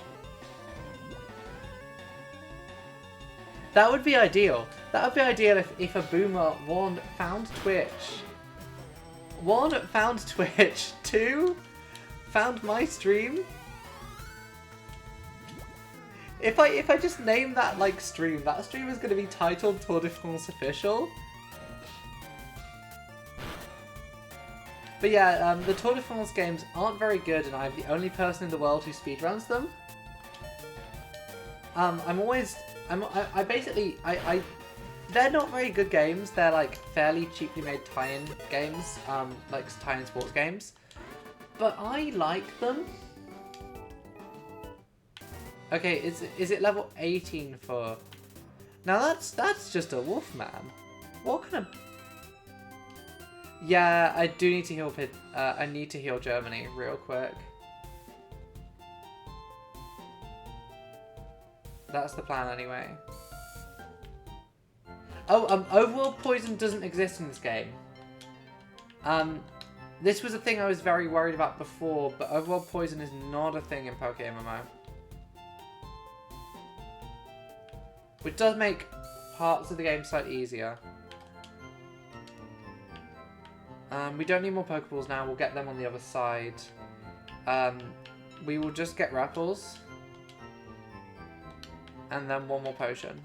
That would be ideal. That would be ideal if a boomer, one, found Twitch. One, found Twitch. Two, found my stream. If I just name that like stream, that stream is going to be titled Tour de France Official. But yeah, the Tour de France games aren't very good, and I'm the only person in the world who speedruns them. They're not very good games. They're like fairly cheaply made tie-in games, like tie-in sports games. But I like them. Okay, is it level 18 for? Now that's just a wolf man. What kind of? Yeah, I do need to heal. I need to heal Germany real quick. That's the plan anyway. Oh, overworld poison doesn't exist in this game. This was a thing I was very worried about before, but overworld poison is not a thing in PokeMMO. Which does make parts of the game slightly easier. We don't need more Pokeballs now, we'll get them on the other side. We will just get Raffles. And then one more potion.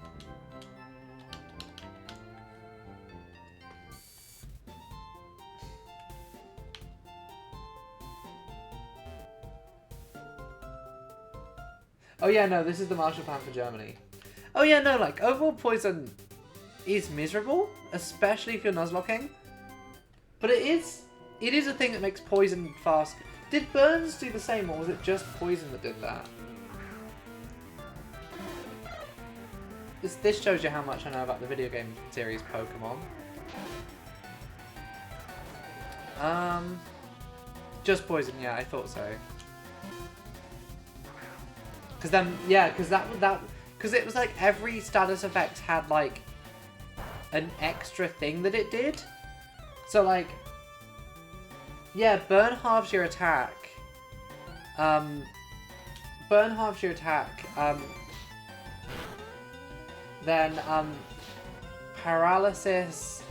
Oh yeah, no, this is the Marshall Plan for Germany. Oh yeah, no, like, overall poison is miserable, especially if you're nuzlocking. But it is a thing that makes poison fast. Did burns do the same, or was it just poison that did that? This shows you how much I know about the video game series Pokemon. Just poison, yeah, I thought so. Because then, yeah, because because it was like every status effect had like an extra thing that it did. So like, yeah, burn halves your attack. Burn halves your attack. Then paralysis.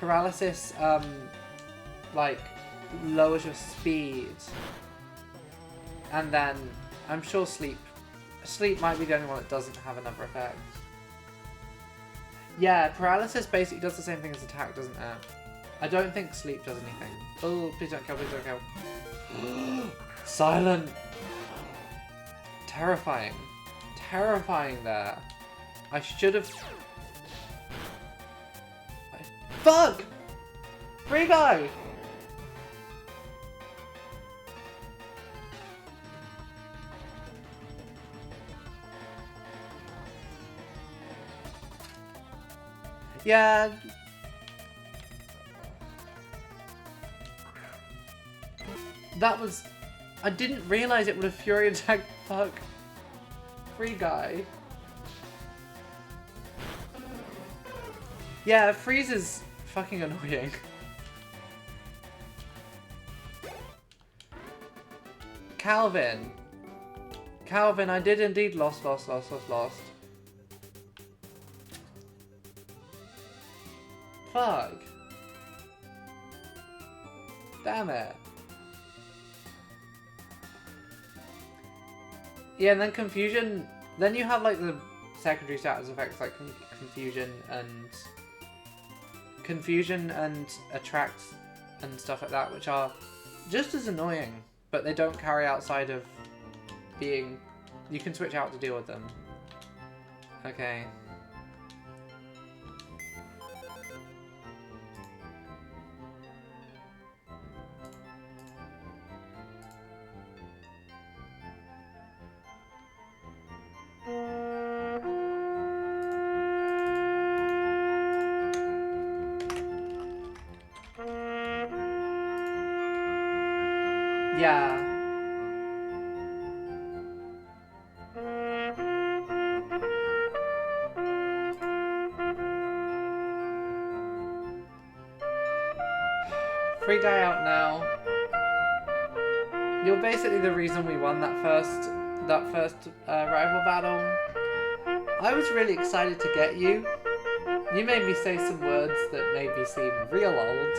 Paralysis. Like lowers your speed. And then I'm sure sleep. Sleep might be the only one that doesn't have another effect. Yeah, paralysis basically does the same thing as attack, doesn't it? I don't think sleep does anything. Oh, please don't kill, please don't kill. Silent! Terrifying. Terrifying there. I should have... Fuck! Free guy! Yeah. That was... I didn't realise it would have Fury attack. Fuck. Free guy. Yeah, Freeze is fucking annoying. Calvin. Calvin, I did indeed lost. Fuck. Damn it. Yeah, and then confusion. Then you have like the secondary status effects like confusion and attract and stuff like that, which are just as annoying, but they don't carry outside of being. You can switch out to deal with them. Okay. Yeah. Free guy out now. You're basically the reason we won that first that first rival battle, I was really excited to get you. You made me say some words that made me seem real old.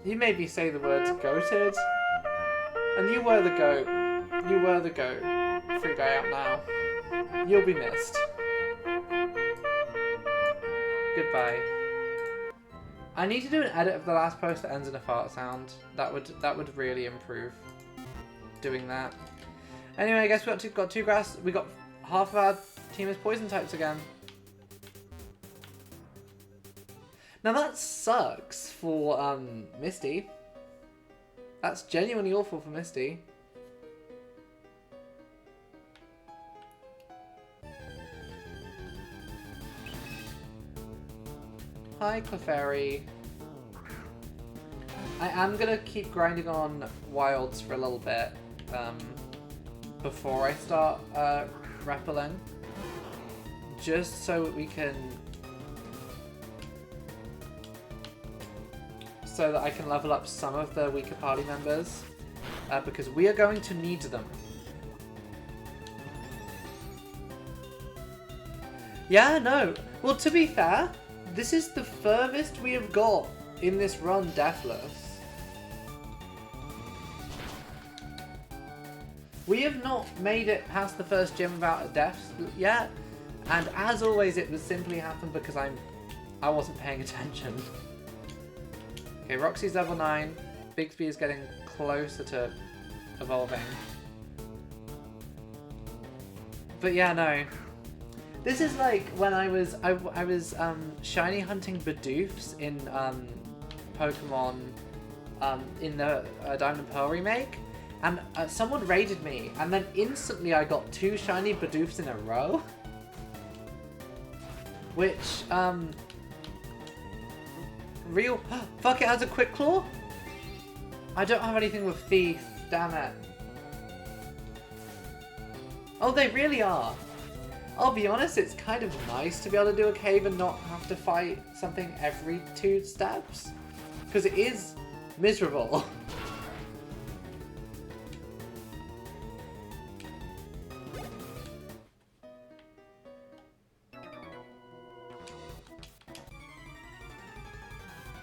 You made me say the words goated. And you were the goat. You were the goat. Free guy out now. You'll be missed. Goodbye. I need to do an edit of the last post that ends in a fart sound. That would really improve doing that. Anyway, I guess we got two grass. We got half of our team is poison types again. Now that sucks for Misty. That's genuinely awful for Misty. Hi, Clefairy. I am gonna keep grinding on wilds for a little bit before I start rappelling, just so we can, so that I can level up some of the weaker party members, because we are going to need them. Yeah, no. Well, to be fair, this is the furthest we have got in this run deathless. We have not made it past the first gym without a death yet, and as always it was simply happened because I wasn't paying attention. Okay, Roxy's level 9, Bigsby is getting closer to evolving. But yeah, no. This is like when I was shiny hunting Bidoofs in Pokemon in the Diamond and Pearl remake, and someone raided me, and then instantly I got 2 shiny Bidoofs in a row, which real fuck, it has a quick claw. I don't have anything with Thief, damn it. Oh, they really are. I'll be honest, it's kind of nice to be able to do a cave and not have to fight something every 2 steps. Because it is miserable.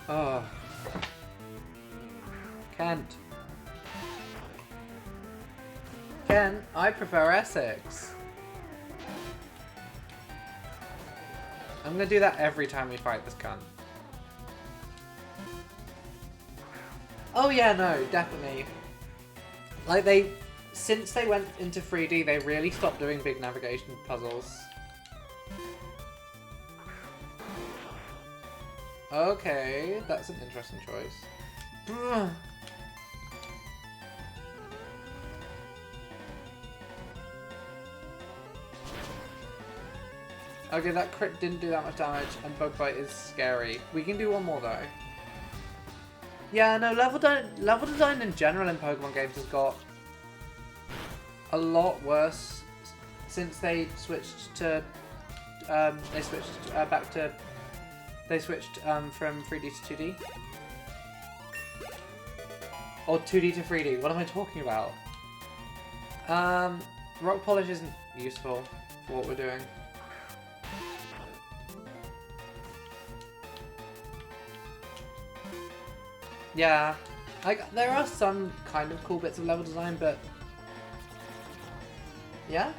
Oh. Kent. Kent, I prefer Essex. I'm gonna do that every time we fight this cunt. Oh yeah, no, definitely. Like since they went into 3D, they really stopped doing big navigation puzzles. Okay, that's an interesting choice. Okay, that crit didn't do that much damage, and Bug Bite is scary. We can do one more though. Yeah, no, level design in general in Pokemon games has got a lot worse since they switched to they switched from 3D to 2D. Or 2D to 3D. What am I talking about? Rock Polish isn't useful for what we're doing. Yeah, like there are some kind of cool bits of level design, but yeah.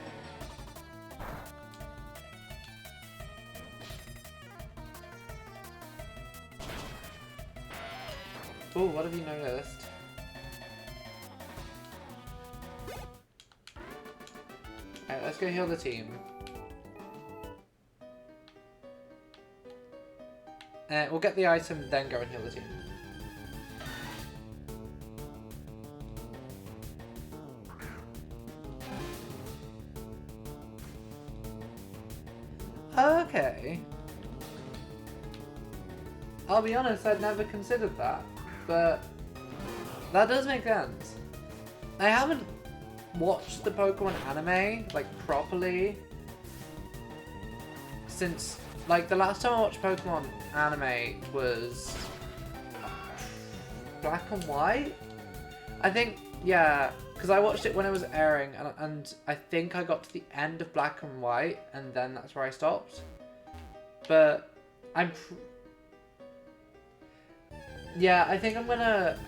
Oh, what have you noticed? Alright, let's go heal the team. We'll get the item, then go and heal the team. Okay. I'll be honest, I'd never considered that, but that does make sense. I haven't watched the Pokemon anime, like, properly since, like, the last time I watched Pokemon anime was Black and White? I think, yeah, because I watched it when it was airing, and I think I got to the end of Black and White, and then that's where I stopped. But yeah, I think I'm gonna.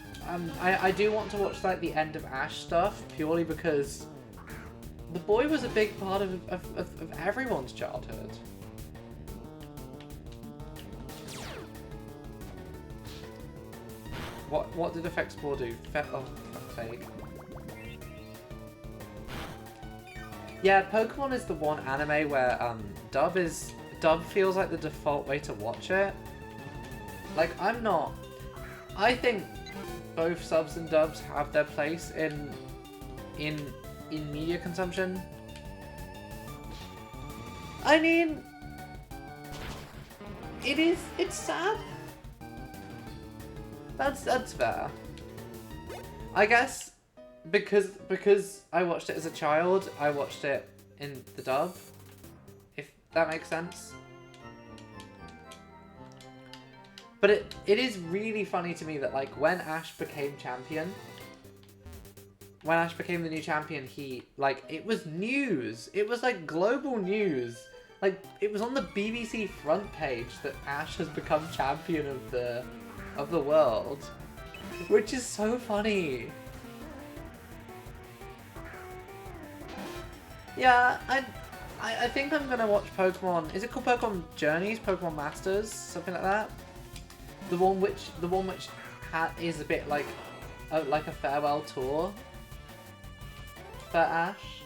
I do want to watch like the end of Ash stuff purely because the boy was a big part of everyone's childhood. What did Effect Spore do? Oh, fuck's sake. Yeah, Pokemon is the one anime where dub feels like the default way to watch it. Like, I think both subs and dubs have their place in media consumption. I mean, it's sad. That's fair. I guess because I watched it as a child, I watched it in the dub, if that makes sense. But it is really funny to me that like when Ash became champion, when Ash became the new champion, it was news. It was like global news. Like it was on the BBC front page that Ash has become champion of the world, which is so funny. Yeah, I think I'm gonna watch Pokemon. Is it called Pokemon Journeys? Pokemon Masters? Something like that. The one which is a bit like a farewell tour for Ash.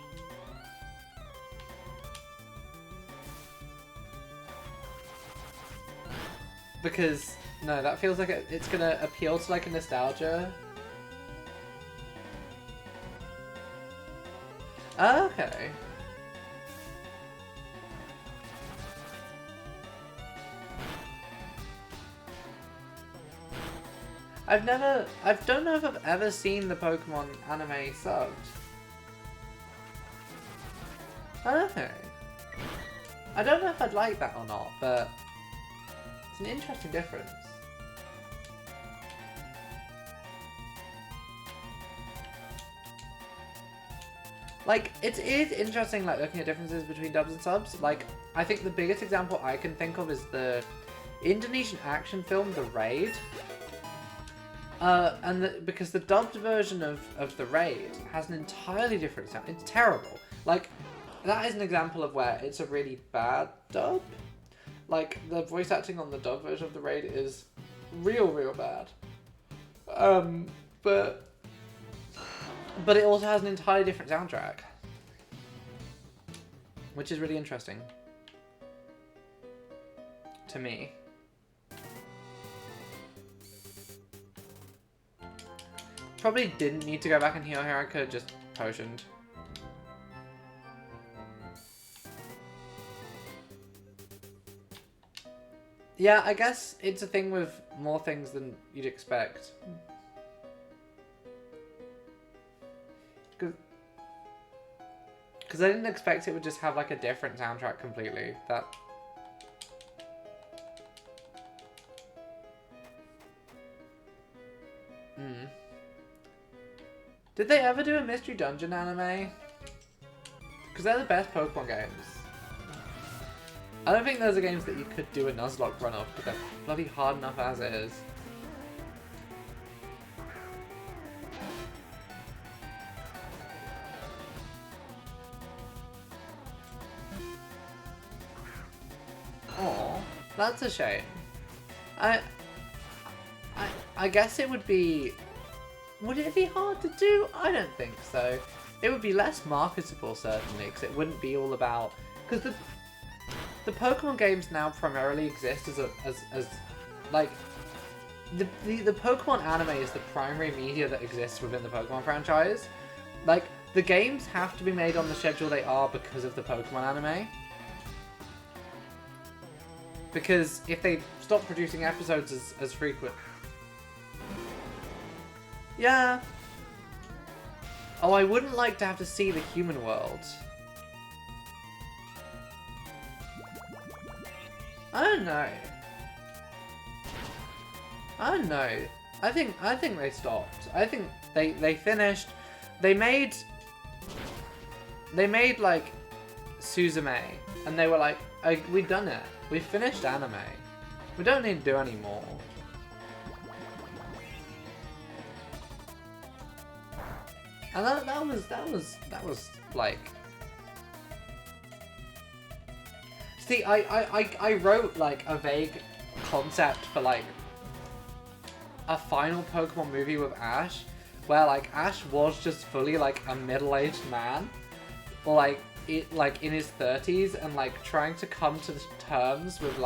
Because no, that feels like it's gonna appeal to like a nostalgia. Oh, okay. I don't know if I've ever seen the Pokemon anime subbed. Okay. I don't know if I'd like that or not, but it's an interesting difference. Like, it is interesting, like, looking at differences between dubs and subs. Like, I think the biggest example I can think of is the Indonesian action film, The Raid. Because the dubbed version of The Raid has an entirely different sound. It's terrible. Like, that is an example of where it's a really bad dub. Like, the voice acting on the dub version of The Raid is real bad. But it also has an entirely different soundtrack, which is really interesting to me. Probably didn't need to go back and heal here, I could have just potioned. Yeah, I guess it's a thing with more things than you'd expect. Because I didn't expect it would just have like a different soundtrack completely. Did they ever do a Mystery Dungeon anime? Because they're the best Pokemon games. I don't think those are games that you could do a Nuzlocke run of, but they're bloody hard enough as it is. Oh, that's a shame. I guess it would be... Would it be hard to do? I don't think so. It would be less marketable, certainly, because it wouldn't be all about... Because the Pokemon games now primarily exist as like... The Pokemon anime is the primary media that exists within the Pokemon franchise. Like, the games have to be made on the schedule they are because of the Pokemon anime. Because if they stop producing episodes as frequent... Yeah. Oh, I wouldn't like to have to see the human world. I don't know. I don't know. I think they stopped. I think they finished. they made like Suzume, and they were like, we've done it. We've finished anime. We don't need to do any more. And that was like. See, I wrote like a vague concept for like a final Pokemon movie with Ash, where like Ash was just fully like a middle-aged man, or like in his 30s, and like trying to come to the terms with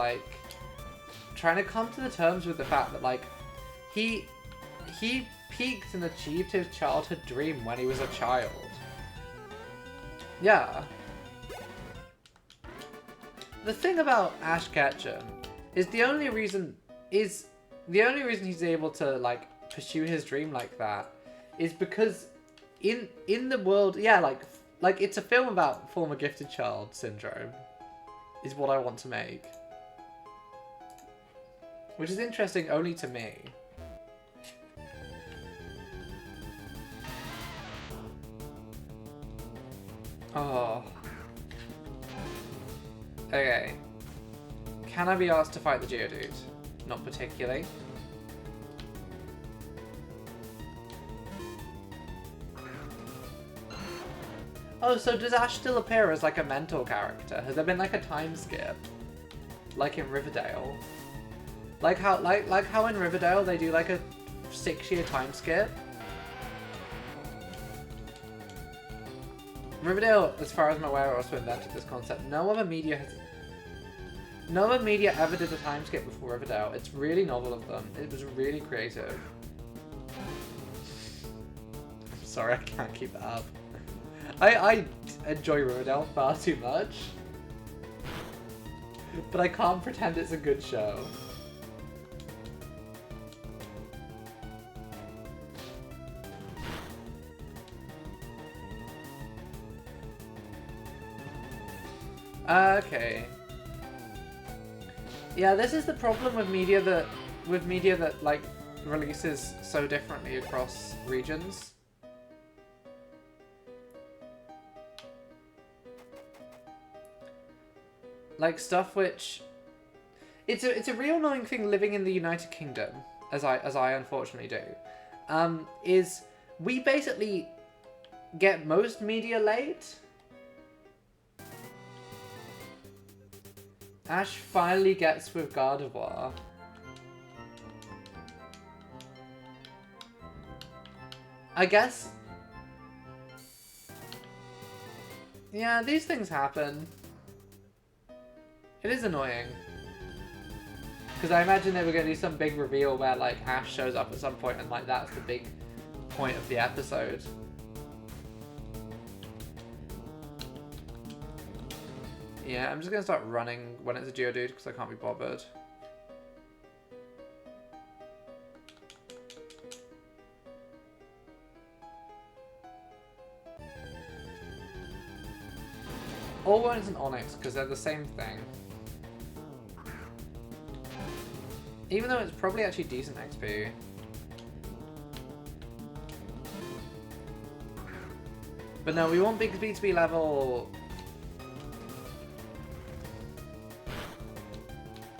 the fact that like he peaked and achieved his childhood dream when he was a child. Yeah. The thing about Ash Ketchum is the only reason he's able to like pursue his dream like that is because in the world, yeah, like it's a film about former gifted child syndrome is what I want to make. Which is interesting only to me. Oh. Okay. Can I be asked to fight the Geodude? Not particularly. Oh, so does Ash still appear as like a mental character? Has there been like a time skip? Like in Riverdale? Like how in Riverdale they do like a 6-year time skip? Riverdale, as far as I'm aware, also invented this concept. No other media ever did a time skip before Riverdale. It's really novel of them. It was really creative. I'm sorry, I can't keep that up. I enjoy Riverdale far too much. But I can't pretend it's a good show. Okay. Yeah, this is the problem with media that like releases so differently across regions. Like stuff which it's a real annoying thing living in the United Kingdom, as I unfortunately do. Is we basically get most media late. Ash finally gets with Gardevoir. I guess. Yeah, these things happen. It is annoying. Because I imagine they were going to do some big reveal where like Ash shows up at some point and like that's the big point of the episode. Yeah, I'm just going to start running when it's a Geodude because I can't be bothered. Or when it's an Onix because they're the same thing. Even though it's probably actually decent XP. But no, we want Bigsby to be level...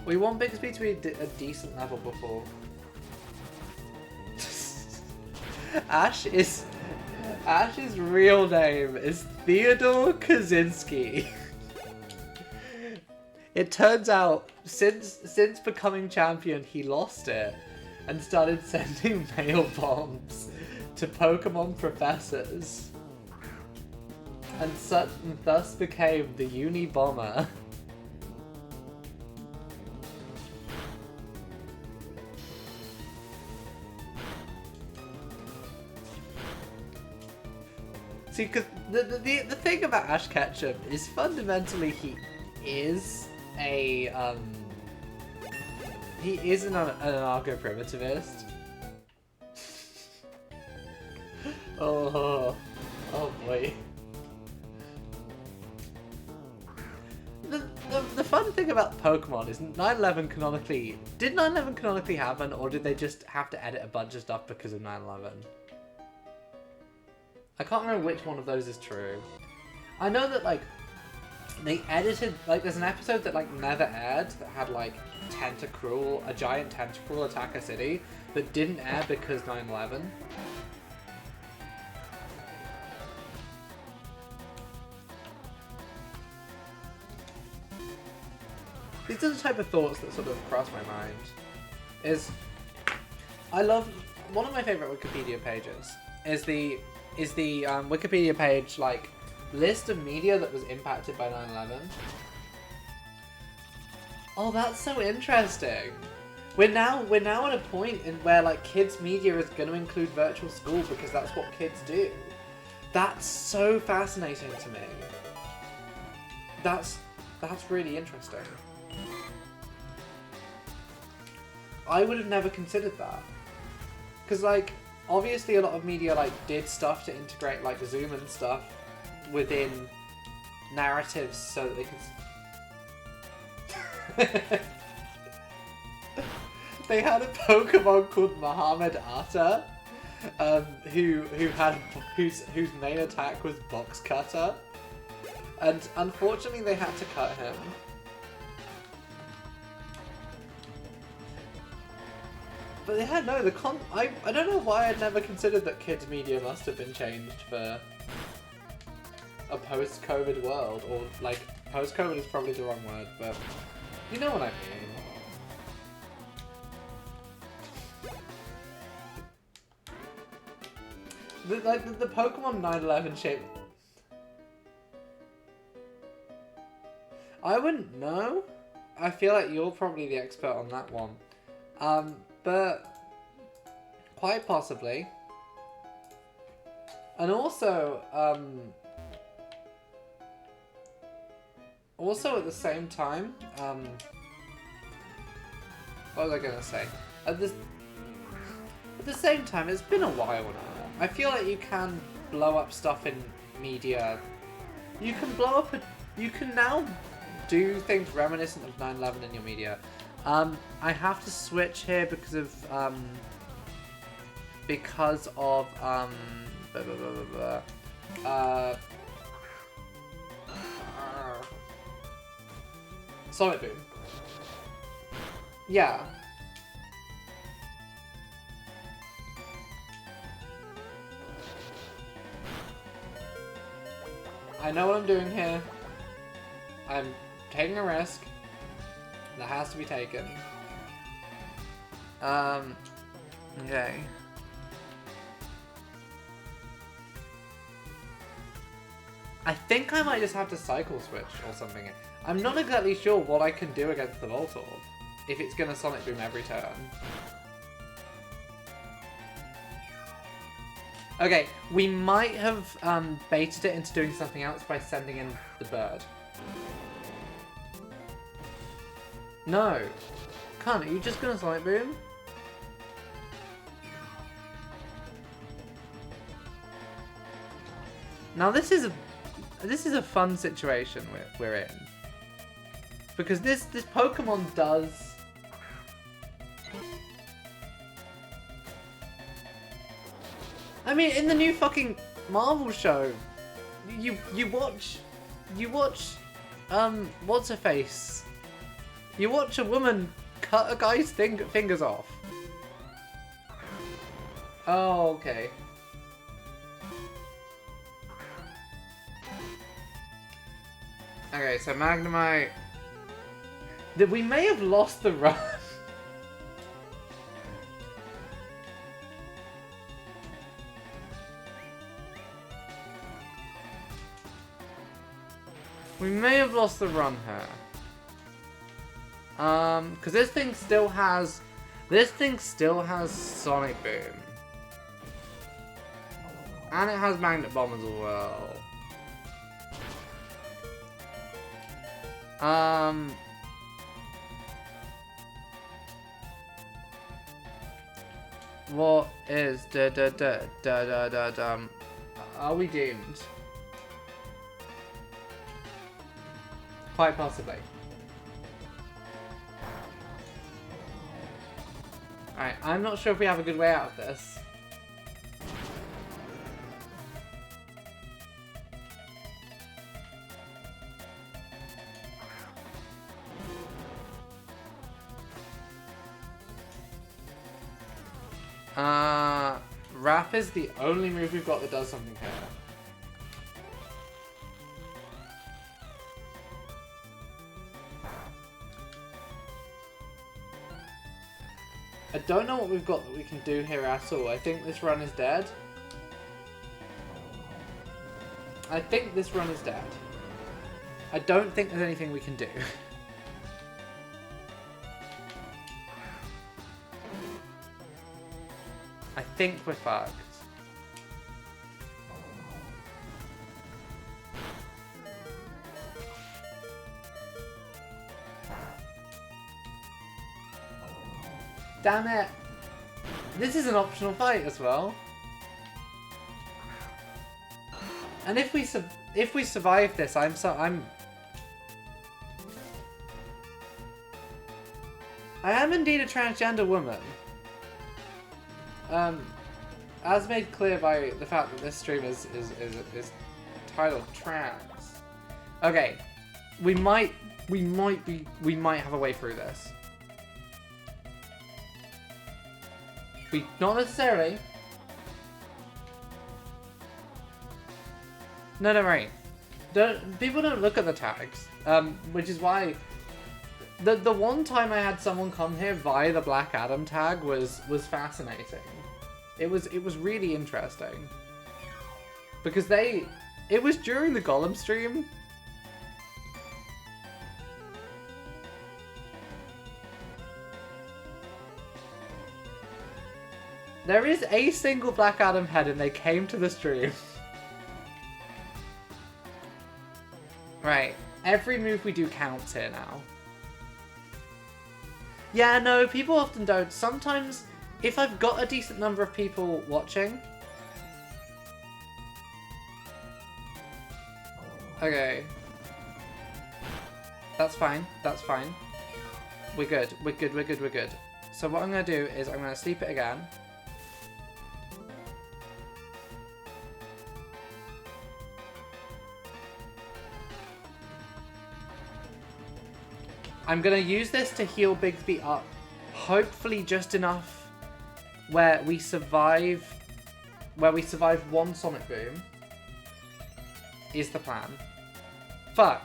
We want Bigsby to be a decent level before. Ash's real name is Theodore Kaczynski. It turns out, since becoming champion, he lost it and started sending mail bombs to Pokemon professors, and thus became the Unabomber. See, because the thing about Ash Ketchum is fundamentally he is an anarcho-primitivist. Oh boy. The fun thing about Pokemon is 9/11 canonically... Did 9/11 canonically happen, or did they just have to edit a bunch of stuff because of 9/11? I can't remember which one of those is true. I know that, like, they edited, like, there's an episode that, like, never aired that had, like, a giant tentacruel attack a city that didn't air because 9/11. These are the type of thoughts that sort of cross my mind. One of my favourite Wikipedia pages is the Wikipedia page, like, list of media that was impacted by 9/11. Oh, that's so interesting. We're now at a point in where, like, kids media is going to include virtual school because that's what kids do. That's so fascinating to me. That's really interesting. I would have never considered that. Because, like, obviously a lot of media, like, did stuff to integrate, like, Zoom and stuff within narratives so that they could... They had a Pokemon called Muhammad Atta, whose main attack was Box Cutter. And unfortunately they had to cut him. But yeah, no, I don't know why I'd never considered that kids media must have been changed for a post-COVID world, or, like, post-COVID is probably the wrong word, but you know what I mean. The Pokemon 9/11 shape. I wouldn't know. I feel like you're probably the expert on that one. But quite possibly. And also at the same time, what was I gonna say? At the same time, it's been a while now. I feel like you can blow up stuff in media. You can now do things reminiscent of 9/11 in your media. I have to switch here because of Sonic Boom. Yeah. I know what I'm doing here. I'm taking a risk that has to be taken. Okay. I think I might just have to cycle switch or something. I'm not exactly sure what I can do against the Voltorb, if it's gonna Sonic Boom every turn. Okay, we might have baited it into doing something else by sending in the bird. No. Can't, are you just gonna Sonic Boom? Now this is a fun situation we're in. Because this Pokemon does... I mean, in the new fucking Marvel show, you watch, what's her face? You watch a woman cut a guy's fingers off. Oh, okay. Okay, so Magnemite... We may have lost the run. We may have lost the run here. Because this thing still has Sonic Boom. And it has Magnet Bomb as well. What is are we doomed? Quite possibly. Alright, I'm not sure if we have a good way out of this. Wrap is the only move we've got that does something here. I don't know what we've got that we can do here at all. I think this run is dead. I think this run is dead. I don't think there's anything we can do. I think we're fucked. Damn it! This is an optional fight as well. And if we survive this, I am indeed a transgender woman. As made clear by the fact that this stream is titled trans. Okay, we might have a way through this. Not necessarily. No, don't worry. People don't look at the tags, which is why the one time I had someone come here via the Black Adam tag was fascinating. It was really interesting because it was during the Golem stream. There is a single Black Adam head and they came to the stream. Right, every move we do counts here now. Yeah, no, people often don't. Sometimes, if I've got a decent number of people watching... Okay. That's fine, that's fine. We're good, we're good, we're good, we're good. So what I'm going to do is I'm going to sleep it again. I'm going to use this to heal Bigsby up, hopefully just enough where we survive one Sonic Boom is the plan. Fuck.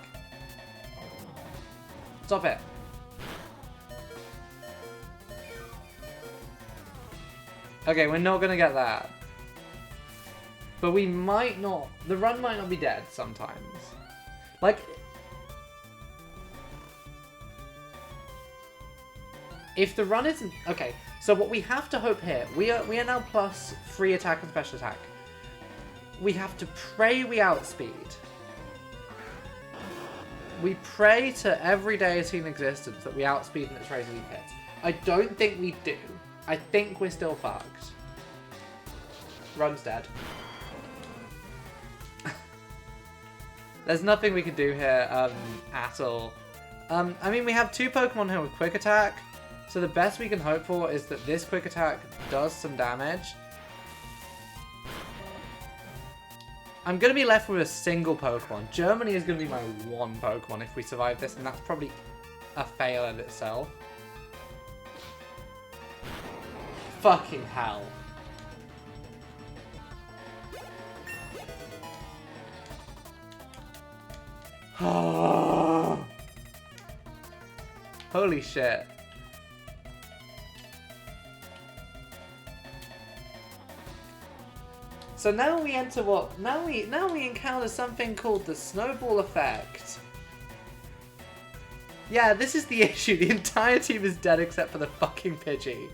Stop it. Okay, we're not going to get that. But we might not, the run might not be dead sometimes. Like... If the run isn't... Okay, so what we have to hope here... We are now plus 3 attack and special attack. We have to pray we outspeed. We pray to every deity in existence that we outspeed in its razor leaf hits. I don't think we do. I think we're still fucked. Run's dead. There's nothing we can do here at all. I mean, we have 2 Pokemon here with quick attack. So the best we can hope for is that this quick attack does some damage. I'm going to be left with a single Pokemon. Germany is going to be my one Pokemon if we survive this, and that's probably a fail in itself. Fucking hell. Holy shit. So now we enter what? Now we encounter something called the snowball effect. Yeah, this is the issue. The entire team is dead except for the fucking Pidgey.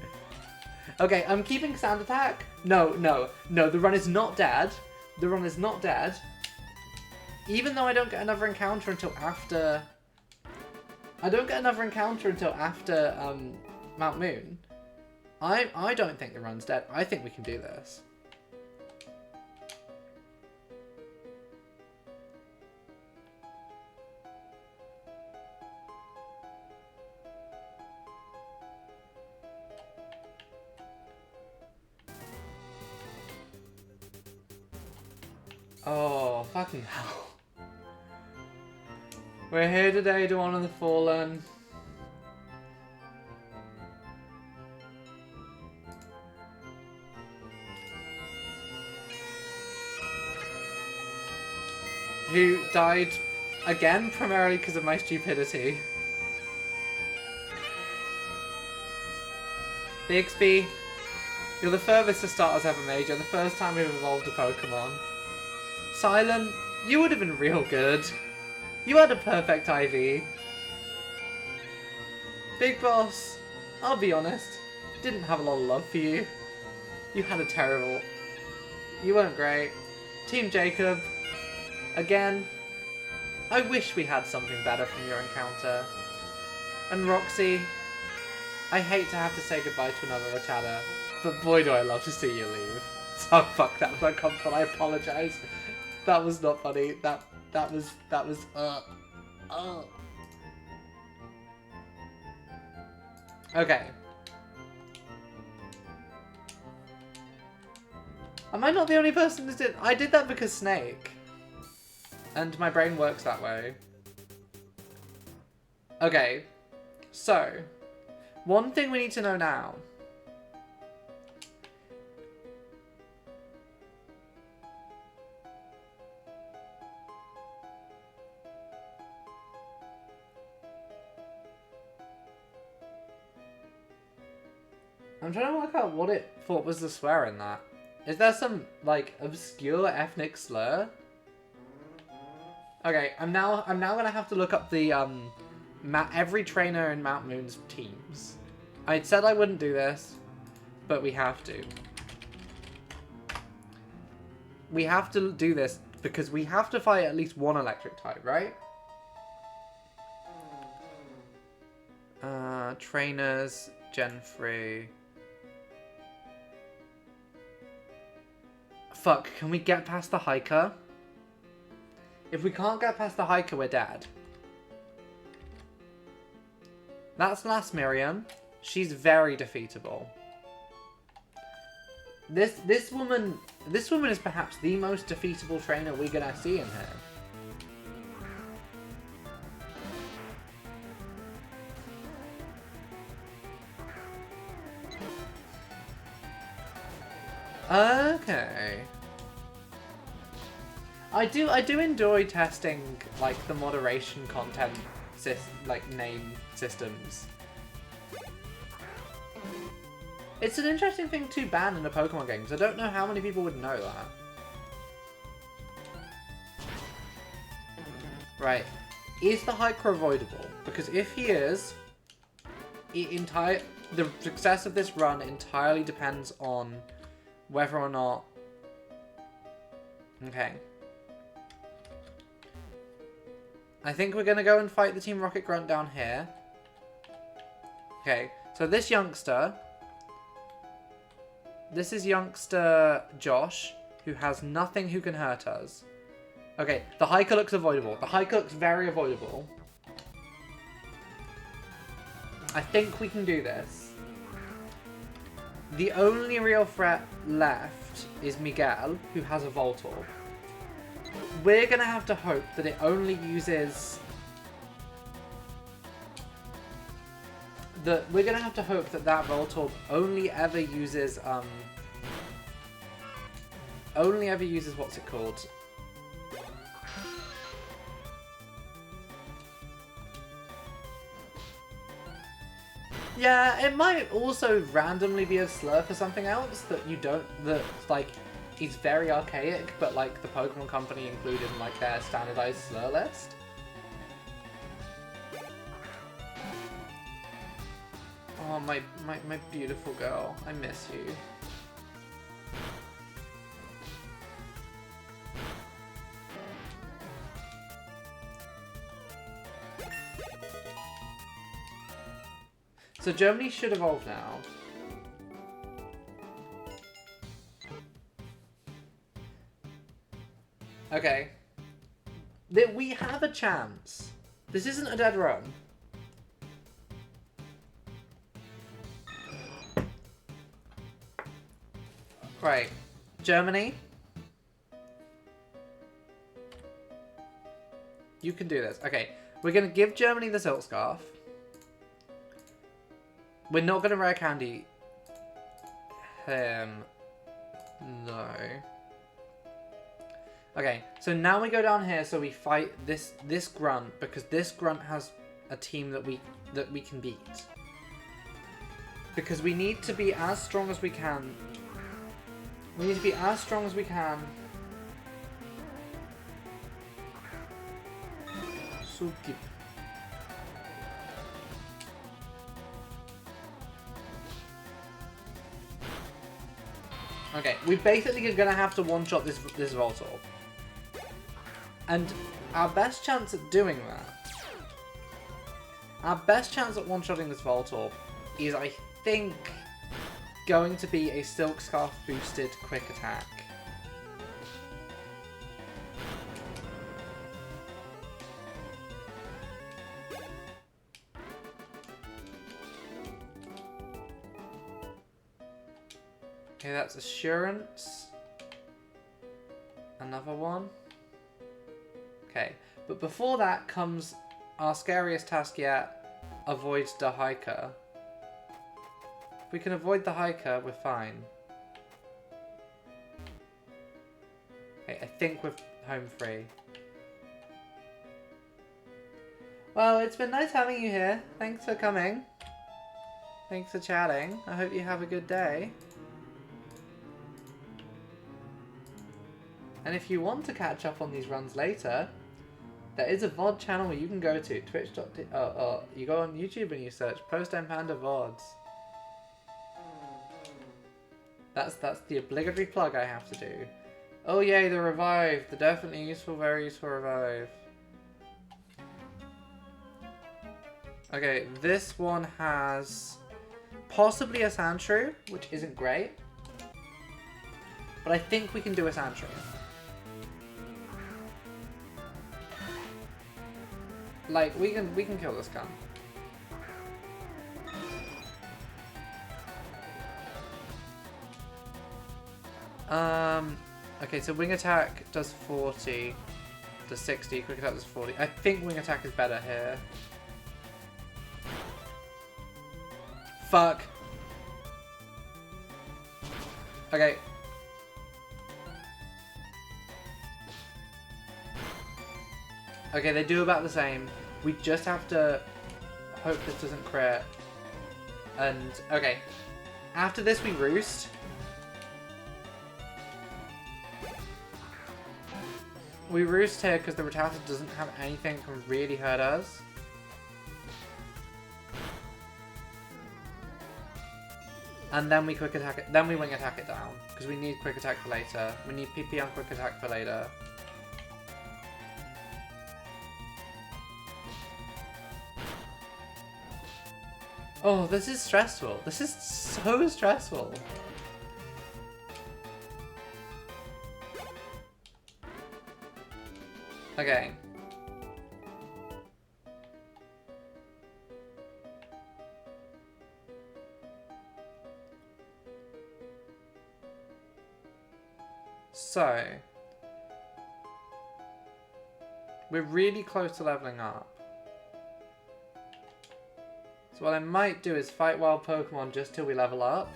Okay, I'm keeping Sand Attack. No, the run is not dead. The run is not dead. Even though I don't get another encounter until after... Mount Moon. I don't think the run's dead. I think we can do this. Oh, fucking hell. We're here today to honor the fallen. who died again primarily because of my stupidity. Bixby, you're the furthest a starter's ever made. You're the first time we've evolved a Pokemon. Silent, you would have been real good. You had a perfect IV. Big Boss, I'll be honest, didn't have a lot of love for you. You had a terrible... You weren't great. Team Jacob, again, I wish we had something better from your encounter. And Roxy, I hate to have to say goodbye to another Lachada, but boy do I love to see you leave. So fuck, that was uncomfortable, I apologise. That was not funny. That was Okay. Am I not the only person that did? I did that because Snake. And my brain works that way. Okay. So, one thing we need to know now. I'm trying to work out what it thought was the swear in that. Is there some, like, obscure ethnic slur? Okay, I'm now gonna have to look up the, every trainer in Mount Moon's teams. I said I wouldn't do this, but we have to. We have to do this because we have to fight at least one electric type, right? Trainers, Gen 3. Fuck, can we get past the hiker? If we can't get past the hiker, we're dead. That's last Miriam. She's very defeatable. This woman is perhaps the most defeatable trainer we're gonna see in here. Okay. I do enjoy testing like the moderation content name systems. It's an interesting thing to ban in a Pokemon game, because I don't know how many people would know that. Right. Is the hiker avoidable? Because if he is, the success of this run entirely depends on whether or not... Okay. I think we're going to go and fight the Team Rocket Grunt down here. Okay, so this youngster... This is youngster Josh, who has nothing who can hurt us. Okay, the hiker looks avoidable. The hiker looks very avoidable. I think we can do this. The only real threat left is Miguel, who has a Voltorb. We're going to have to hope that it only uses... We're going to have to hope that that Voltorb only ever uses, what's it called? Yeah, it might also randomly be a slur for something else that you don't, like, is very archaic, but, like, the Pokemon Company included in, like, their standardized slur list. Oh, my beautiful girl. I miss you. So Germany should evolve now. Okay. We have a chance. This isn't a dead run. Right. Germany. You can do this. Okay. We're going to give Germany the Silk Scarf. We're not going to rare candy him. No. Okay, so now we go down here, so we fight this grunt, because this grunt has a team that we can beat. Because we need to be as strong as we can. We need to be as strong as we can. Suki. Okay, we basically are gonna have to one-shot this Voltorb. And our best chance at doing that, our best chance at one-shotting this Voltorb is, I think, going to be a Silk Scarf boosted quick attack. Okay, that's Assurance. Another one. Okay, but before that comes our scariest task yet, avoid the hiker. If we can avoid the hiker, we're fine. Okay, I think we're home free. Well, it's been nice having you here. Thanks for coming. Thanks for chatting. I hope you have a good day. And if you want to catch up on these runs later, there is a VOD channel where you can go to, twitch.tv. You go on YouTube and you search PostMPanda VODs. That's the obligatory plug I have to do. Oh yay, the revive. The definitely useful, very useful revive. Okay, this one has possibly a Sandshrew, which isn't great. But I think we can do a Sandshrew. Like, we can kill this gun. Okay, so wing attack does 40, does 60, quick attack does 40. I think wing attack is better here. Fuck. Okay. Okay, they do about the same. We just have to hope this doesn't crit. And, okay. After this, we roost. We roost here because the Rattata doesn't have anything that can really hurt us. And then we quick attack it. Then we wing attack it down because we need quick attack for later. We need PP on quick attack for later. Oh, this is stressful. This is so stressful. Okay. So, we're really close to leveling up. So what I might do is fight wild Pokemon just till we level up.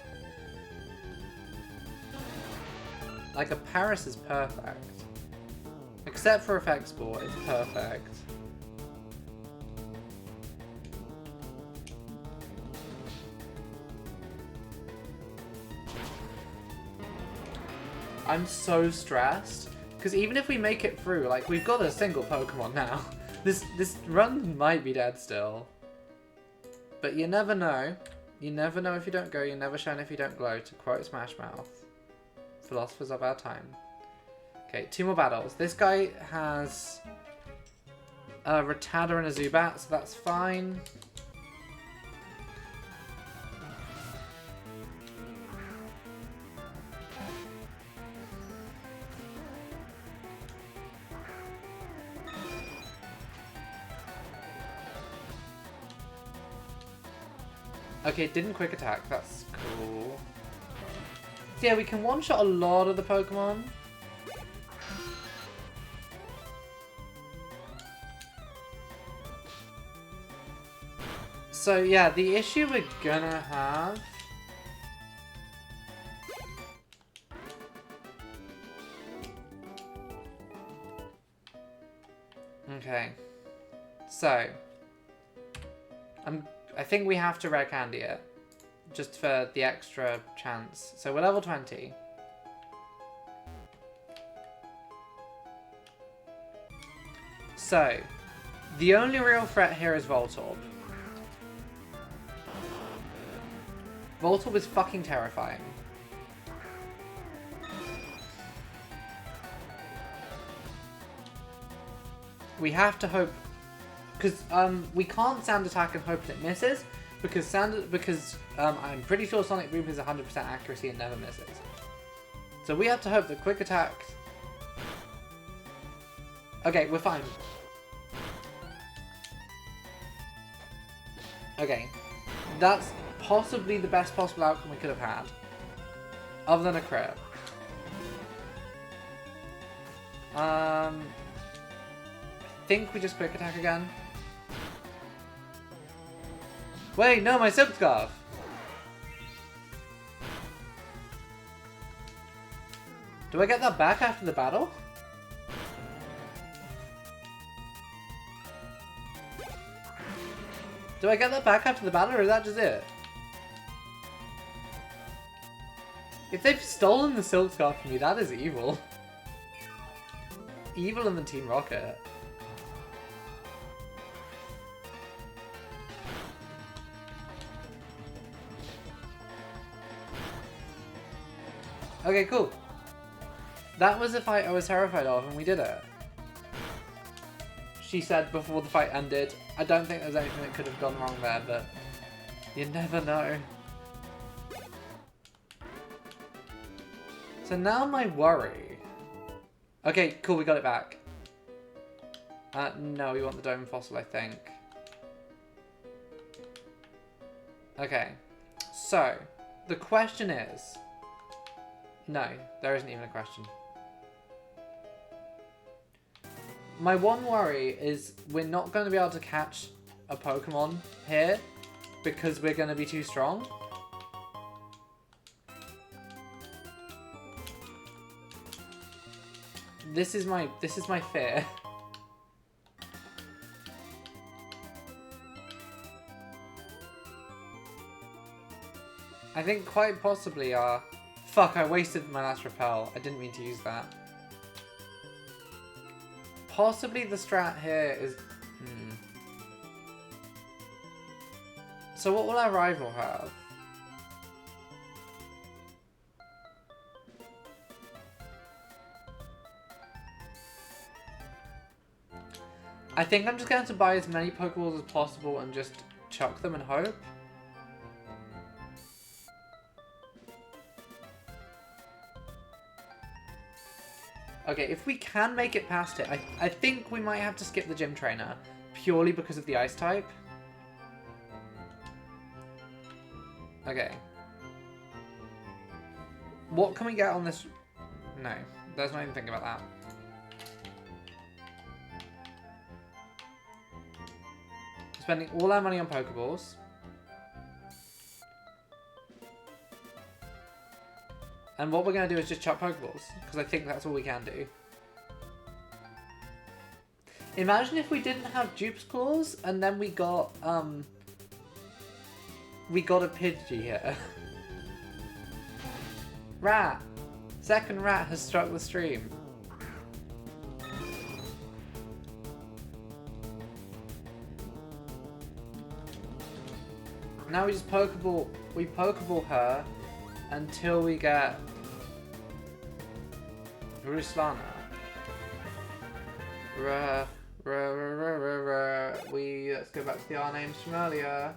Like a Paris is perfect. Except for Effect Sport, it's perfect. I'm so stressed. Because even if we make it through, like, we've got a single Pokemon now. This run might be dead still. But you never know. You never know if you don't go, you never shine if you don't glow, to quote Smash Mouth. Philosophers of our time. Okay, 2 more battles. This guy has a Rattata and a Zubat, so that's fine. Okay, it didn't quick attack. That's cool. So yeah, we can one-shot a lot of the Pokemon. So yeah, the issue we're gonna have... Okay. So. I think we have to rare candy it. Just for the extra chance. So we're level 20. So. The only real threat here is Voltorb. Voltorb is fucking terrifying. We have to hope, because we can't Sand Attack and hope it misses, because I'm pretty sure Sonic Boom is 100% accuracy and never misses. So we have to hope that Quick Attack. Okay, we're fine. Okay, that's possibly the best possible outcome we could have had, other than a crit. I think we just Quick Attack again. Wait, no, my Silk Scarf! Do I get that back after the battle? Do I get that back after the battle, or is that just it? If they've stolen the Silk Scarf from me, that is evil. Evil in the Team Rocket. Okay, cool. That was a fight I was terrified of, and we did it. She said before the fight ended. I don't think there's anything that could have gone wrong there, but you never know. So now my worry... Okay, cool, we got it back. No, we want the Dome Fossil, I think. Okay, so the question is... No, there isn't even a question. My one worry is we're not going to be able to catch a Pokemon here because we're going to be too strong. This is my fear. I think quite possibly fuck, I wasted my last repel. I didn't mean to use that. Possibly the strat here is... So what will our rival have? I think I'm just going to buy as many Pokeballs as possible and just chuck them and hope. Okay, if we can make it past it, I think we might have to skip the Gym Trainer purely because of the Ice type. Okay. What can we get on this? No, let's not even think about that. Spending all our money on Pokeballs. And what we're going to do is just chuck Pokeballs, because I think that's all we can do. Imagine if we didn't have Dupe's Claws, and then we got a Pidgey here. Rat! Second rat has struck the stream. Now we just Pokeball her until we get Ruslana. Let's go back to the R names from earlier.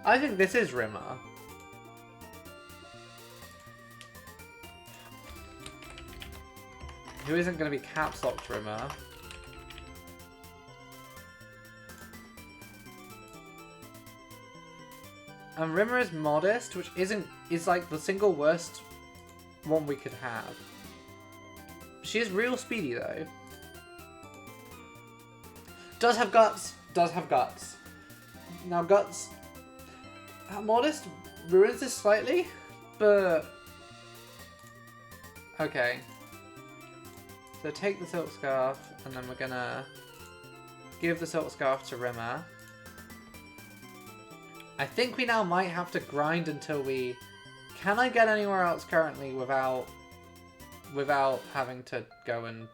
I think this is Rimmer. Who isn't going to be Caps Locked Rimmer? And Rimmer is modest, which is like the single worst one we could have. She is real speedy though. Does have guts. Does have guts. Now Guts, Modest ruins this slightly, but okay. So take the Silk Scarf, and then we're gonna give the Silk Scarf to Rimmer. I think we now might have to grind until we... Can I get anywhere else currently without having to go and...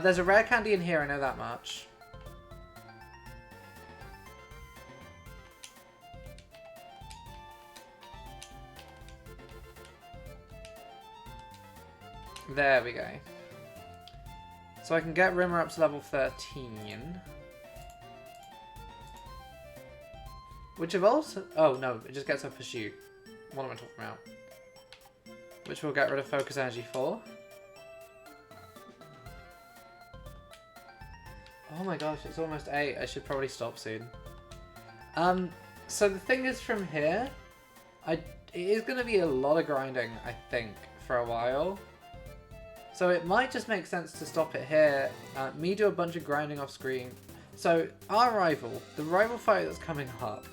there's a rare candy in here, I know that much. There we go. So I can get Rimmer up to level 13. Which evolves... Oh, no, it just gets a Pursuit. What am I talking about? Which we'll get rid of Focus Energy for. Oh my gosh, it's almost 8. I should probably stop soon. So the thing is from here, it is going to be a lot of grinding, I think, for a while. So it might just make sense to stop it here, me do a bunch of grinding off screen. So our rival, the rival fight that's coming up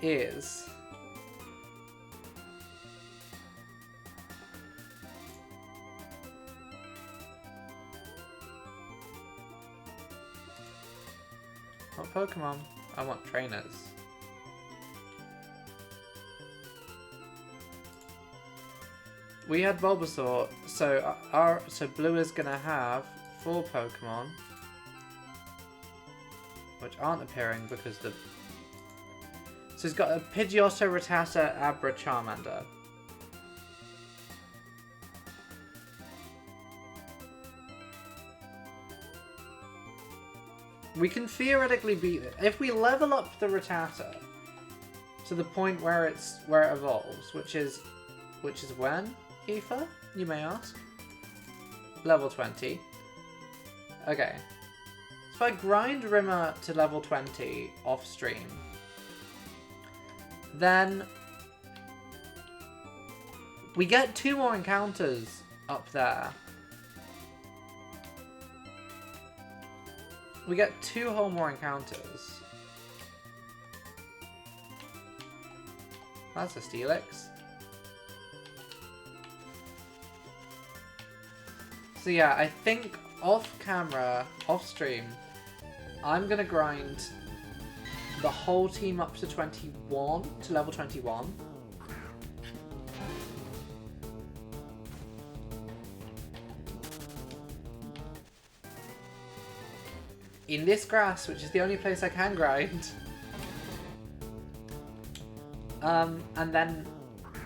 is... What Pokemon? I want trainers. We had Bulbasaur, so Blue is gonna have 4 Pokemon, which aren't appearing because the... So he's got a Pidgeotto, Rattata, Abra, Charmander. We can theoretically beat it if we level up the Rattata to the point where it evolves, which is when, Aoife, you may ask. Level 20. Okay. So if I grind Rimmer to level 20 off stream, then we get 2 more encounters up there. We get 2 whole more encounters. That's a Steelix. So yeah, I think off camera, off stream, I'm gonna grind the whole team up to 21, to level 21. In this grass, which is the only place I can grind. And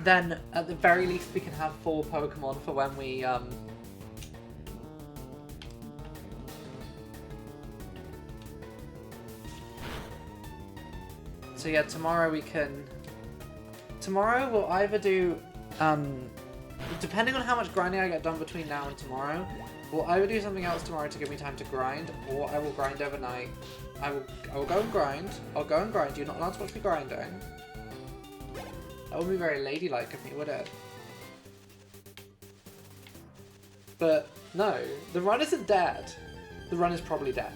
then at the very least we can have 4 Pokemon for when we So yeah, tomorrow we'll either do, depending on how much grinding I get done between now and tomorrow, we'll either do something else tomorrow to give me time to grind, or I will grind overnight. I will go and grind. I'll go and grind. You're not allowed to watch me grinding. That would be very ladylike of me, would it? But no, the run isn't dead. The run is probably dead.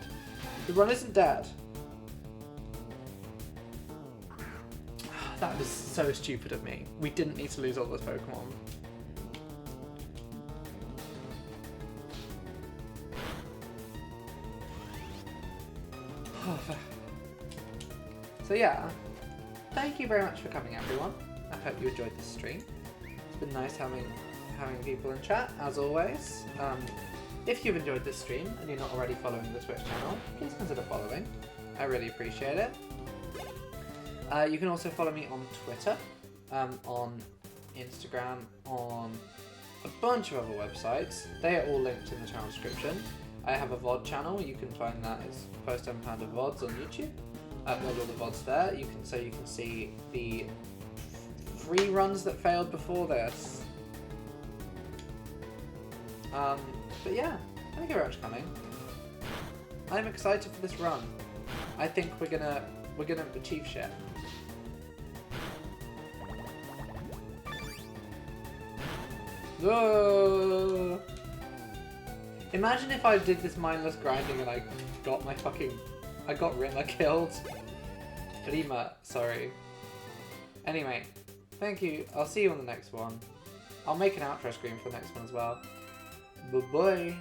The run isn't dead. That was so stupid of me. We didn't need to lose all those Pokemon. So yeah, thank you very much for coming, everyone. I hope you enjoyed this stream. It's been nice having people in chat, as always. If you've enjoyed this stream and you're not already following the Twitch channel, please consider following. I really appreciate it. You can also follow me on Twitter, on Instagram, on a bunch of other websites. They are all linked in the channel description. I have a VOD channel. You can find that as Post £10 of VODs on YouTube. Upload all the VODs there. You can see the 3 runs that failed before this. But yeah, thank you very much for coming. I'm excited for this run. I think we're gonna achieve shit. Whoa! Imagine if I did this mindless grinding and I got my I got Rima killed. Rima, sorry. Anyway, thank you. I'll see you on the next one. I'll make an outro screen for the next one as well. Bye-bye.